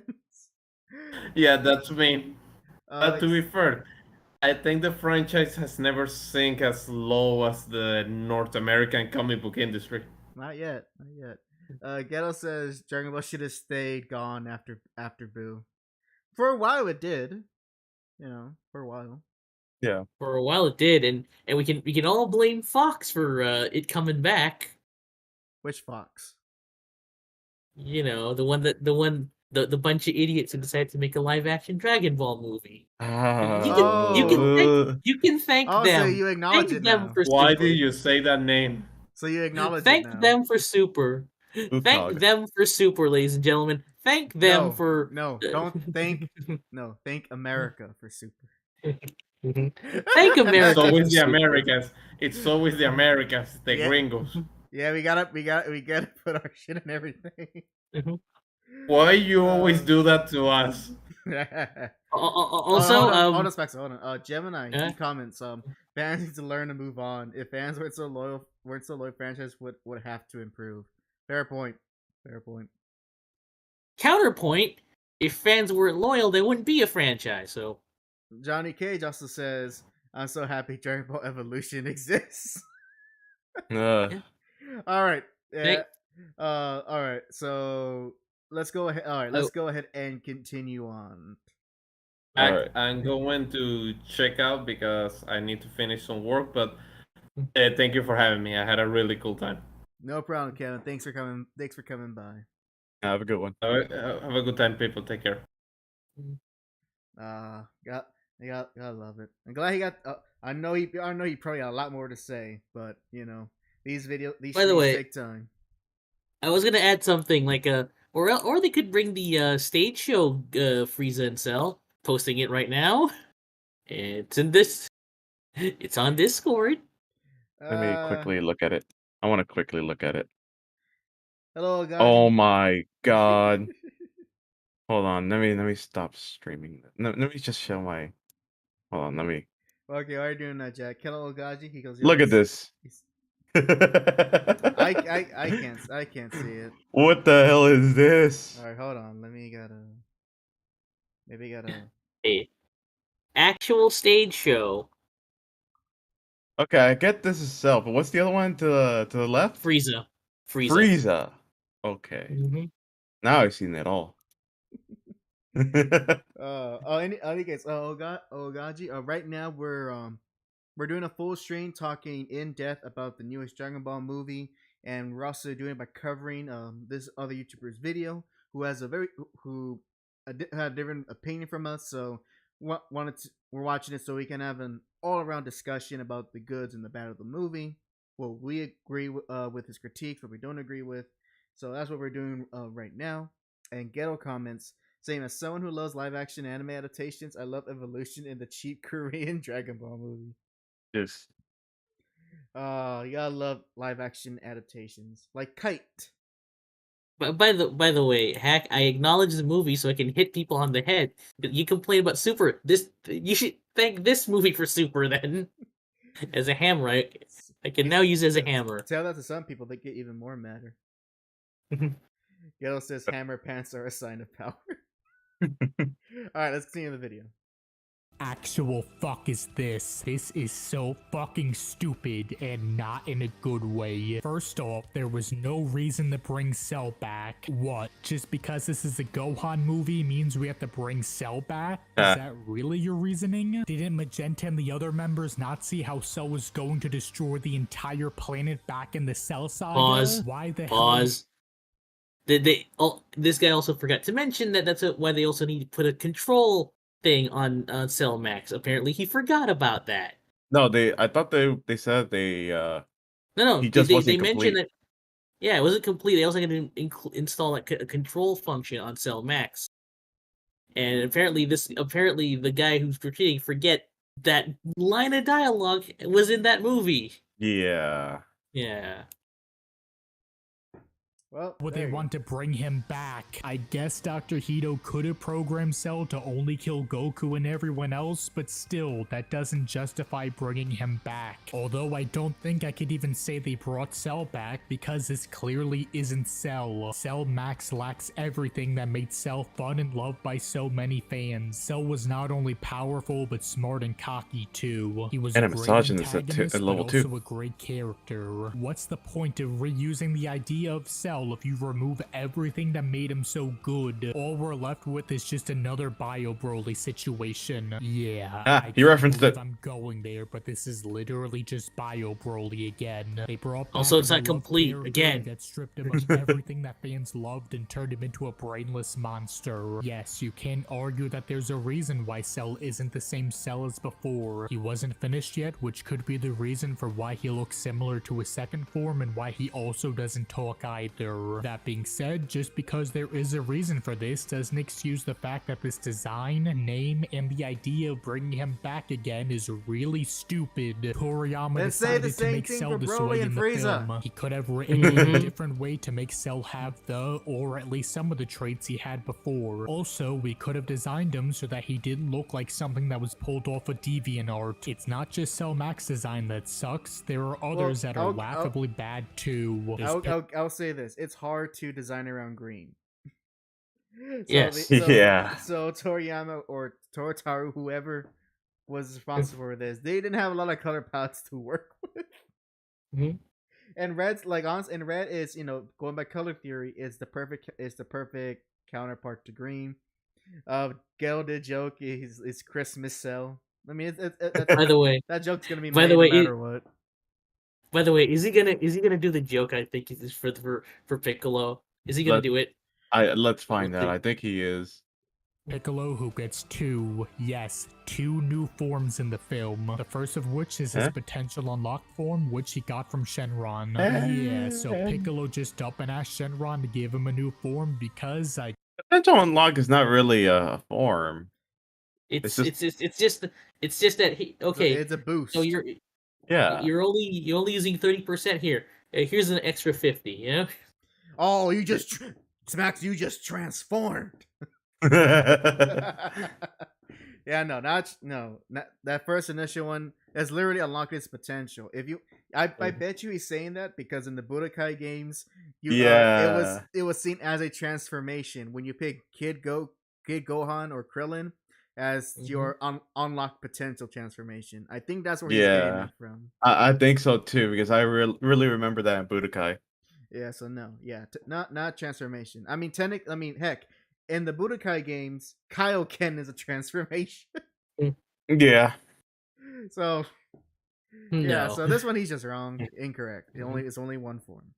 Yeah, that's me. But to like- be fair, I think the franchise has never sunk as low as the North American comic book industry. Not yet. Ghetto says Dragon Ball should have stayed gone after Boo. For a while it did. For a while. Yeah. For a while it did, and we can all blame Fox for it coming back. Which Fox? The bunch of idiots who decided to make a live action Dragon Ball movie. Ah. You can thank Oh, them. so you acknowledge Thank it them now. for Why Super. do you say that name? So you acknowledge Thank it now. them for Super. Ukog. Thank them for Super, ladies and gentlemen. Thank them No, for No, don't thank thank America for Super. Thank America. It's always for the Super. Americans. It's always the Americans, the Yeah. gringos. Yeah, we gotta put our shit in everything. Why you always do that to us? Also, hold on, Specs, hold on. Gemini, he comments, fans need to learn to move on. If fans weren't so loyal, franchise would have to improve. Fair point. counterpoint, if fans weren't loyal, they wouldn't be a franchise. So Johnny Cage also says, "I'm so happy Dragon Ball Evolution exists." Uh, All right. Yeah. Thank- All right. So let's go ahead. All right. Let's go ahead and continue on. Alright. I'm going to check out because I need to finish some work, but thank you for having me. I had a really cool time. No problem, Kevin. Thanks for coming by. have a good one. Have a good time, people. Take care. Gotta love it. I'm glad he got. I know he probably got a lot more to say, but these By the way, take time. I was gonna add something like or they could bring the stage show Frieza and Cell. Posting it right now. It's on Discord. Let me quickly look at it. I want to quickly look at it. Hello, guys. Oh my god. Hold on. Let me stop streaming. Let me just show my. Hold on. Let me. Okay, why are you doing that, Jack? Hello, Gaji. He goes. Look at this. I can't see it. What the hell is this? All right, hold on. Maybe gotta. A actual stage show. Okay, I get this is Cell, but what's the other one to the left? Frieza. Frieza. Okay. Mhm. Now I've seen it all. Any case, Ogaji. Right now we're doing a full stream talking in depth about the newest Dragon Ball movie, and we're also doing it by covering this other YouTuber's video who has had a different opinion from us. So we're watching it so we can have an all around discussion about the goods and the bad of the movie. Well, we agree with his critiques, what we don't agree with. So that's what we're doing right now. And Ghetto comments saying, as someone who loves live action anime adaptations, I love evolution in the cheap Korean Dragon Ball movie. Yes. You gotta love live action adaptations like Kite. But by the way, Hack, I acknowledge the movie so I can hit people on the head. But you complain about Super. You should thank this movie for Super then. As a hammer, I can now use it as a hammer. Tell that to some people, they get even more madder. Ghetto says hammer pants are a sign of power. Alright, let's continue the video. Actual fuck is this? This is so fucking stupid and not in a good way. First off, there was no reason to bring Cell back. What? Just because this is a Gohan movie means we have to bring Cell back? Is that really your reasoning? Didn't Magenta and the other members not see how Cell was going to destroy the entire planet back in the Cell Saga? Pause. Why the Pause. This guy also forgot to mention that why they also need to put a control thing on Cell Max. Apparently, he forgot about that. No, I thought they said they. No, he just wasn't they complete. mentioned that. Yeah, it wasn't complete. They also going to install a control function on Cell Max. And apparently, the guy who's critiquing forget that line of dialogue was in that movie. Yeah. Yeah. Well, would they want to bring him back? I guess Dr. Hito could have programmed Cell to only kill Goku and everyone else, but still, that doesn't justify bringing him back. Although I don't think I could even say they brought Cell back, because this clearly isn't Cell. Cell Max lacks everything that made Cell fun and loved by so many fans. Cell was not only powerful, but smart and cocky too. He was And a a great misogynist antagonist, at level but 2. also a great character. What's the point of reusing the idea of Cell if you remove everything that made him so good? All we're left with is just another Bio Broly situation. Yeah, you referenced it. I'm going there, but this is literally just Bio Broly again. They brought back Also, it's a not beloved complete, character again. that stripped him of everything that fans loved and turned him into a brainless monster. Yes, you can argue that there's a reason why Cell isn't the same Cell as before. He wasn't finished yet, which could be the reason for why he looks similar to his second form and why he also doesn't talk either. That being said, just because there is a reason for this doesn't excuse the fact that this design, name, and the idea of bringing him back again is really stupid. Toriyama Let's say the decided to same make thing Cell for the Broly soy and in the Frieza. film. He could have written it in a different way to make Cell have or at least some of the traits he had before. Also, we could have designed him so that he didn't look like something that was pulled off of DeviantArt. It's not just Cell Max design that sucks, there are others that are laughably bad too. I'll say this, it's hard to design around green. Yes. So Toriyama or Torotaru, whoever was responsible for this, they didn't have a lot of color palettes to work with. Mm-hmm. And red's and red is, going by color theory, is the perfect counterpart to green. Gale did joke is Christmas Cell. I mean, by the way, that joke's gonna be by made the way, no matter what. By the way, is he gonna do the joke? I think is for Piccolo. Is he gonna do it? Let's find out. I think he is. Piccolo, who gets two new forms in the film. The first of which is his potential unlocked form, which he got from Shenron. Yeah, so Piccolo just up and asked Shenron to give him a new form because Potential unlock is not really a form. It's just that he It's a boost. So you're only using 30% here. Here's an extra 50. You know. Oh, you just Smax! You just transformed. Yeah, not that first initial one is literally unlocking its potential. I bet you he's saying that because in the Budokai games, it was seen as a transformation when you pick Kid Gohan or Krillin as your unlocked potential transformation. I think that's where he's getting that from. I think so too, because I really remember that in Budokai. Yeah, so no, not transformation. I mean, heck, in the Budokai games, Kaioken is a transformation. Yeah. So yeah, No. so this one he's just wrong, incorrect. It's only one form.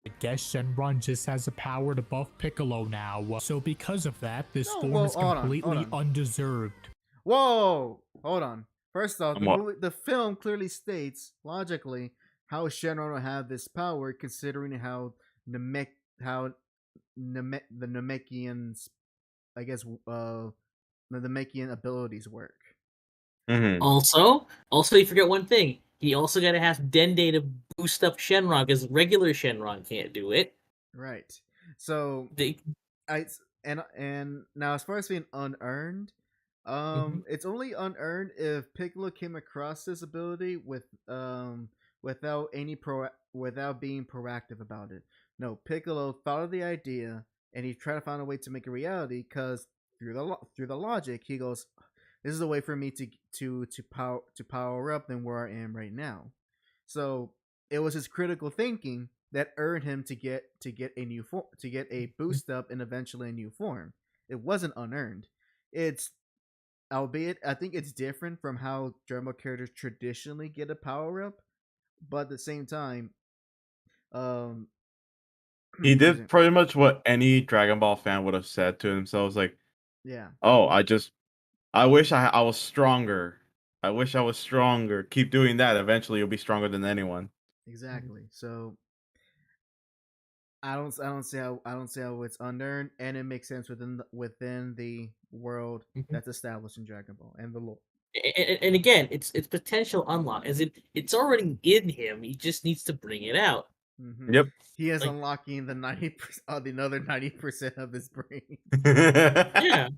I guess Shenron just has a power to buff Piccolo now. So because of that, this No, form well, is hold on, completely hold on. undeserved. Whoa, hold on. First off, What? the film clearly states logically how Shenron will have this power, considering how the Namekian's, I guess, the Namekian abilities work. Mhm. Also, you forget one thing. He also got to have Dende to boost up Shenron because regular Shenron can't do it. Right. So They, and now as far as being unearned, it's only unearned if Piccolo came across this ability without being proactive about it. No, Piccolo thought of the idea and he tried to find a way to make it reality because through the logic he goes, this is a way for me to power up than where I am right now. So it was his critical thinking that earned him to get a boost up and eventually a new form. It wasn't unearned. It's, albeit I think it's different from how Dragon Ball characters traditionally get a power up, but at the same time, He did pretty much what any Dragon Ball fan would have said to themselves, like, yeah. "Oh, I wish I was stronger. I wish I was stronger. Keep doing that. Eventually, you'll be stronger than anyone." Exactly. So I don't see how it's unearned, and it makes sense within the world that's established in Dragon Ball and the lore. and again, it's potential unlock, as it's already in him. He just needs to bring it out. Mm-hmm. Yep. He is Like- unlocking the 90%, the another 90% of his brain. Yeah.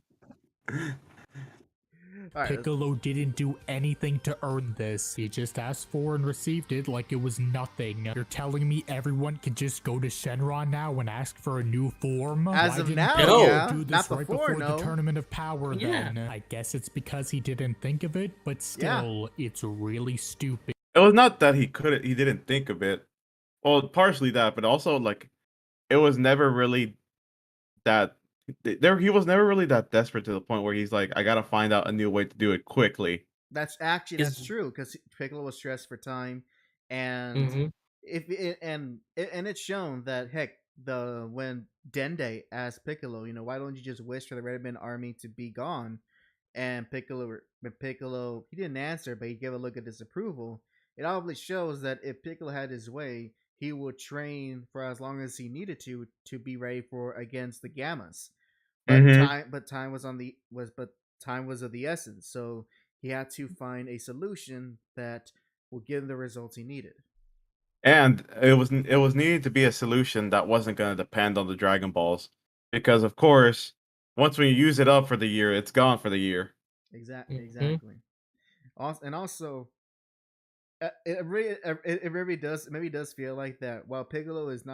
All right, Piccolo didn't do anything to earn this. He just asked for and received it like it was nothing. You're telling me everyone can just go to Shenron now and ask for a new form? As Why of didn't now, Piccolo yeah. do this Not right before, before no. the Tournament of Power Yeah. then? I guess it's because he didn't think of it, but still, it's really stupid. It was not that he didn't think of it. Well, partially that, but also like it was never really that he was never really that desperate to the point where he's like, I gotta find out a new way to do it quickly. that's true because Piccolo was stressed for time, and Mhm. it's shown that heck when Dende asked Piccolo, why don't you just wish for the Red Ribbon Army to be gone, and Piccolo he didn't answer, but he gave a look of disapproval. It obviously shows that if Piccolo had his way, he would train for as long as he needed to be ready for against the Gammas. But time was of the essence, so he had to find a solution that will give him the results he needed. And it was needed to be a solution that wasn't gonna depend on the Dragon Balls. Because of course, once we use it up for the year, it's gone for the year. Exactly. Also, it really does feel like that. While Piccolo is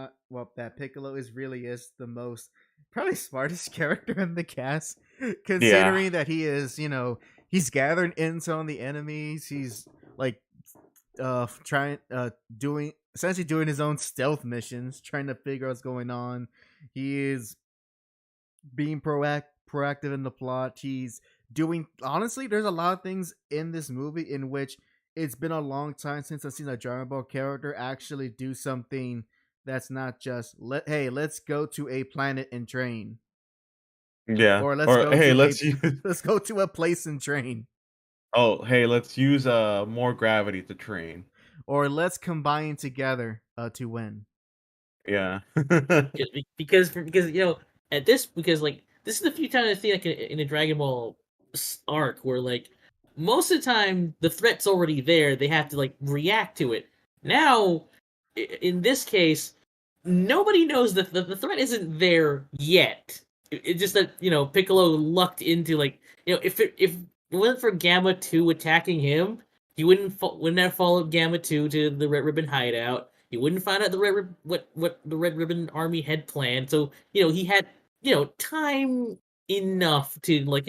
really is the most probably smartest character in the cast, considering that he is he's gathering intel on the enemies. He's like essentially doing his own stealth missions, trying to figure out what's going on. He is being proactive in the plot. He's doing, honestly, there's a lot of things in this movie in which it's been a long time since I've seen a Dragon Ball character actually do something that's not just let's go to a planet and train. Yeah. Or let's go to a place and train. Oh, hey, let's use more gravity to train. Or let's combine together to win. Yeah. because at this, because like this is the few times I see like in a Dragon Ball arc where like most of the time the threat's already there, they have to like react to it. Now in this case, nobody knows that the threat isn't there yet. It's just that Piccolo lucked into like if it wasn't for Gamma 2 attacking him, he wouldn't have followed Gamma 2 to the Red Ribbon hideout. He wouldn't find out what the Red Ribbon Army had planned. So he had time enough to like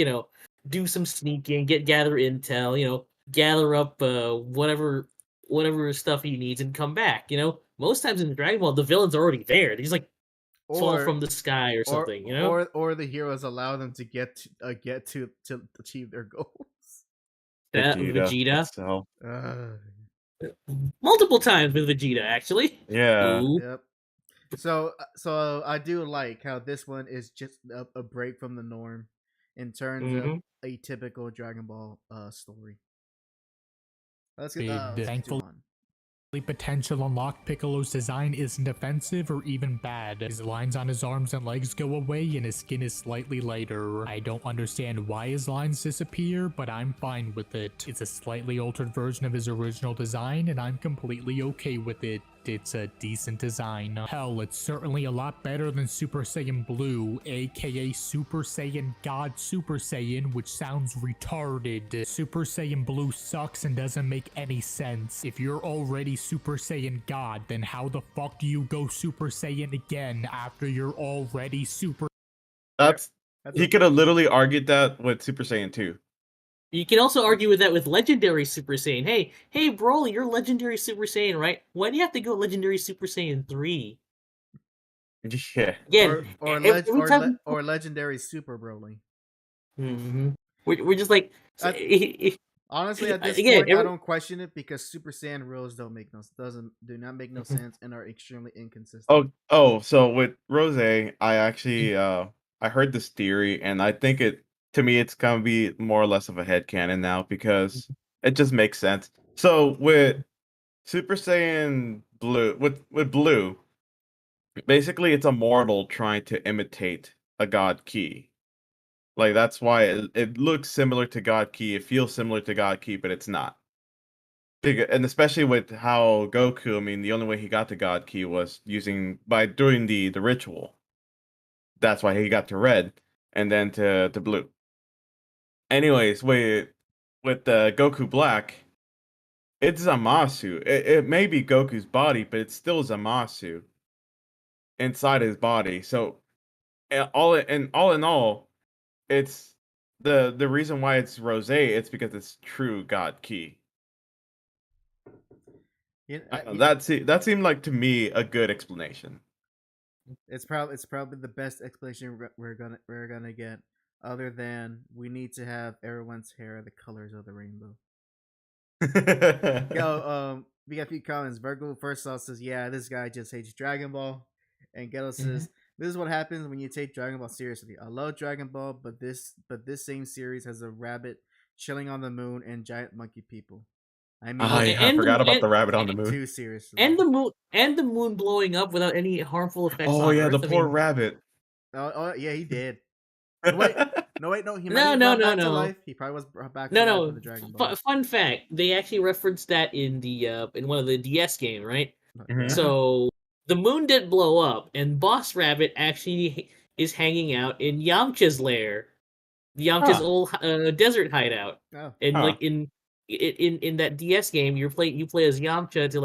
do some sneaking, gather intel, gather up whatever stuff he needs and come back. Most times in Dragon Ball, the villain's already there. He's like fall from the sky or something, you know? or the heroes allow them to get to achieve their goals. That Vegeta Vegeta. itself. Multiple times with Vegeta, actually. Yeah. Ooh. Yep. So I do like how this one is just a break from the norm in terms of a typical Dragon Ball story. Let's get Thankfully, on. potential unlocked Piccolo's design isn't offensive or even bad. His lines on his arms and legs go away and his skin is slightly lighter. I don't understand why his lines disappear, but I'm fine with it. It's a slightly altered version of his original design and I'm completely okay with it. It's a decent design. Hell, it's certainly a lot better than Super Saiyan Blue, aka Super Saiyan God Super Saiyan, which sounds retarded. Super Saiyan Blue sucks and doesn't make any sense. If you're already Super Saiyan God, then how the fuck do you go Super Saiyan again after you're already Super? He could have literally argued that with Super Saiyan 2. You can also argue with that with Legendary Super Saiyan. Hey, Broly, you're Legendary Super Saiyan, right? Why do you have to go Legendary Super Saiyan 3? Yeah. Again, or Legendary Super Broly. We're just like... Honestly, at this Again, point, I don't question it because Super Saiyan rules do not make no sense and are extremely inconsistent. So with Rose, I actually I heard this theory and I think to me it's gonna be more or less of a headcanon now because it just makes sense. So with Super Saiyan Blue, with Blue, basically it's a mortal trying to imitate a God Ki. Like that's why it looks similar to God Ki, it feels similar to God Ki, but it's not. And especially with how Goku, I mean, the only way he got to God Ki was by doing the ritual. That's why he got to red and then to blue. Anyways, with Goku Black, it's Zamasu. It may be Goku's body, but it's still Zamasu inside his body. So all in all, it's the reason why it's Rose. It's because it's true God Ki. That seemed like to me a good explanation. It's probably the best explanation we're gonna get. Other than we need to have everyone's hair the colors of the rainbow. We got a few comments. Virgo first off says, "Yeah, this guy just hates Dragon Ball," and Ghetto says, "This is what happens when you take Dragon Ball seriously. I love Dragon Ball, but this same series has a rabbit chilling on the moon and giant monkey people. I mean, I forgot about the rabbit on the moon. Too seriously, and the moon blowing up without any harmful effects. Oh on yeah, Earth. the poor rabbit. Oh yeah, he did. Wait, no. He might No. back to life. He probably was brought back to life with the Dragon Ball. Fun fact: they actually referenced that in the in one of the DS games, right? Mhm. So the moon did blow up, and Boss Rabbit actually is hanging out in Yamcha's lair, Yamcha's old desert hideout, and like in that DS game, you play as Yamcha to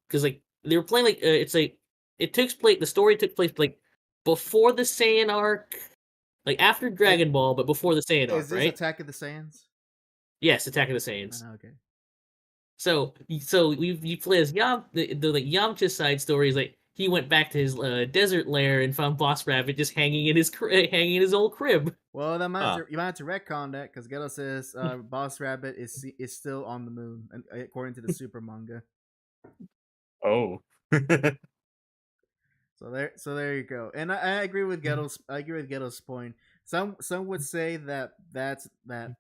because they were playing the story took place like before the Saiyan arc. Like after Dragon Ball, but before the Saiyan arc, Is this right? Attack of the Saiyans? Yes, Attack of the Saiyans. Okay. So you play as Yamcha side story is like he went back to his desert lair and found Boss Rabbit just hanging in his old crib. Well, you might have to retcon that because Ghetto says Boss Rabbit is still on the moon, according to the Super manga. Oh. So there you go, and I agree with Ghetto's. Point. Some would say that having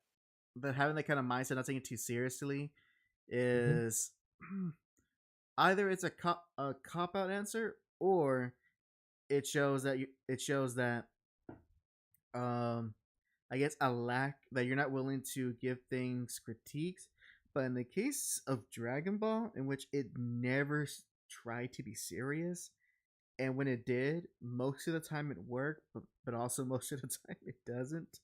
that kind of mindset, not taking it too seriously, is either it's a cop out answer or it shows that I guess a lack that you're not willing to give things critiques. But in the case of Dragon Ball, in which it never tried to be serious. And when it did, most of the time it worked, but also most of the time it doesn't.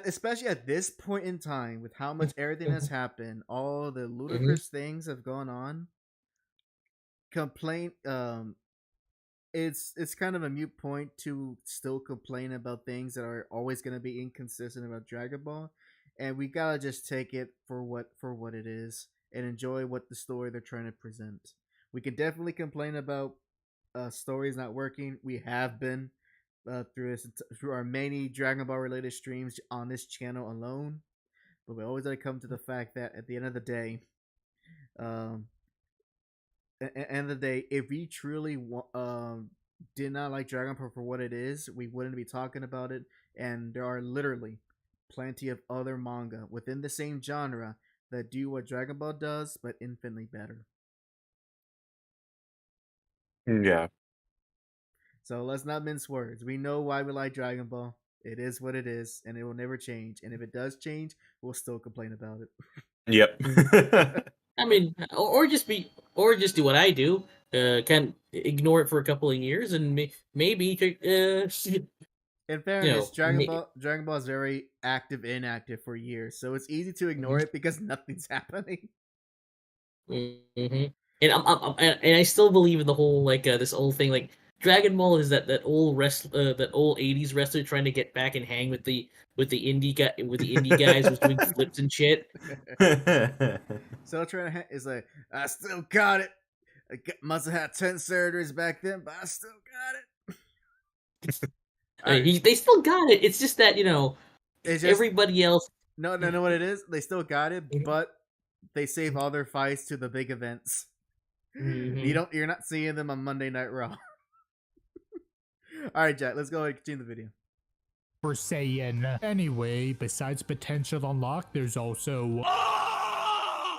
Especially at this point in time, with how much everything has happened, all the ludicrous things have gone on. It's kind of a mute point to still complain about things that are always going to be inconsistent about Dragon Ball, and we gotta just take it for what it is and enjoy what the story they're trying to present. We can definitely complain about stories not working. We have been through our many Dragon Ball related streams on this channel alone, but we always got to come to the fact that at the end of the day, if we truly did not like Dragon Ball for what it is, we wouldn't be talking about it. And there are literally plenty of other manga within the same genre that do what Dragon Ball does, but infinitely better. Yeah. So let's not mince words. We know why we like Dragon Ball. It is what it is, and it will never change. And if it does change, we'll still complain about it. Yep. I mean, or just do what I do. Can ignore it for a couple of years, and maybe. In fairness, You know, Dragon Ball is very inactive for years, so it's easy to ignore it because nothing's happening. Mm-hmm. And I still believe in the whole this old thing like Dragon Ball is that old that old '80s wrestler trying to get back and hang with the indie guys who's doing flips and shit. So trying to is like, I still got it. Must have had 10 surgeries back then, but I still got it. They still got it. It's just that it's just, everybody else. No, what it is. They still got it, but they save all their fights to the big events. Mm-hmm. You're not seeing them on Monday Night Raw. All right, Jack. Let's go ahead and continue the video. For Saiyan. Anyway, besides potential unlock, there's also...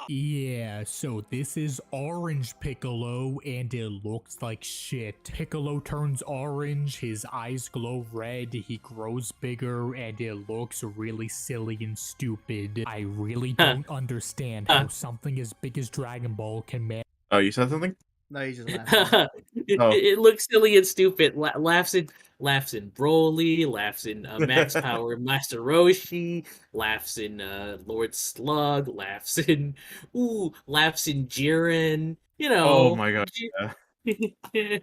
Yeah, so this is Orange Piccolo, and it looks like shit. Piccolo turns orange, his eyes glow red, he grows bigger, and it looks really silly and stupid. I really don't understand how something as big as Dragon Ball can manage. Oh, you said something? No, you just laughed. It looks silly and stupid. Laughs in Broly, laughs in Max Power Master Roshi, laughs in Lord Slug, laughs in Jiren. Oh my god. Yeah. I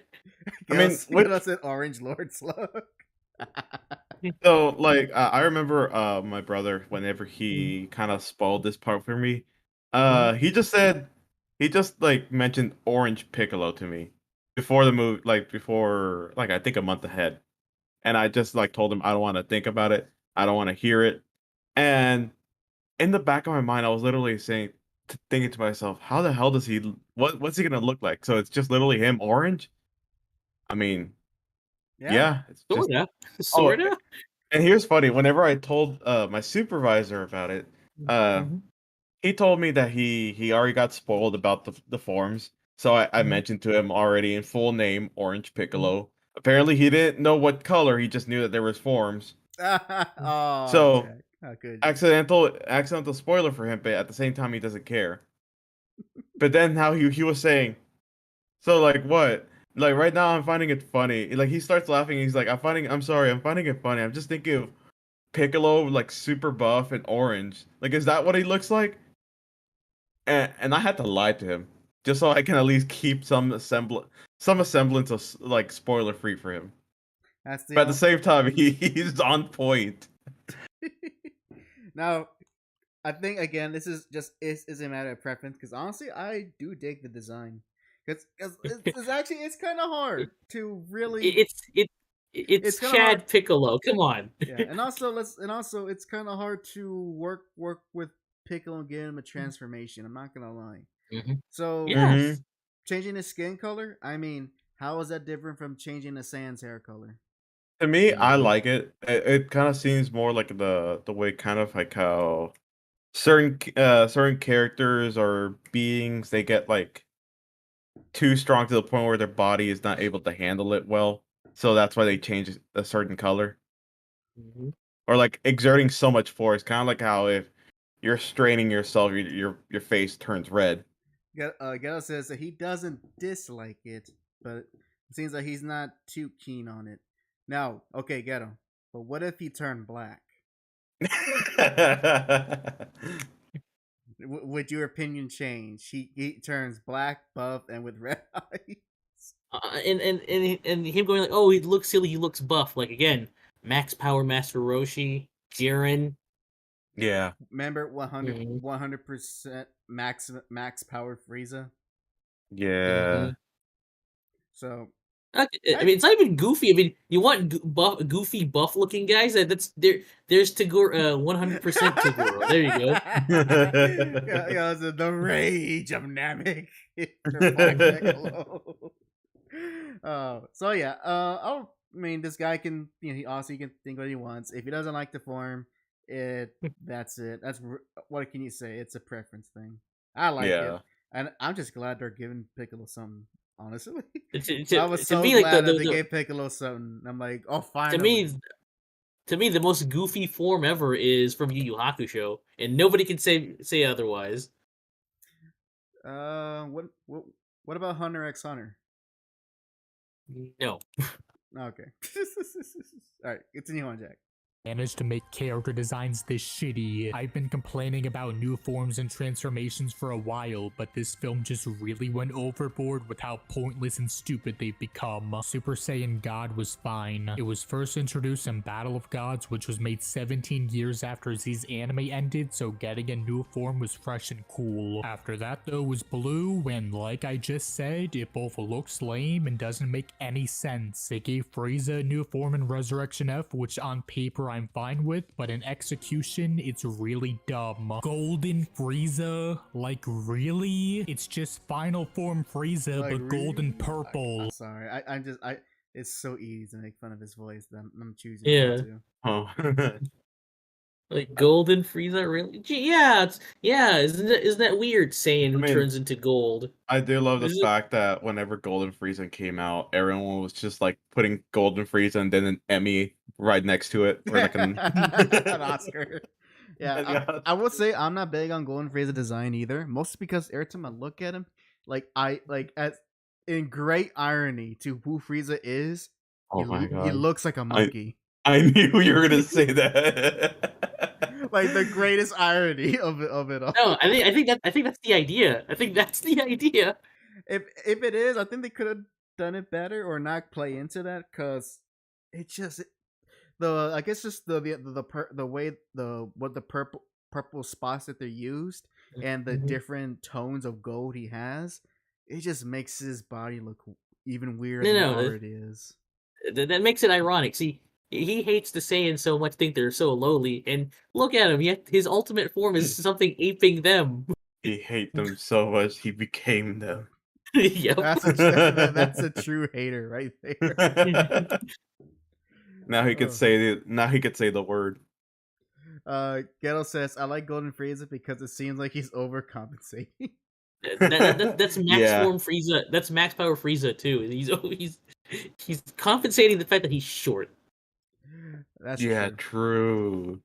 mean, what's an Orange Lord Slug? So, like, I remember my brother, whenever he kind of spoiled this part for me, he just mentioned Orange Piccolo to me before the movie, before I think a month ahead, and I just told him I don't want to think about it, I don't want to hear it, and in the back of my mind, I was literally thinking to myself, how the hell does what's he gonna look like? So it's just literally him orange. I mean, yeah, it's just sorta. And here's funny, whenever I told my supervisor about it, he told me that he already got spoiled about the forms. So I mentioned to him already in full name, Orange Piccolo. Apparently he didn't know what color, he just knew that there was forms. Oh, so good. accidental spoiler for him, but at the same time he doesn't care. But then how he was saying, so what? Right now I'm finding it funny. He starts laughing, he's like, I'm finding it funny. I'm just thinking of Piccolo super buff and orange. Is that what he looks like? And I had to lie to him just so I can at least keep some semblance of spoiler free for him. But at the same time, he's on point. Now, I think again, this is a matter of preference because honestly, I do dig the design because it's kind of hard to really. It's Chad Piccolo. Come on. Yeah, and also it's kind of hard to work with Piccolo and get him a transformation. I'm not gonna lie. Mm-hmm. So changing his skin color. I mean, how is that different from changing the Saiyan's hair color? To me, I like it. It kind of seems more like the way kind of like how certain characters or beings, they get too strong to the point where their body is not able to handle it well. So that's why they change a certain color. Mm-hmm. Or exerting so much force, kind of like how if you're straining yourself, your face turns red. Ghetto says that he doesn't dislike it, but it seems like he's not too keen on it. Now, okay, Ghetto, but what if he turned black? Would your opinion change? He turns black, buff, and with red eyes. And him going oh, he looks silly, he looks buff. Again, Max Power Master Roshi, Jiren. Yeah. Remember 100% max power Frieza? Yeah. So I mean, it's not even goofy. I mean, you want goofy, buff-looking guys? There's Tagoro, 100% Tagoro. There you go. Yeah, the rage of Namek. So yeah, I mean, this guy can, he also can think what he wants. If he doesn't like the form, that's it. What can you say? It's a preference thing. I like it, and I'm just glad they're giving Piccolo something. Honestly, I was so me, glad that they gave Piccolo something. I'm like, oh, finally. To me, the most goofy form ever is from Yu Yu Hakusho, and nobody can say otherwise. What about Hunter x Hunter? No. Okay. All right, continue on, Jack. Managed to make character designs this shitty. I've been complaining about new forms and transformations for a while, but this film just really went overboard with how pointless and stupid they've become. Super Saiyan God was fine. It was first introduced in Battle of Gods, which was made 17 years after Z's anime ended, so getting a new form was fresh and cool. After that though was Blue, and like I just said, it both looks lame and doesn't make any sense. They gave Frieza a new form in Resurrection F, which on paper I'm fine with, but in execution, it's really dumb. Golden Frieza? Like, really? It's just final form Frieza, like, but really? golden purple. I'm sorry. It's so easy to make fun of his voice that I'm choosing Yeah. to. Oh. Like Golden Frieza, really? Gee, yeah. Isn't that weird? Saying who turns into gold. I do love the fact that whenever Golden Frieza came out, everyone was just like putting Golden Frieza and then an Emmy right next to it, or like an Oscar. Yeah, I would say I'm not big on Golden Frieza design either. Mostly because every time I look at him, in great irony to who Frieza is, oh my God, he looks like a monkey. I knew you were gonna say that. Like the greatest irony of it all. No, I think that's the idea. I think that's the idea. If it is, I think they could have done it better or not play into that, because it just the way the purple spots that they're used and the different tones of gold he has, it just makes his body look even weirder than it already is. That makes it ironic. See, he hates the Saiyans so much, think they're so lowly, and look at him. Yet his ultimate form is something aping them. He hates them so much he became them. Yep. That's a true hater right there. Now he could say the word. Ghetto says, "I like Golden Frieza because it seems like he's overcompensating." That's max form Frieza. That's max power Frieza too. He's compensating the fact that he's short. That's true.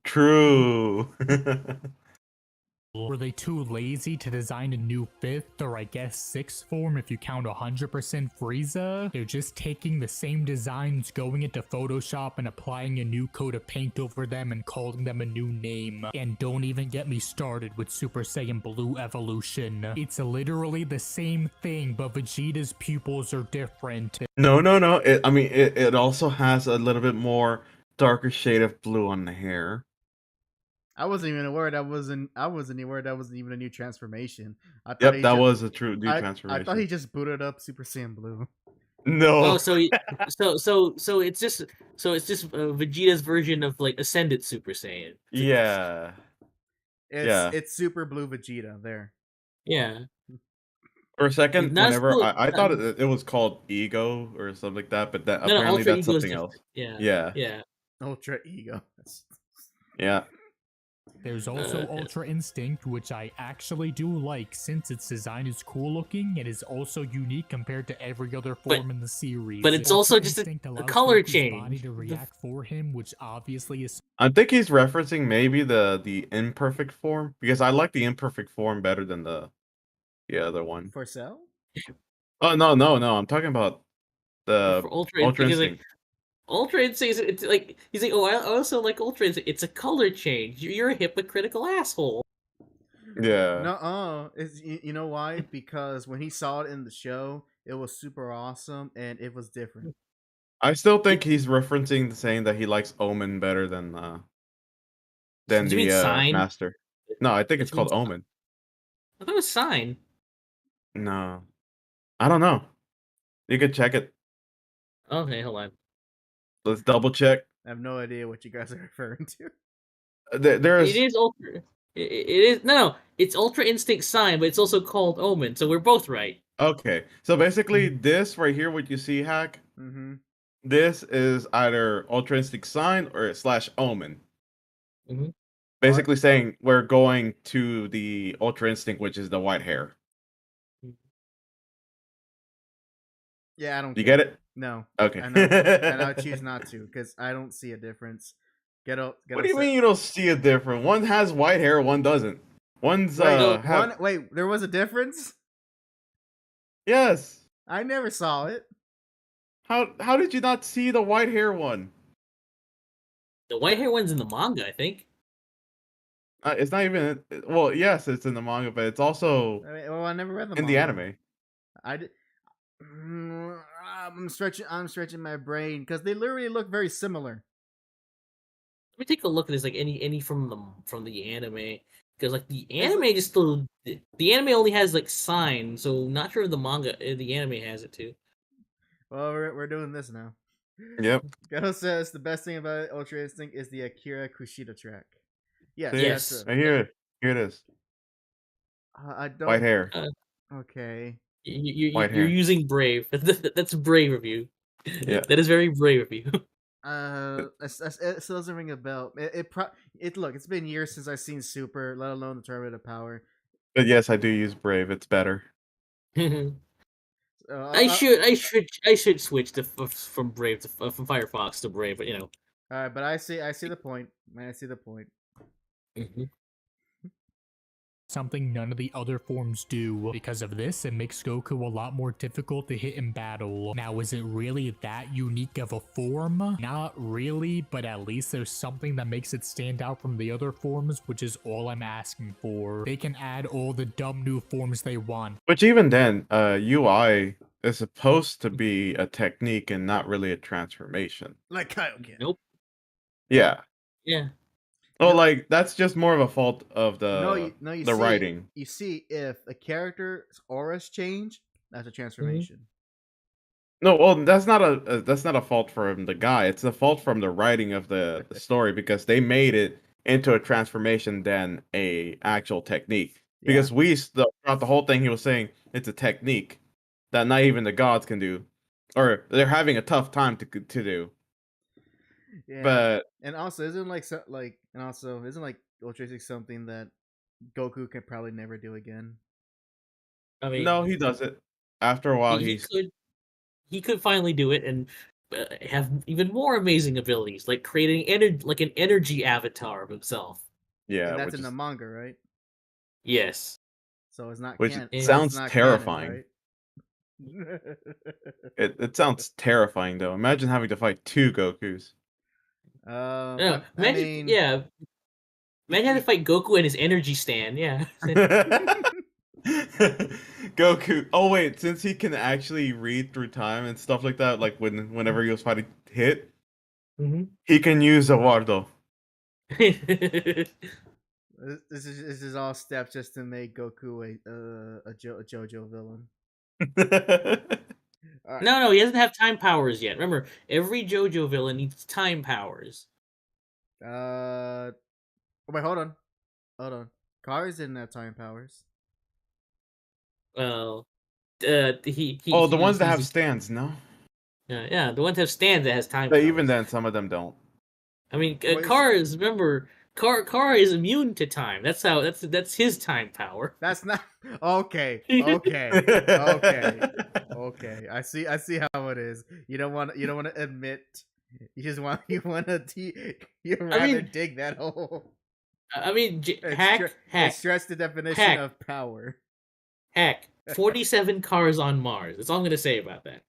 Were they too lazy to design a new 5th, or I guess 6th form if you count 100% Frieza? They're just taking the same designs, going into Photoshop and applying a new coat of paint over them and calling them a new name. And don't even get me started with Super Saiyan Blue Evolution. It's literally the same thing, but Vegeta's pupils are different. No. It also has a little bit more darker shade of blue on the hair. I wasn't even aware that wasn't even a new transformation. I thought Yep, that was a true new transformation. I thought he just booted up Super Saiyan Blue. No. Oh, so it's just Vegeta's version of like Ascended Super Saiyan. Yeah. It's Super Blue Vegeta there. Yeah. For a second, I thought it was called Ego or something like that, but apparently that's something else. Yeah. Ultra Ego. Yeah. There's also Ultra Instinct, which I actually do like since its design is cool looking and is also unique compared to every other form in the series. But it's also just a color change. Body to react for him, which obviously is. I think he's referencing maybe the imperfect form, because I like the imperfect form better than the other one. For Cell? Oh no! I'm talking about the Ultra Instinct. Ultra Instinct, it's like he's like, oh, I also like Ultra Instinct. It's a color change. You're a hypocritical asshole. Yeah. No, you know why? Because when he saw it in the show, it was super awesome and it was different. I still think he's referencing saying that he likes Omen better than the Master. No, I think it's called Omen. I thought it was Sign. No, I don't know. You could check it. Okay, hold on. Let's double check. I have no idea what you guys are referring to. There's It is Ultra. It is no. It's Ultra Instinct Sign, but it's also called Omen. So we're both right. okay. So basically, this right here, what you see, Hack. Mm-hmm. This is either Ultra Instinct Sign or / Omen. Mhm. Basically saying we're going to the Ultra Instinct, which is the white hair. Yeah, I don't. You care. get it? No. Okay. And I choose not to because I don't see a difference. What do you mean you don't see a difference? One has white hair, one doesn't. One's Wait, there was a difference? Yes. I never saw it. How did you not see the white hair one? The white hair one's in the manga, I think. It's not even. Well, yes, it's in the manga, but it's also I never read the in manga. the anime. I did. I'm stretching my brain because they literally look very similar. Let me take a look at this, like any from the anime, because like the anime just still the anime only has like sign, so not sure if the anime has it too. Well, we're doing this now. Yep. Gato says the best thing about Ultra Instinct is the Akira Kushida track. Yes, See? Yes. that's I hear it. Here it is. I don't. White hair. Okay. White You're hair. using brave. That's brave of you. Yeah. That is very brave of you. It still doesn't ring a bell. Look, it's been years since I've seen Super, let alone the Tournament of Power. But yes, I do use Brave. It's better. I should switch from Brave to from Firefox to Brave, but you know. All right, but I see the point. I see the point. Something none of the other forms do. Because of this, it makes Goku a lot more difficult to hit in battle. Now, is it really that unique of a form? Not really, but at least there's something that makes it stand out from the other forms, which is all I'm asking for. They can add all the dumb new forms they want. Which even then, UI is supposed to be a technique and not really a transformation. Like Kaioken. Nope. Yeah. Yeah. Oh, like that's just more of a fault of the you the see, writing. You see, if a character's auras change, that's a transformation. No, well, that's not a fault from the guy. It's a fault from the writing of the story because they made it into a transformation than a actual technique. Because throughout the whole thing, he was saying it's a technique that not even the gods can do, or they're having a tough time to do. Yeah. But and also isn't Ultra Instinct something that Goku can probably never do again? I mean, no, he does it. After a while, he could finally do it and have even more amazing abilities, like creating an energy avatar of himself. Yeah, and that's in the manga, right? Yes. So it's not. Which It's sounds not terrifying. Canon, right? It sounds terrifying though. Imagine having to fight 2 Gokus. No, I mean, yeah. Imagine having to fight Goku and his energy stand. Yeah. Goku. Oh wait, since he can actually read through time and stuff like that, like whenever he was fighting Hit, he can use a Wardo. this is all steps just to make Goku a JoJo villain. Right. No, he doesn't have time powers yet. Remember, every JoJo villain needs time powers. Wait, hold on. Cars didn't have time powers. Well, the ones that have stands, no? Yeah, the ones that have stands that has time But powers. even then, some of them don't. I mean, Cars. Remember, Car is immune to time. That's his time power. That's not okay. I see how it is. You don't want to admit. You rather dig that hole. I mean, hack. Stress the definition of power. Heck, 47 cars on Mars. That's all I'm gonna say about that.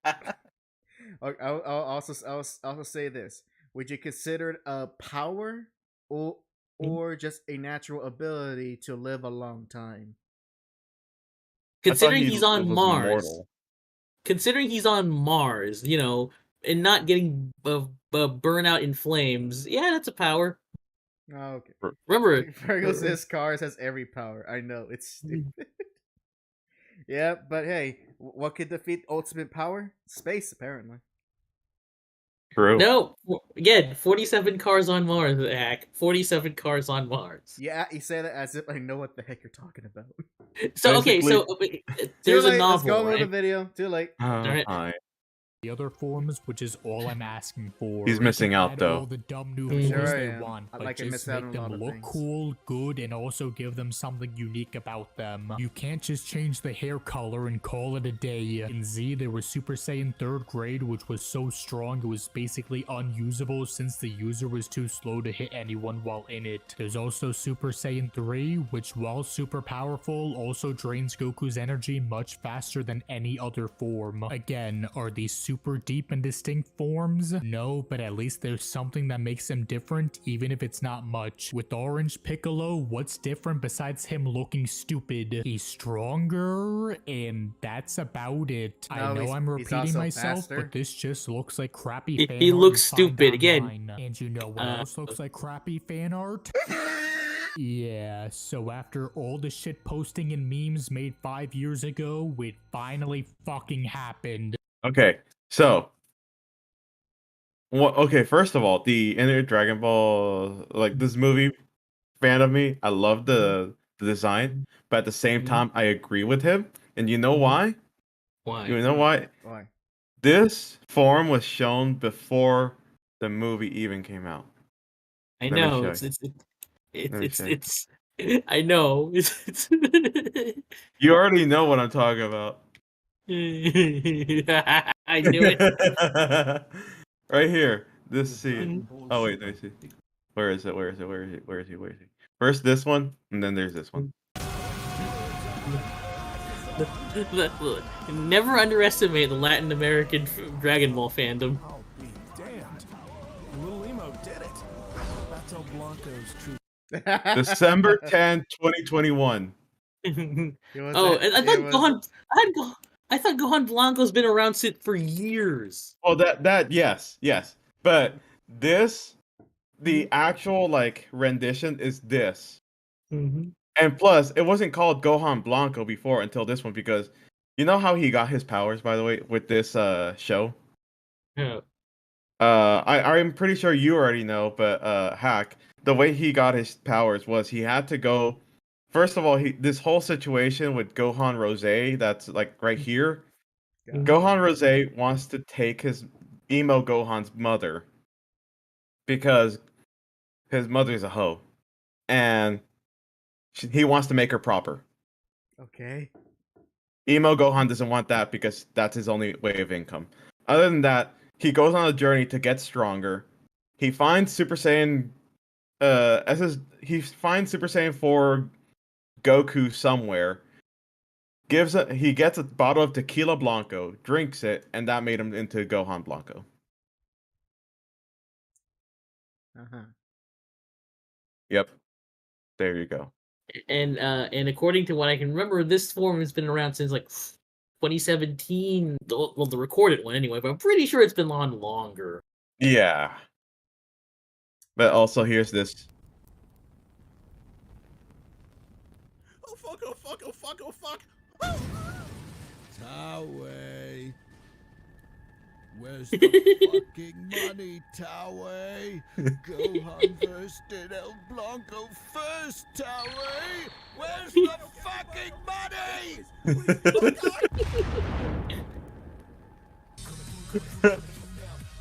I'll also say this: would you consider it a power or just a natural ability to live a long time? Considering he's on Mars, you know, and not getting burn out in flames, yeah, that's a power. Oh, okay. Remember, Virgo says Cars has every power. I know, it's stupid. Yeah, but hey, what could defeat ultimate power? Space, apparently. True. No, again, 47 cars on Mars, hack. 47 cars on Mars. Yeah, you say that as if I know what the heck you're talking about. So okay, so there's Too late. a Let's go novel, over the right? video. Too late. Alright. Fine. The other forms, which is all I'm asking for. He's They missing can out, add though. all the dumb new Mhm. features Sure I they am. want, I but like I just miss out make on a lot them of look things. cool, good, and also give them something unique about them. You can't just change the hair color and call it a day. In Z, there was Super Saiyan 3rd grade, which was so strong it was basically unusable since the user was too slow to hit anyone while in it. There's also Super Saiyan 3, which while super powerful, also drains Goku's energy much faster than any other form. Again, are these super deep and distinct forms? No, but at least there's something that makes them different, even if it's not much. With Orange Piccolo, what's different besides him looking stupid? He's stronger, and that's about it. I No, know I'm he's repeating also myself, faster. but this just looks like crappy He fan art looks you find stupid, again. online. And you know what else looks like crappy fan art? Yeah, so after all the shit posting and memes made 5 years ago, it finally fucking happened. Okay, so okay, first of all, the inner Dragon Ball, like this movie fan of me, I love the design, but at the same time, I agree with him. And you know why? Why? You know why? Why? This form was shown before the movie even came out. I Let me know show it's you. it's Let me show you. it's I know it's You already know what I'm talking about. I knew it. Right here. This scene. Oh wait, let me see. Where is it? Where is it? Where is it? Where is he? Where is he? First this one, and then there's this one. Look, never underestimate the Latin American Dragon Ball fandom. I'll be damned. Little Emo did it. That's El Blanco's true. December 10, 2021. It was Oh, a- and I it thought was- I thought Gohan Blanco's been around for years. Oh, that yes. But this, the actual like rendition is this. Mm-hmm. And plus, it wasn't called Gohan Blanco before until this one because you know how he got his powers, by the way, with this show? Yeah. I'm pretty sure you already know, but Hack, the way he got his powers was he had to go. First of all, this whole situation with Gohan Rosé, that's like right here. God. Gohan Rosé wants to take his emo Gohan's mother because his mother's a hoe, and he wants to make her proper. Okay. Emo Gohan doesn't want that because that's his only way of income. Other than that, he goes on a journey to get stronger. He finds Super Saiyan. He finds Super Saiyan 4 Goku somewhere. He gets a bottle of Tequila Blanco, drinks it, and that made him into Gohan Blanco. Uh-huh. Yep. There you go. And according to what I can remember, this form has been around since like 2017. Well, the recorded one anyway, but I'm pretty sure it's been on longer. Yeah. But also, here's this. Oh fuck, oh fuck, oh fuck, oh fuck. Toway. Where's the fucking money, Toway? Gohan versed El Blanco first, Toway. Where's the fucking money?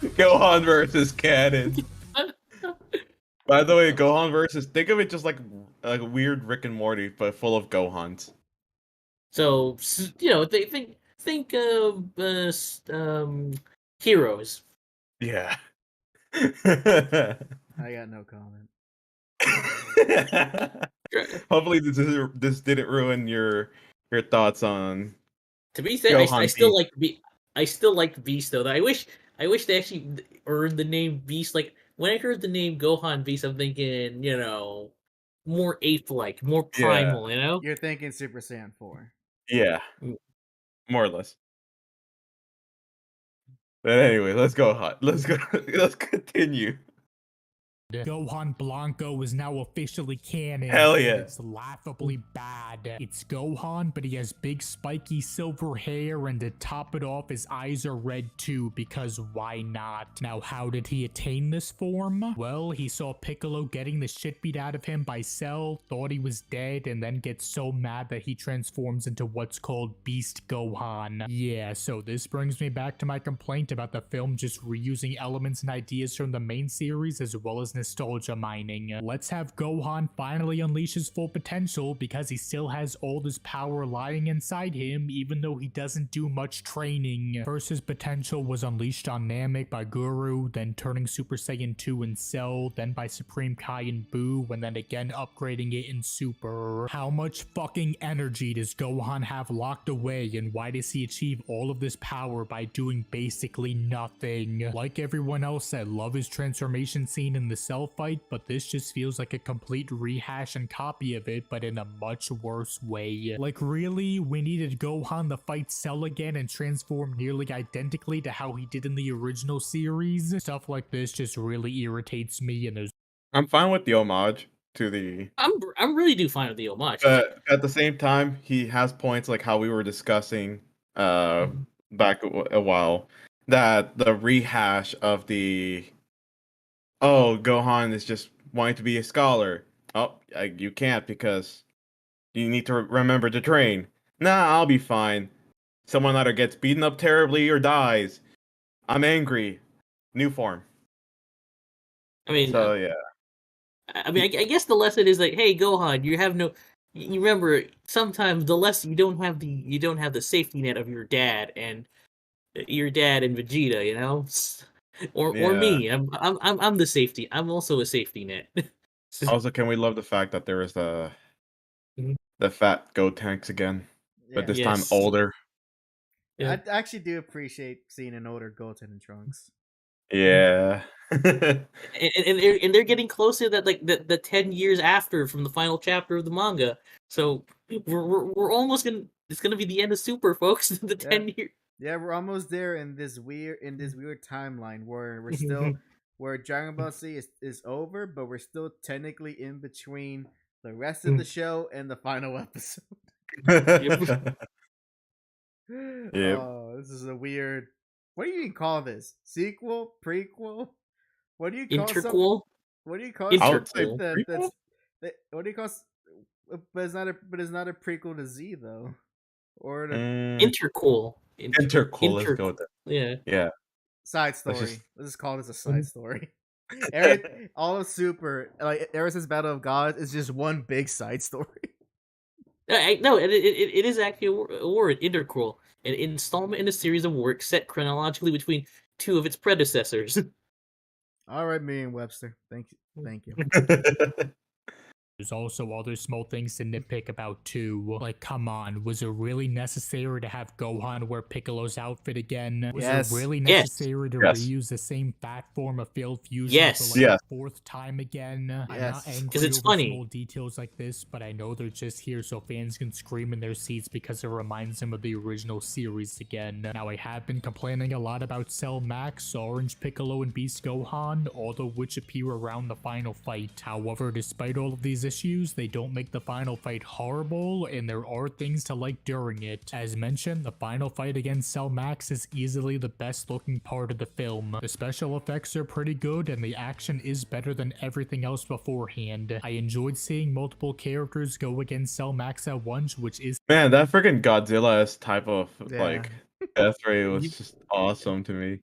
Gohan versus Cannon. By the way, Gohan versus, think of it just like a weird Rick and Morty, but full of Gohans. So you know, think heroes. Yeah. I got no comment. Hopefully this didn't ruin your thoughts on. To be fair, I Gohan still like I still like Beast though. I wish they actually earned the name Beast. Like when I heard the name Gohan Beast, I'm thinking, you know, more ape-like, more primal. You know. You're thinking Super Saiyan 4. Yeah, more or less. But anyway, let's go hot. Let's continue. Gohan Blanco is now officially canon. Hell and yeah. It's laughably bad. It's Gohan, but he has big spiky silver hair, and to top it off, his eyes are red too, because why not? Now, how did he attain this form? Well, he saw Piccolo getting the shit beat out of him by Cell, thought he was dead, and then gets so mad that he transforms into what's called Beast Gohan. Yeah, so this brings me back to my complaint about the film just reusing elements and ideas from the main series as well as nostalgia mining. Let's have Gohan finally unleash his full potential because he still has all this power lying inside him even though he doesn't do much training. First his potential was unleashed on Namek by Guru, then turning Super Saiyan 2 in Cell, then by Supreme Kai in Buu, and then again upgrading it in Super. How much fucking energy does Gohan have locked away, and why does he achieve all of this power by doing basically nothing? Like everyone else, I love his transformation scene in the Cell fight, but this just feels like a complete rehash and copy of it, but in a much worse way. Like really, we needed Gohan to fight Cell again and transform nearly identically to how he did in the original series? Stuff like this just really irritates me, and there's I'm fine with the homage to the. I'm really do fine with the homage. But at the same time, he has points like how we were discussing back a while, that the rehash of the Gohan is just wanting to be a scholar. Oh, you can't because you need to remember to train. Nah, I'll be fine. Someone either gets beaten up terribly or dies. I'm angry. New form. I mean, So yeah. I guess the lesson is like, hey, Gohan, you have no. You remember sometimes the lesson you don't have the safety net of your dad and Vegeta, you know, or me. I'm the safety. I'm also a safety net. Also, can we love the fact that there is the fat Gotenks again, but this time Yes. older. Yeah. I actually do appreciate seeing an older Goten in Trunks. Yeah. and they're getting closer that like the 10 years after from the final chapter of the manga. So we're almost it's gonna be the end of Super, folks. The 10 years. Yeah, we're almost there in this weird timeline where we're still where Dragon Ball Z is over, but we're still technically in between the rest of the show and the final episode. Yep. Oh, this is a weird. What do you even call this? Sequel? Prequel? What do you call Interquel? What do you call I would say something prequel? what do you call? But it's not a prequel to Z though, or the Interquel. Intercool. Let's go with that. Yeah. Yeah. side story. just- Let's just call this a side story. All of Super, like ever since Battle of Gods, is just one big side story. No, it is actually a word, interquel, an installment in a series of works set chronologically between two of its predecessors. All right, Merriam-Webster. Thank you. There's also other small things to nitpick about too. Like, come on, was it really necessary to have Gohan wear Piccolo's outfit again? Was Yes. it really Yes. necessary to Yes. reuse the same fat form of failed fusion Yes. for like Yes. the fourth time again? I'm Yes. not angry 'Cause it's over funny. small details like this, but I know they're just here so fans can scream in their seats because it reminds them of the original series again. Now, I have been complaining a lot about Cell Max, Orange Piccolo, and Beast Gohan, all of which appear around the final fight. However, despite all of these issues, they don't make the final fight horrible, and there are things to like during it. As mentioned, the final fight against Cell Max is easily the best looking part of the film. The special effects are pretty good, and the action is better than everything else beforehand. I enjoyed seeing multiple characters go against Cell Max at once, which is Man, that freaking Godzilla type of Yeah. like death ray was just awesome to me.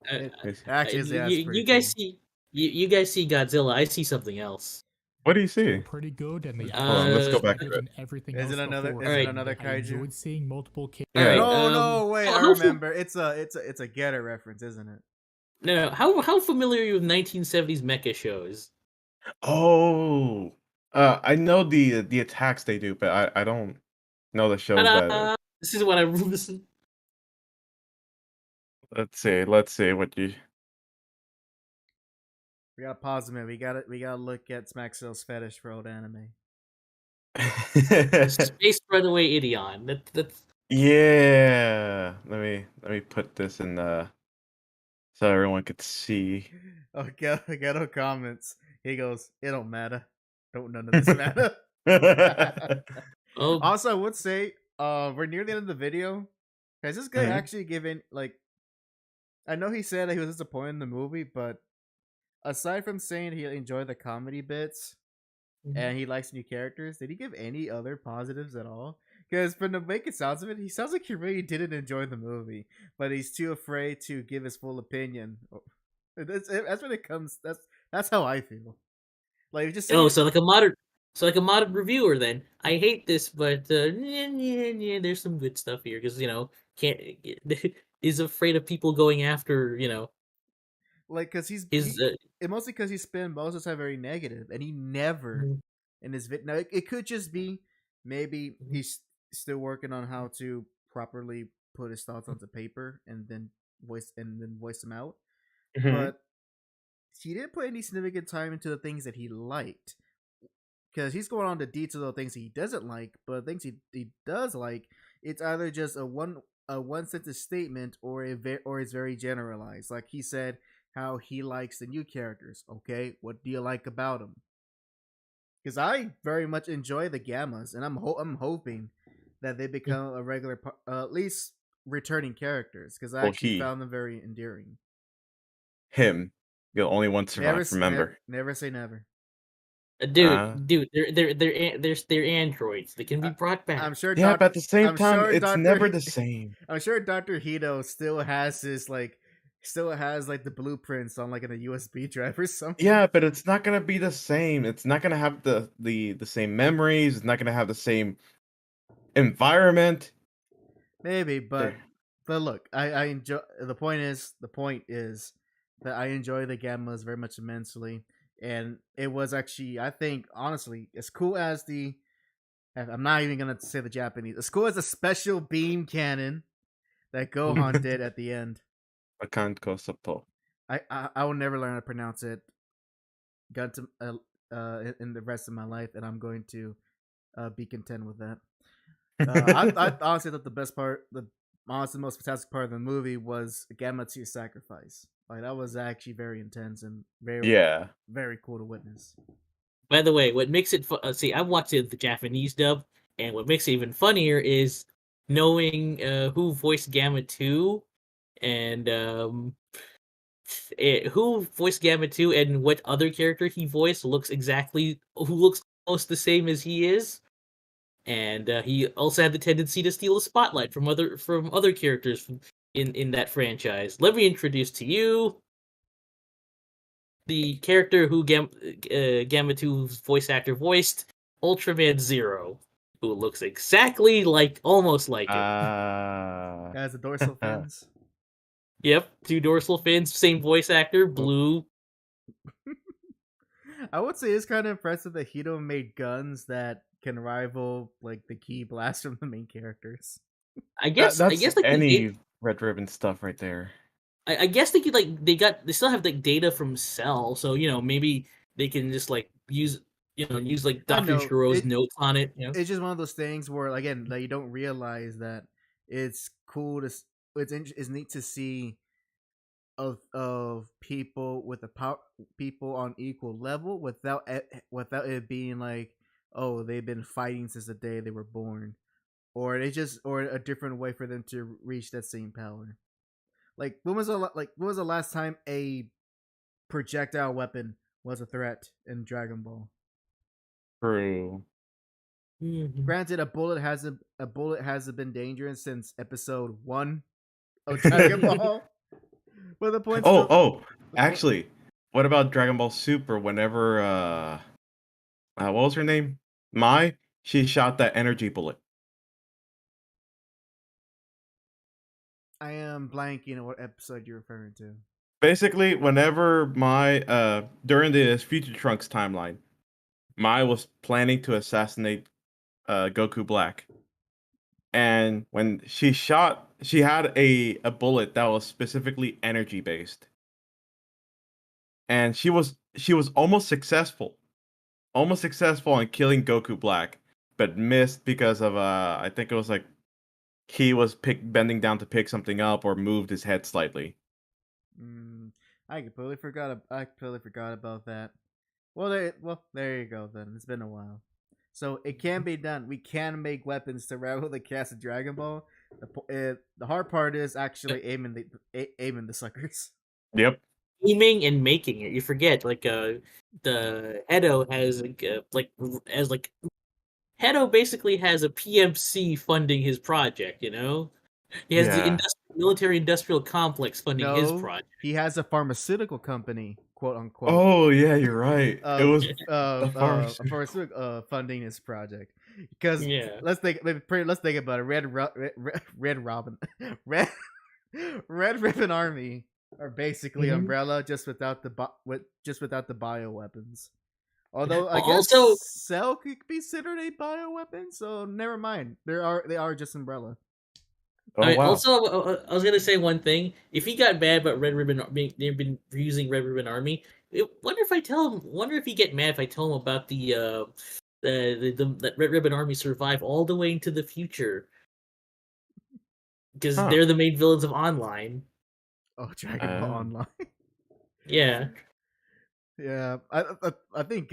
Actually, yeah, it's pretty you guys cool. see you guys see Godzilla. I see something else. What do you see? pretty good, and the Hold on, let's go action is back better to it. than everything Is else it another? Is beforehand. it another I kaiju? enjoyed seeing multiple characters. Yeah. Alright, No, wait, I how- remember. It's a Getter reference, isn't it? No. How familiar are you with 1970s mecha shows? Oh, I know the attacks they do, but I don't know the shows that. This is what I listen. Let's see what you. We gotta pause a minute. We gotta look at Smackcell's fetish for old anime. Space Runaway Idion. That's Yeah, let me put this in the so everyone could see. Oh, ghetto comments. He goes, "It don't matter. Don't none of this matter." Oh, Also, I would say, we're near the end of the video. Has this guy Mhm. actually given like? I know he said that he was disappointed in the movie, but aside from saying he enjoyed the comedy bits and he likes new characters, did he give any other positives at all? Because from the way it sounds of it, he sounds like he really didn't enjoy the movie, but he's too afraid to give his full opinion. That's when it comes. That's how I feel. Like just oh, saying, so like a modern reviewer. Then I hate this, but there's some good stuff here because can't is afraid of people going after like, because his. it mostly because he spent most of his time very negative, and he never Mhm. in his vid. Now it could just be maybe he's still working on how to properly put his thoughts onto paper and then voice them out. Mhm. But he didn't put any significant time into the things that he liked, because he's going on to detail the things he doesn't like, but the things he does like, it's either just a one sentence statement or or it's very generalized. Like he said how he likes the new characters. Okay, what do you like about them? Because I very much enjoy the Gammas, and I'm hoping that they become a regular, at least returning characters. Because I Well, actually found them very endearing. him, the only one survived. Remember, never say never. Dude, they're androids. They can be I- brought back. I'm sure. yeah, but at the same I'm time, sure it's Dr. never the same. I'm sure Dr. Hito still has the blueprints on like in a USB drive or something. Yeah, but it's not gonna be the same. It's not gonna have the same memories. It's not gonna have the same environment. Maybe, but There. look, I enjoy. The point is that I enjoy the Gammas very much immensely, and it was actually, I think, honestly, as cool as the. I'm not even gonna say the Japanese. As cool as the special beam cannon that Gohan did at the end. Akanko Sapo. I will never learn how to pronounce it. Got to in the rest of my life, and I'm going to be content with that. I honestly thought the best part, the honestly most fantastic part of the movie was Gamma 2 sacrifice. Like that was actually very intense and Yeah. very cool to witness. By the way, what makes it see, I watched it the Japanese dub, and what makes it even funnier is knowing who voiced Gamma 2 and who voiced Gamma 2 and what other character he voiced who looks almost the same as he is. And he also had the tendency to steal the spotlight from other characters in that franchise. Let me introduce to you the character who Gamma 2's voice actor voiced, Ultraman Zero, who looks exactly almost like him. Has the dorsal fins. Yep, 2 dorsal fins, same voice actor, blue. I would say it's kind of impressive that Hito made guns that can rival like the key blast from the main characters. I guess That's like any red ribbon stuff right there. I guess they could they still have like data from Cell, so maybe they can just like use like Dr. Shiro's notes on it. It's just one of those things where again that you don't realize that it's cool to it's neat to see of people with people on equal level without it being like, oh, they've been fighting since the day they were born, or a different way for them to reach that same power. Like when was the last time a projectile weapon was a threat in Dragon Ball? True. Granted, a bullet hasn't been dangerous since episode 1 of Dragon Ball. But the point. Actually, what about Dragon Ball Super? Whenever what was her name? Mai. She shot that energy bullet. I am blanking on what episode you're referring to. Basically, whenever Mai during the Future Trunks timeline, Mai was planning to assassinate Goku Black. And when she shot, she had a bullet that was specifically energy based. And she was almost successful. Almost successful in killing Goku Black, but missed because of I think it was like he was bending down to pick something up or moved his head slightly. I completely forgot about that. there you go. Then it's been a while, so it can be done. We can make weapons to rival the cast of Dragon Ball. The hard part is actually aiming the suckers. Yep. Aiming and making it. You forget, like the Edo has Hedo basically has a PMC funding his project, you know? He has the military industrial complex funding his project. He has a pharmaceutical company, quote unquote. Oh yeah, you're right. It was a pharmaceutical funding his project. Because let's think about it. Red Ribbon Army are basically Umbrella just without the bioweapons. Although I guess Cell could be considered a bioweapon, so never mind. They are just Umbrella. Oh, wow. Also, I was gonna say one thing. If he got mad about Red Ribbon they've been using Red Ribbon Army, wonder if he get mad if I tell him about the Red Ribbon Army survive all the way into the future because they're the main villains of Online. Oh, Dragon Ball Online. Yeah. Yeah, I think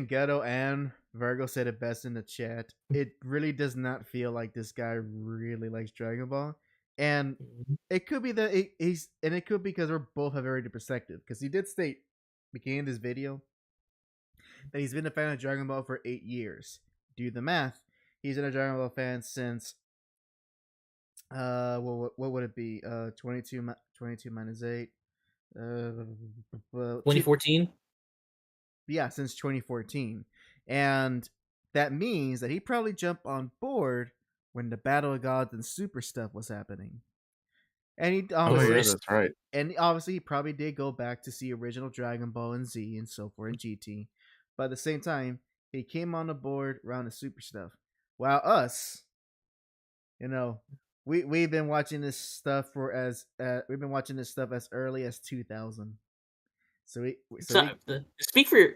Ghetto and Virgo said it best in the chat. It really does not feel like this guy really likes Dragon Ball, and it could be that it could be because we're both have very different perspective. Because he did state, beginning of this video, that he's been a fan of Dragon Ball for 8 years. Do the math. He's been a Dragon Ball fan since what would it be? 22 minus 8. 2014. Yeah, since 2014. And that means that he probably jumped on board when the Battle of Gods and Super stuff was happening. And he that's right. And obviously he probably did go back to see original Dragon Ball and Z and so forth and GT. But at the same time, he came on the board around the Super stuff. While us, we've been watching this stuff as early as 2000. Speak for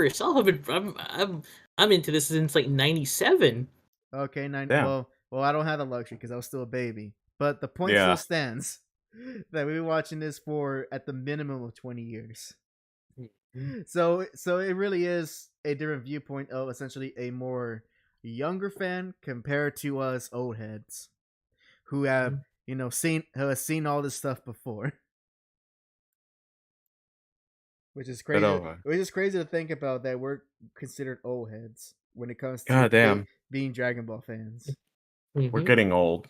yourself. I'm into this since like 97. Okay, well, I don't have the luxury because I was still a baby. But the point still stands that we've been watching this for at the minimum of 20 years. So it really is a different viewpoint of essentially a more younger fan compared to us old heads who have seen all this stuff before. Which is crazy. Which is crazy to think about that we're considered old heads when it comes to being Dragon Ball fans. We're getting old.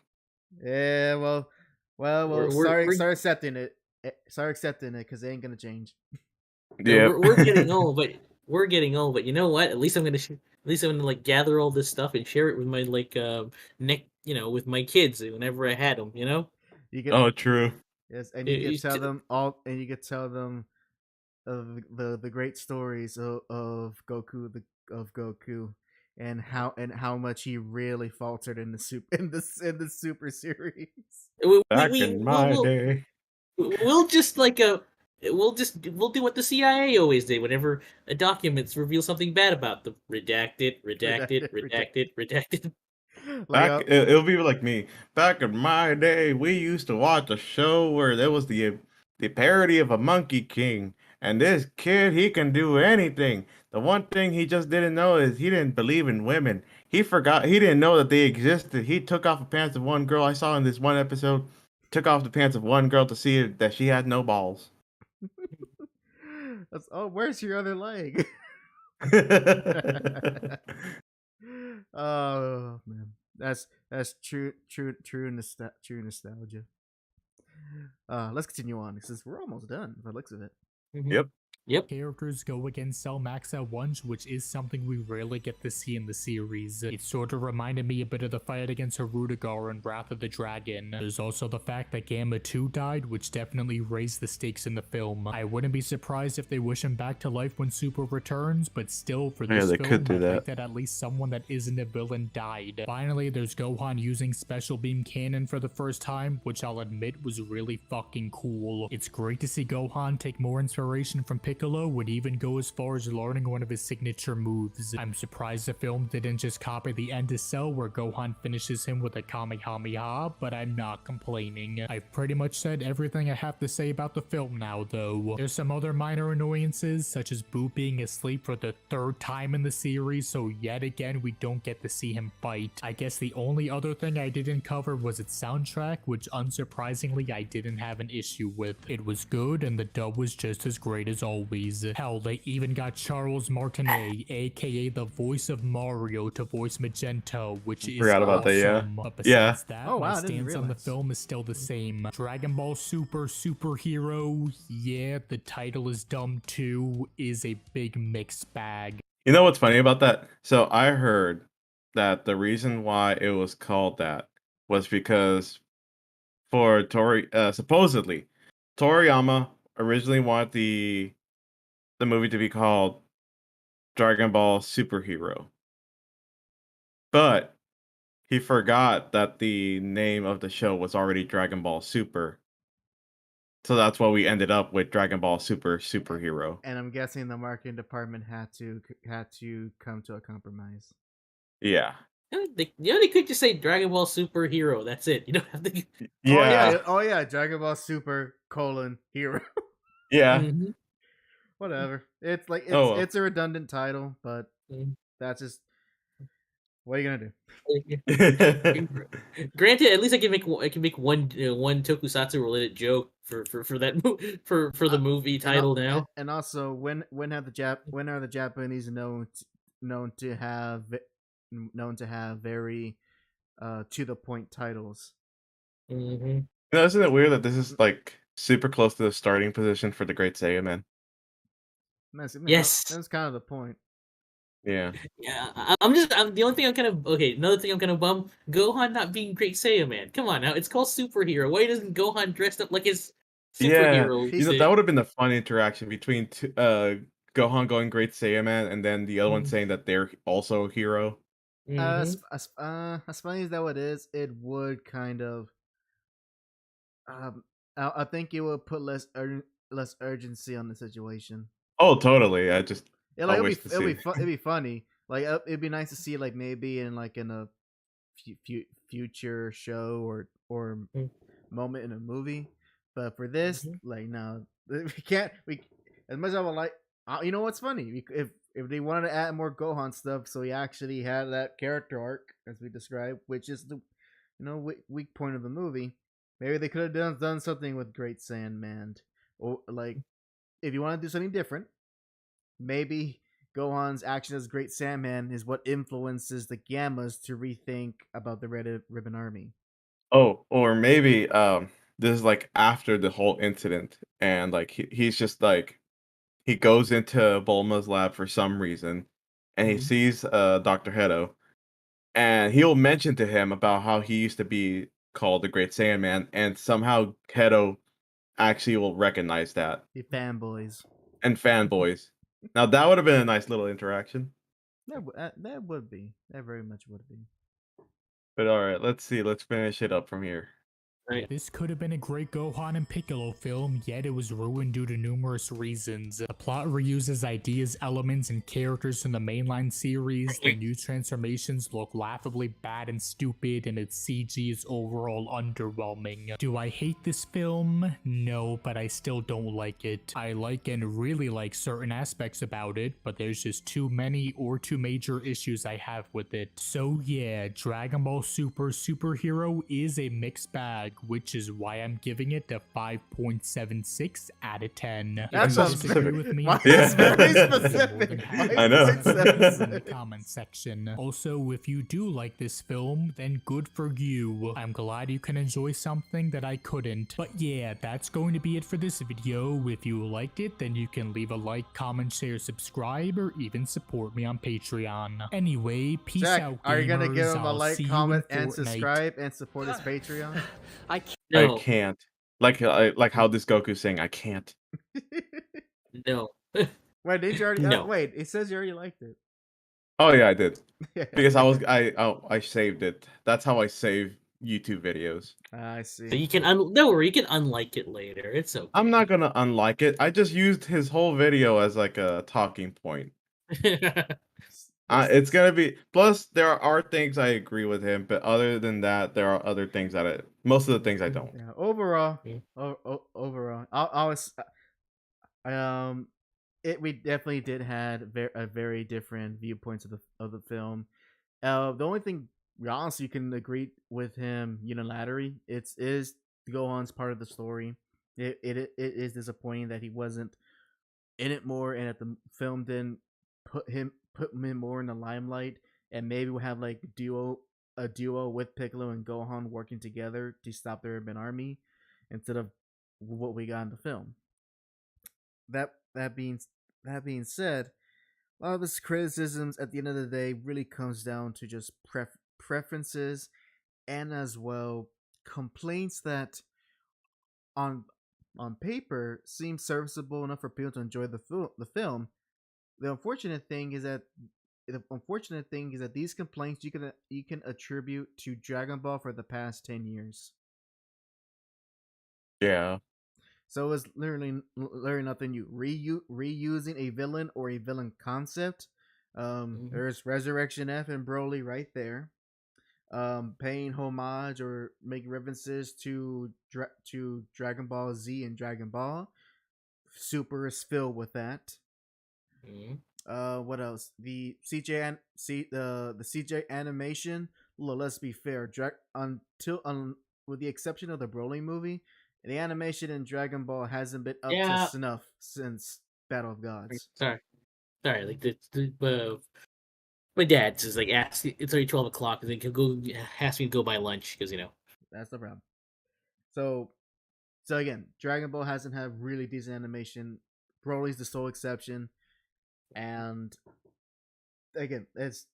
Yeah, well. Start accepting it. Start accepting it because it ain't gonna change. Yeah, we're getting old, but you know what? At least I'm gonna like gather all this stuff and share it with my with my kids whenever I had them. True. Yes, and you can tell them all, and you can tell them of the great stories of Goku, and how much he really faltered in the Super series. Back in my day, we'll do what the CIA always did whenever documents reveal something bad about them. Redacted. It'll be like me. Back in my day, we used to watch a show where there was the parody of a Monkey King. And this kid, he can do anything. The one thing he just didn't know is he didn't believe in women. He didn't know that they existed. He took off the pants of one girl I saw in this one episode. Took off the pants of one girl to see that she had no balls. Where's your other leg? Oh man, that's true nostalgia. Let's continue on since we're almost done by the looks of it. Yep. Characters go against Cell Max at once, which is something we rarely get to see in the series. It sort of reminded me a bit of the fight against Harudegar in Wrath of the Dragon. There's also the fact that Gamma 2 died, which definitely raised the stakes in the film. I wouldn't be surprised if they wish him back to life when Super returns, but still, for this film, I think that at least someone that isn't a villain died. Finally, there's Gohan using Special Beam Cannon for the first time, which I'll admit was really fucking cool. It's great to see Gohan take more inspiration from Piccolo would even go as far as learning one of his signature moves. I'm surprised the film didn't just copy the end of Cell where Gohan finishes him with a Kamehameha, but I'm not complaining. I've pretty much said everything I have to say about the film now though. There's some other minor annoyances, such as Boo being asleep for the 3rd time in the series, so yet again we don't get to see him fight. I guess the only other thing I didn't cover was its soundtrack, which unsurprisingly I didn't have an issue with. It was good and the dub was just as great as always. Hell, they even got Charles Martinet, aka the voice of Mario, to voice Magenta, which is Forgot about that, yeah. awesome. But besides that, Oh, wow, my I didn't stance on the realize. film is still the same. Dragon Ball Super Superhero, yeah, the title is dumb too, is a big mixed bag. You know what's funny about that? So I heard that the reason why it was called that was because for supposedly Toriyama originally wanted the movie to be called Dragon Ball Superhero, but he forgot that the name of the show was already Dragon Ball Super. So that's why we ended up with Dragon Ball Super Superhero. And I'm guessing the marketing department had to come to a compromise. Yeah. They could just say Dragon Ball Superhero. That's it. You don't have to. Yeah. Oh yeah, Dragon Ball Super Hero. Yeah. Mhm. Whatever. It's like it's, Oh, well. it's a redundant title, but Mhm. that's just what are you gonna do? Granted, at least I can make one tokusatsu related joke for that for the movie title now. And also, when are the Japanese known to have very to the point titles? Mm-hmm. Isn't it weird that this is like super close to the starting position for the Great Saiyaman? Yes. That's kind of the point. Yeah. Yeah, the only thing I'm kind of another thing I'm kind of bummed, Gohan not being Great Saiyaman. Come on now, it's called Superhero. Why doesn't Gohan dressed up like his superhero? You know, that would have been a fun interaction between Gohan going Great Saiyaman and then the other one saying that they're also a hero. Mhm. As funny as that what is, it would kind of I think it would put less urgency on the situation. Oh, totally. I just It'd wish to see. be funny. Like it'd be nice to see like maybe in a future show or Mm. moment in a movie. But for this, Mhm. like no, we can't. We as much as I would like. You know what's funny? If they wanted to add more Gohan stuff, so he actually had that character arc as we described, which is the weak point of the movie. Maybe they could have done something with Great Sandman, or like if you want to do something different, maybe Gohan's action as Great Sandman is what influences the Gammas to rethink about the Red Ribbon Army. Oh, or maybe this is like after the whole incident, and like he's just like he goes into Bulma's lab for some reason, and he Mhm. sees Dr. Hedo, and he'll mention to him about how he used to be called the Great Saiyaman, and somehow Hedo actually will recognize that The fanboys. and fanboys. Now that would have been a nice little interaction. That would be. That very much would be. But all right, let's see. Let's finish it up from here. Right. This could have been a great Gohan and Piccolo film, yet it was ruined due to numerous reasons. The plot reuses ideas, elements, and characters from the mainline series. The new transformations look laughably bad and stupid, and its CG is overall underwhelming. Do I hate this film? No, but I still don't like it. I like and really like certain aspects about it, but there's just too many or too major issues I have with it. So yeah, Dragon Ball Super Superhero is a mixed bag, which is why I'm giving it a 5.76 out of 10. That's so If you disagree specific. with me, Why Yeah. is very you're more than specific? happy I know. to in the 5.76. comment section. Also, if you do like this film, then good for you. I'm glad you can enjoy something that I couldn't. But yeah, that's going to be it for this video. If you liked it, then you can leave a like, comment, share, subscribe, or even support me on Patreon. Anyway, peace Jack, out, are you gonna give gamers. him a I'll like, see you in comment, and Fortnite. subscribe and support his Patreon? No, I can't. Like how this Goku's saying, I can't. no. Wait, did you already? No. Wait, it says you already liked it. Oh yeah, I did. Because I saved it. That's how I save YouTube videos. I So see. you can don't worry, you can unlike it later. It's okay. I'm not gonna unlike it. I just used his whole video as like a talking point. It's gonna be. Plus, there are things I agree with him, but other than that, there are other things that most of the things I don't. Yeah. Overall, Yeah. overall, I was we definitely did had a very different viewpoints of the film. The only thing we honestly can agree with him unilaterally is Gohan's part of the story. It is disappointing that he wasn't in it more, and that the film didn't put him more in the limelight, and maybe we'll have like a duo with Piccolo and Gohan working together to stop the Urban Army instead of what we got in the film. That being said, a lot of his criticisms at the end of the day really comes down to just preferences, and as well complaints that on paper seem serviceable enough for people to enjoy the film. The unfortunate thing is that these complaints you can attribute to Dragon Ball for the past 10 years. Yeah. So it's literally nothing new. Reusing a villain or a villain concept. There's Resurrection F and Broly right there. Paying homage or making references to Dragon Ball Z and Dragon Ball. Super is filled with that. What else? The CJ the CJ animation. Well, let's be fair. With the exception of the Broly movie, the animation in Dragon Ball hasn't been up to snuff since Battle of Gods. Sorry, like my dad just like ask. It's already 12 o'clock, and then he'll go ask me to go buy lunch because that's the problem. So again, Dragon Ball hasn't had really decent animation. Broly's the sole exception, and again, it's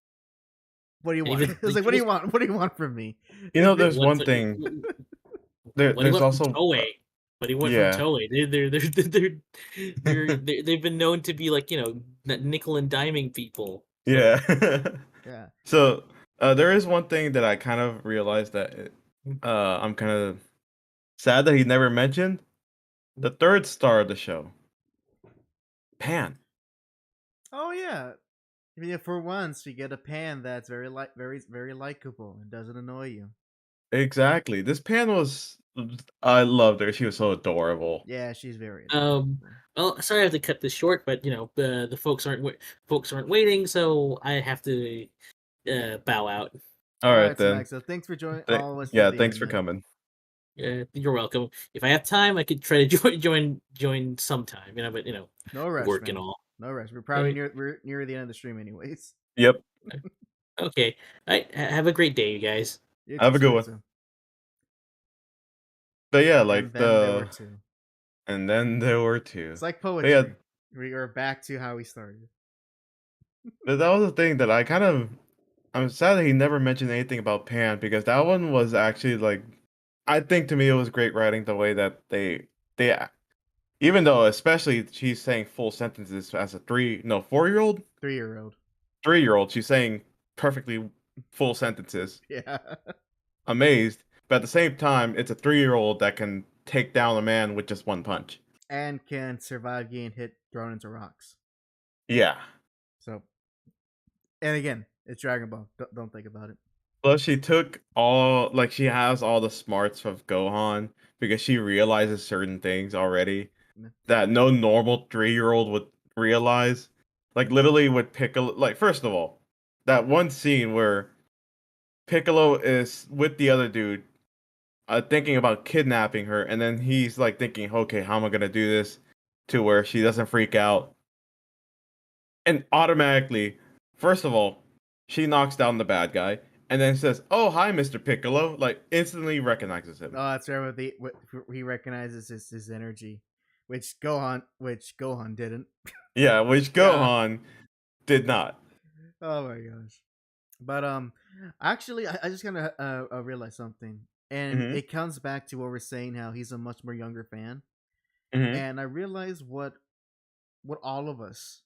what do you want? It's like, what do you want? What do you want from me? There's one thing. There's also Toei, but he went from Toei. They've been known to be like nickel and diming people. So. Yeah. Yeah. So there is one thing that I kind of realized that I'm kind of sad that he never mentioned. The third star of the show, Pan. Oh yeah. I mean, for once, you get a Pan that's very likable and doesn't annoy you. Exactly. This Pan was. I loved her. She was so adorable. Yeah, she's very adorable. Well, sorry I have to cut this short, but the folks aren't waiting, so I have to bow out. All right then. So thanks for joining all of us. Yeah, thanks for coming. You're welcome. If I have time, I could try to join sometime. But no rush, work man. and all. No rush. We're near the end of the stream, anyways. Yep. Okay. All right. Have a great day, you guys. Have a good one. But yeah, like there were two. And then there were two. It's like poetry. Yeah, we are back to how we started. But that was the thing that I'm sad that he never mentioned anything about Pan, because that one was actually like, I think to me it was great writing, the way that they even though especially she's saying full sentences as a 4-year-old? 3-year-old. 3-year-old, she's saying perfectly full sentences. Yeah. Amazed. But at the same time, it's a 3-year-old that can take down a man with just one punch. And can survive getting thrown into rocks. Yeah. So, and again, it's Dragon Ball. Don't think about it. Plus, she has all the smarts of Gohan, because she realizes certain things already that no normal 3-year-old would realize. Like, literally with Piccolo, like, first of all, that one scene where Piccolo is with the other dude, thinking about kidnapping her, and then he's like thinking, okay, how am I gonna do this to where she doesn't freak out? And automatically, first of all, she knocks down the bad guy, and then says, "Oh, hi, Mr. Piccolo!" Like, instantly recognizes him. Oh, that's right. He recognizes his energy, which Gohan didn't. Yeah, which Gohan did not. Oh my gosh! But actually, I just kind of realized something. And it comes back to what we're saying, how he's a much more younger fan. And I realized what all of us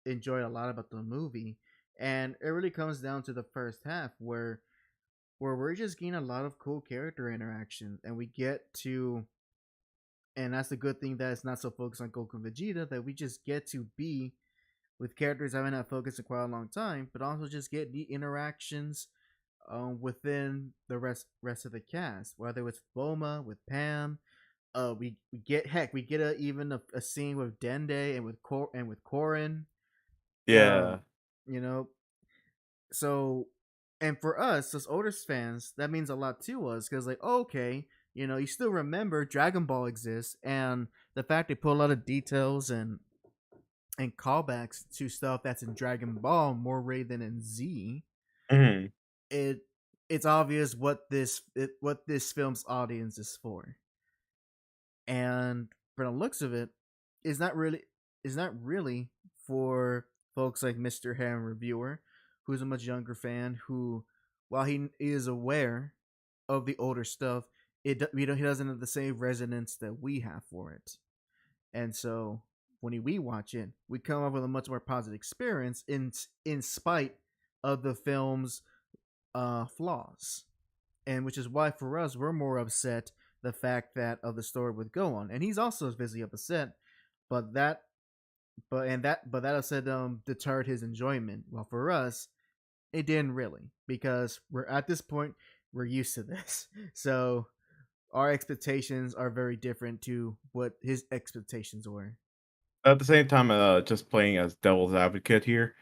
enjoyed a lot about the movie. And it really comes down to the first half, where where we're just getting a lot of cool character interaction, and we get to, and that's the good thing that it's not so focused on Goku and Vegeta, that we just get to be with characters I haven't had focused in quite a long time, but also just get the interactions within the rest of the cast, whether it's Bulma, with Pam. We get even a scene with Dende and with Korin. Yeah. You know, so, and for us as older fans, that means a lot to us, because like, okay, you know, you still remember Dragon Ball exists, and the fact they put a lot of details and callbacks to stuff that's in Dragon Ball more than in Z. Mhm. It's obvious what this film's audience is for, and from the looks of it, is not really for folks like Mr. Ham Reviewer, who's a much younger fan, who, while he is aware of the older stuff, he doesn't have the same resonance that we have for it. And so when we watch it, we come up with a much more positive experience in spite of the film's flaws. And which is why for us, we're more upset the fact that of the story would go on. And he's also visibly upset, but that upset deterred his enjoyment. Well, for us, it didn't really, because we're at this point, we're used to this. So our expectations are very different to what his expectations were. At the same time, just playing as devil's advocate here,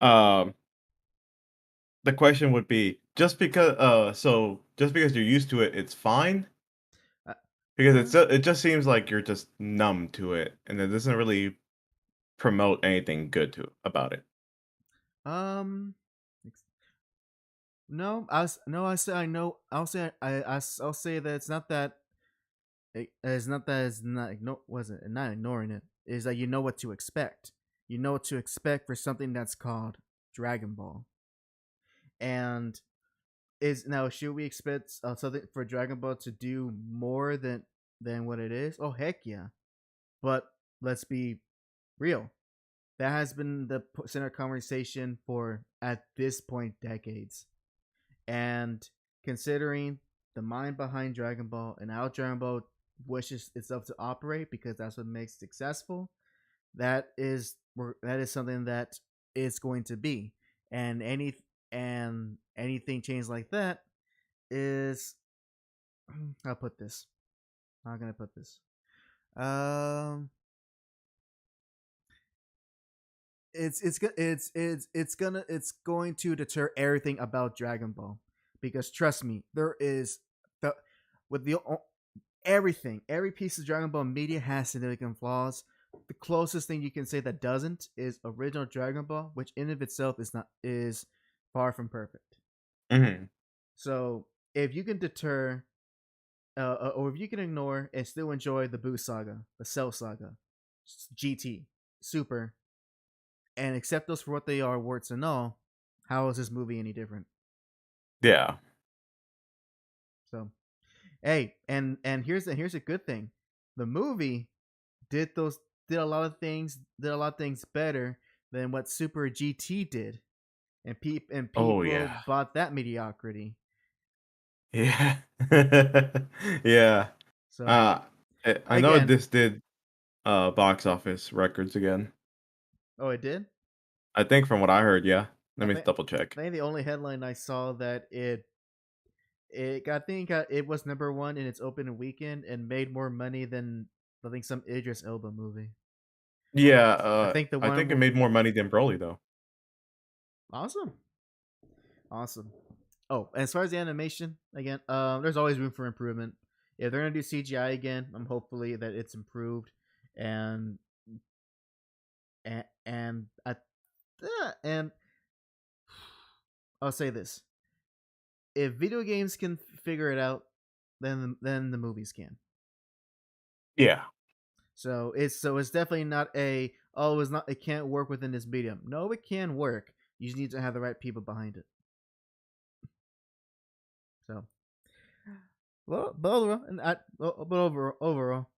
um, the question would be, just because you're used to it, it's fine? Uh, Because it just seems like you're just numb to it, and it doesn't really promote anything good about it. No, I'll say that it's not that. It's not that it's not not ignoring it. Is that you know what to expect. You know what to expect for something that's called Dragon Ball. And should we expect something for Dragon Ball to do more than what it is? Oh heck yeah! But let's be real. That has been the center conversation for, at this point, decades. And considering the mind behind Dragon Ball and how Dragon Ball wishes itself to operate, because that's what makes it successful, that is something that it's going to be. And anything changed like that is, how put this? How can I put this? It's going to deter everything about Dragon Ball, because trust me, there is every piece of Dragon Ball media has significant flaws. The closest thing you can say that doesn't is original Dragon Ball, which in of itself is far from perfect. Mm-hmm. So if you can deter, or if you can ignore and still enjoy the Buu saga, the Cell saga, GT, Super, and accept those for what they are, warts and all, how is this movie any different? Yeah. So, hey, and here's a good thing. The movie did a lot of things better than what Super GT did, and people bought that mediocrity. Yeah. Yeah. So I know this did box office records again. Oh, it did? I think from what I heard, yeah. Let me double check. I think the only headline I saw that it was number 1 in its opening weekend and made more money than I think some Idris Elba movie. Yeah, I think it made more money than Broly though. Awesome. Oh, and as far as the animation, again, there's always room for improvement. If they're gonna do CGI again, I'm hopefully that it's improved, and I'll say this: if video games can figure it out, then the movies can. Yeah. So it's definitely not it can't work within this medium. No, it can work. You just need to have the right people behind it. So, well, but overall,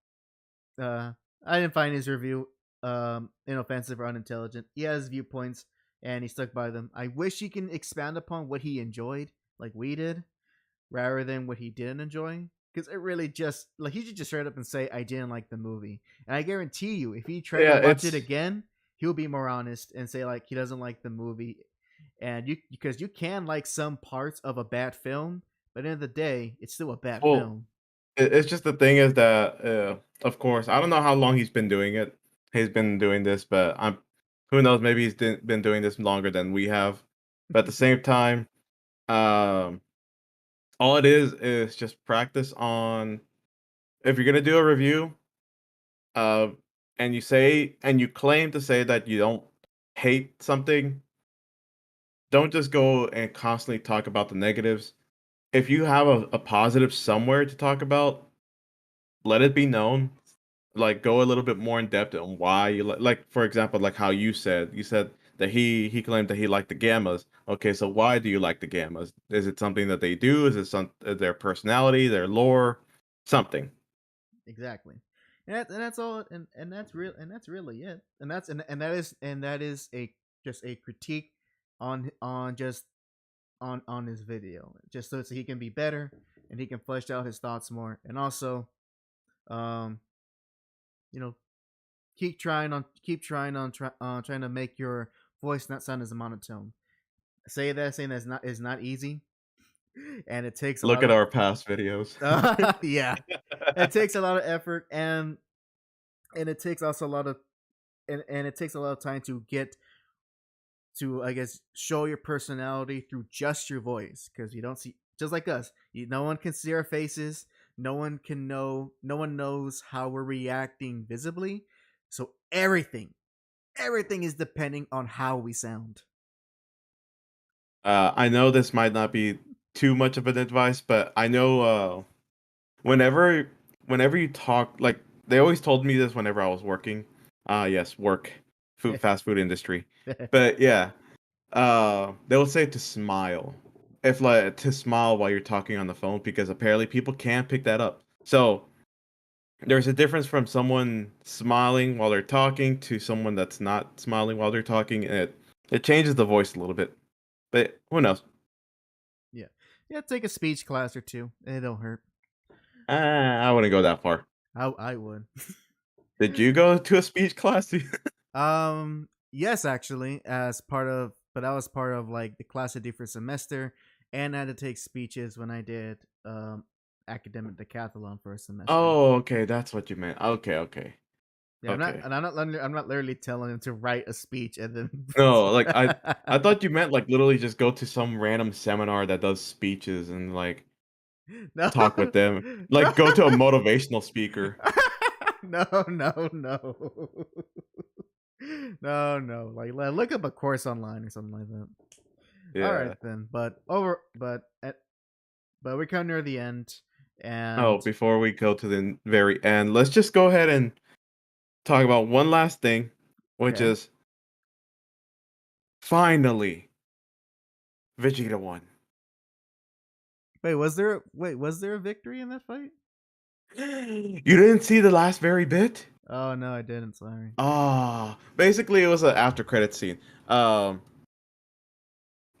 I didn't find his review inoffensive or unintelligent. He has viewpoints and he stuck by them. I wish he can expand upon what he enjoyed, like we did. rather than what he didn't enjoy. Because it really just like he should just straight up and say I didn't like the movie, and I guarantee you, if he tried Yeah, to watch it it's again, he'll be more honest and say like he doesn't like the movie, and you because you can like some parts of a bad film, but at the end of the day, it's still a bad well, film. it's just the thing is that, of course, I don't know how long he's been doing it. He's been doing this, but who knows? Maybe he's been doing this longer than we have. But at the same time, um, all it is just practice on. If you're gonna do a review, uh, and you claim to say that you don't hate something, don't just go and constantly talk about the negatives. If you have a positive somewhere to talk about, let it be known. Like go a little bit more in depth on why you like for example, like how you said that he claimed that he liked the gammas. Okay, so why do you like the gammas? Is it something that they do? Is it their personality, their lore, something? Exactly. And that's all and that's real and that's really it. And that is a just a critique on just on his video. Just so he can be better and he can flesh out his thoughts more. And also um you know trying to make your voice not sound as monotone. Saying that's not is not easy and it takes a Look lot at of our past videos. yeah. It takes a lot of effort and it takes also a lot of and it takes a lot of time to get to I guess show your personality through just your voice because you don't see just like us no one can see our faces, no one knows how we're reacting visibly, so everything is depending on how we sound. I know this might not be too much of an advice, but I know whenever whenever you talk, like they always told me this whenever I was working. Yes, work, fast food industry. But yeah, they will say to smile. If like to smile while you're talking on the phone because apparently people can't pick that up. So there's a difference from someone smiling while they're talking to someone that's not smiling while they're talking, and it changes the voice a little bit. But who knows? Yeah, yeah, take a speech class or two, it don't hurt. I wouldn't go that far. I would. Did you go to a speech class? Yes, actually, but that was part of like the class I did for semester, and I had to take speeches when I did academic decathlon for a semester. Oh, okay, that's what you meant. Okay, okay. Yeah, Okay. I'm not literally telling him to write a speech and then. No, like I thought you meant like literally just go to some random seminar that does speeches and like No. talk with them. Like go to a motivational speaker. No, no, no. No. Like look up a course online or something like that. Yeah. All right then, but we're kind of near the end, and Oh, before we go to the very end, let's just go ahead and talk about one last thing, which Okay. is finally Vegeta won. was there a victory in that fight? You didn't see the last very bit? Oh no, I didn't. Sorry. Basically it was an after credit scene.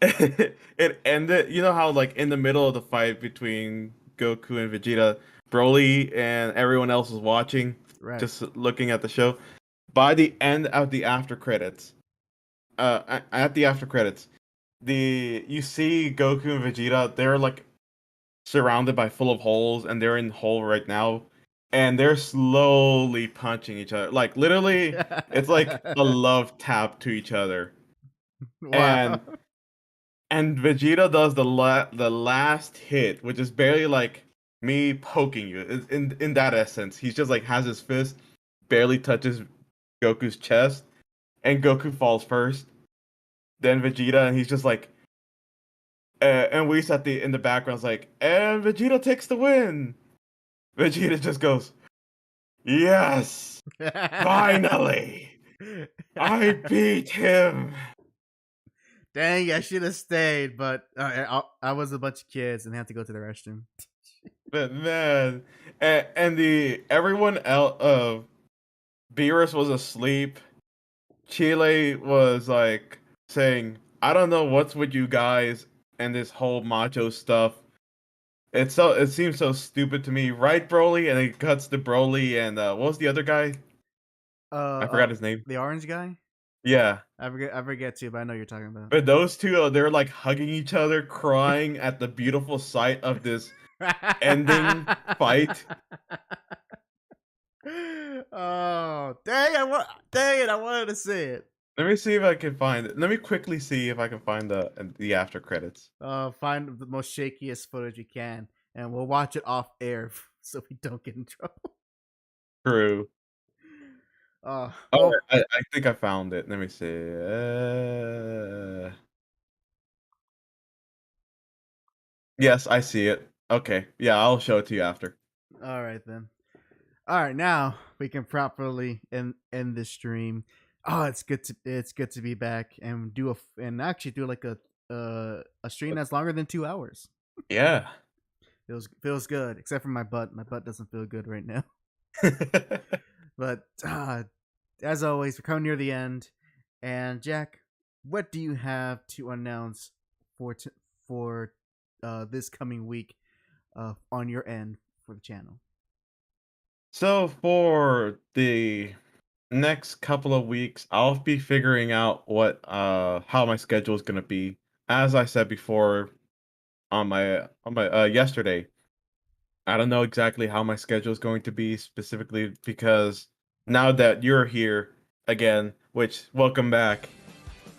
It ended. You know how like in the middle of the fight between Goku and Vegeta, Broly and everyone else was watching, Right. just looking at the show. By the end of the after credits, at the after credits, you see Goku and Vegeta. They're like surrounded by full of holes, and they're in hole right now, and they're slowly punching each other. Like literally, it's like a love tap to each other. Wow. And Vegeta does the last hit, which is barely like me poking you. In that essence, he's just like has his fist barely touches Goku's chest, and Goku falls first. Then Vegeta, and he's just like, and Whis in the background is like, and Vegeta takes the win. Vegeta just goes, yes, finally, I beat him. Dang, I should have stayed, but I was a bunch of kids and had to go to the restroom. But man, and the everyone else, Beerus was asleep. Chile was like saying, "I don't know what's with you guys and this whole macho stuff. It seems so stupid to me, right, Broly? And it cuts to Broly and what was the other guy? I forgot his name. The orange guy. Yeah, I forget too, but I know you're talking about. but those two, they're like hugging each other, crying at the beautiful sight of this ending fight. Oh, dang! I wanted to say it. Let me see if I can find it. Let me quickly see if I can find the after credits. Find the most shakiest footage you can, and we'll watch it off air so we don't get in trouble. True. Oh, Oh, I think I found it. Let me see. Yes, I see it. Okay. Yeah, I'll show it to you after. all right then. All right, now we can properly end this stream. Oh, it's good to be back and actually do like a stream that's longer than 2 hours. Yeah. Feels good, except for my butt. My butt doesn't feel good right now. But as always, we're coming near the end. And Jack, what do you have to announce for this coming week on your end for the channel? So for the next couple of weeks, I'll be figuring out what how my schedule is gonna be. As I said before on my yesterday, I don't know exactly how my schedule is going to be specifically because now that you're here again, which welcome back,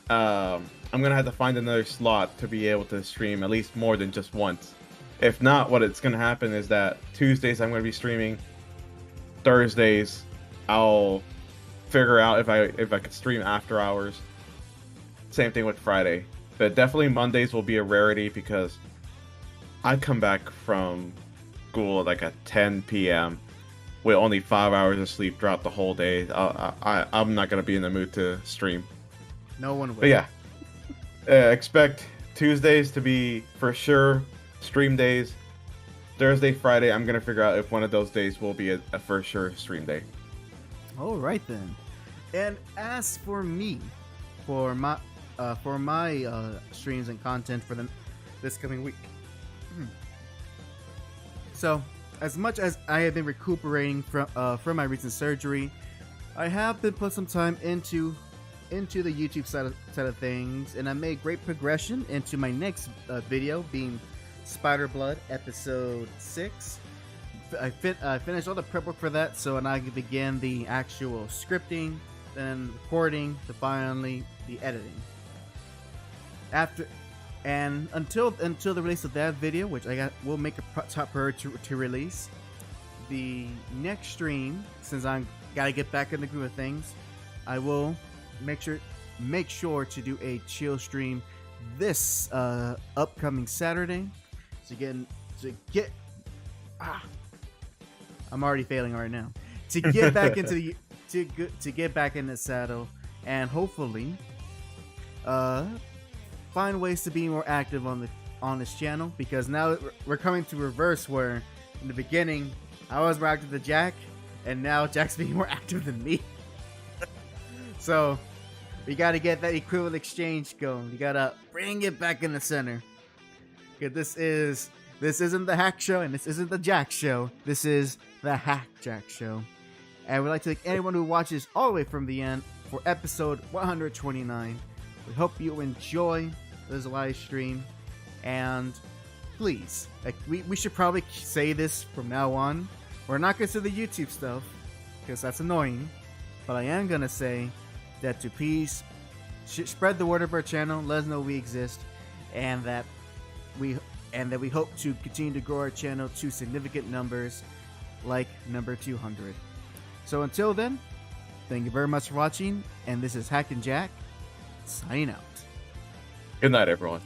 I'm gonna have to find another slot to be able to stream at least more than just once. If not, what it's gonna happen is that Tuesdays I'm gonna be streaming. Thursdays, I'll figure out if I could stream after hours. Same thing with Friday, but definitely Mondays will be a rarity because I come back from school like at 10 p.m. with only 5 hours of sleep throughout the whole day. I'm not gonna be in the mood to stream. No one will. But yeah, expect Tuesdays to be for sure stream days. Thursday, Friday, I'm gonna figure out if one of those days will be a for sure stream day. All right then. And as for me, for my streams and content for this coming week. So, as much as I have been recuperating from my recent surgery, I have been put some time into the YouTube side of things, and I made great progression into my next video, being Spider Blood episode 6. I finished all the prep work for that, so now I can begin the actual scripting, then recording, to finally the editing. Until the release of that video, which will make a top priority to release, the next stream, since I'm gotta get back in the groove of things, I will make sure to do a chill stream this upcoming Saturday. I'm already failing right now. To get back into to get back in the saddle and hopefully find ways to be more active on this channel, because now we're coming to reverse, where in the beginning I was more active than Jack, and now Jack's being more active than me. So we got to get that equivalent exchange going. We got to bring it back in the center. This isn't the HAC Show, and this isn't the JAC Show. This is the JAC Show. And we'd like to thank anyone who watches all the way from the end for episode 129. We hope you enjoy this live stream. And please, we should probably say this from now on. We're not going to say the YouTube stuff, because that's annoying. But I am going to say that to please spread the word of our channel, let us know we exist, and that we hope to continue to grow our channel to significant numbers like number 200. So until then, thank you very much for watching, and this is Hack and Jack, signing out. Good night, everyone.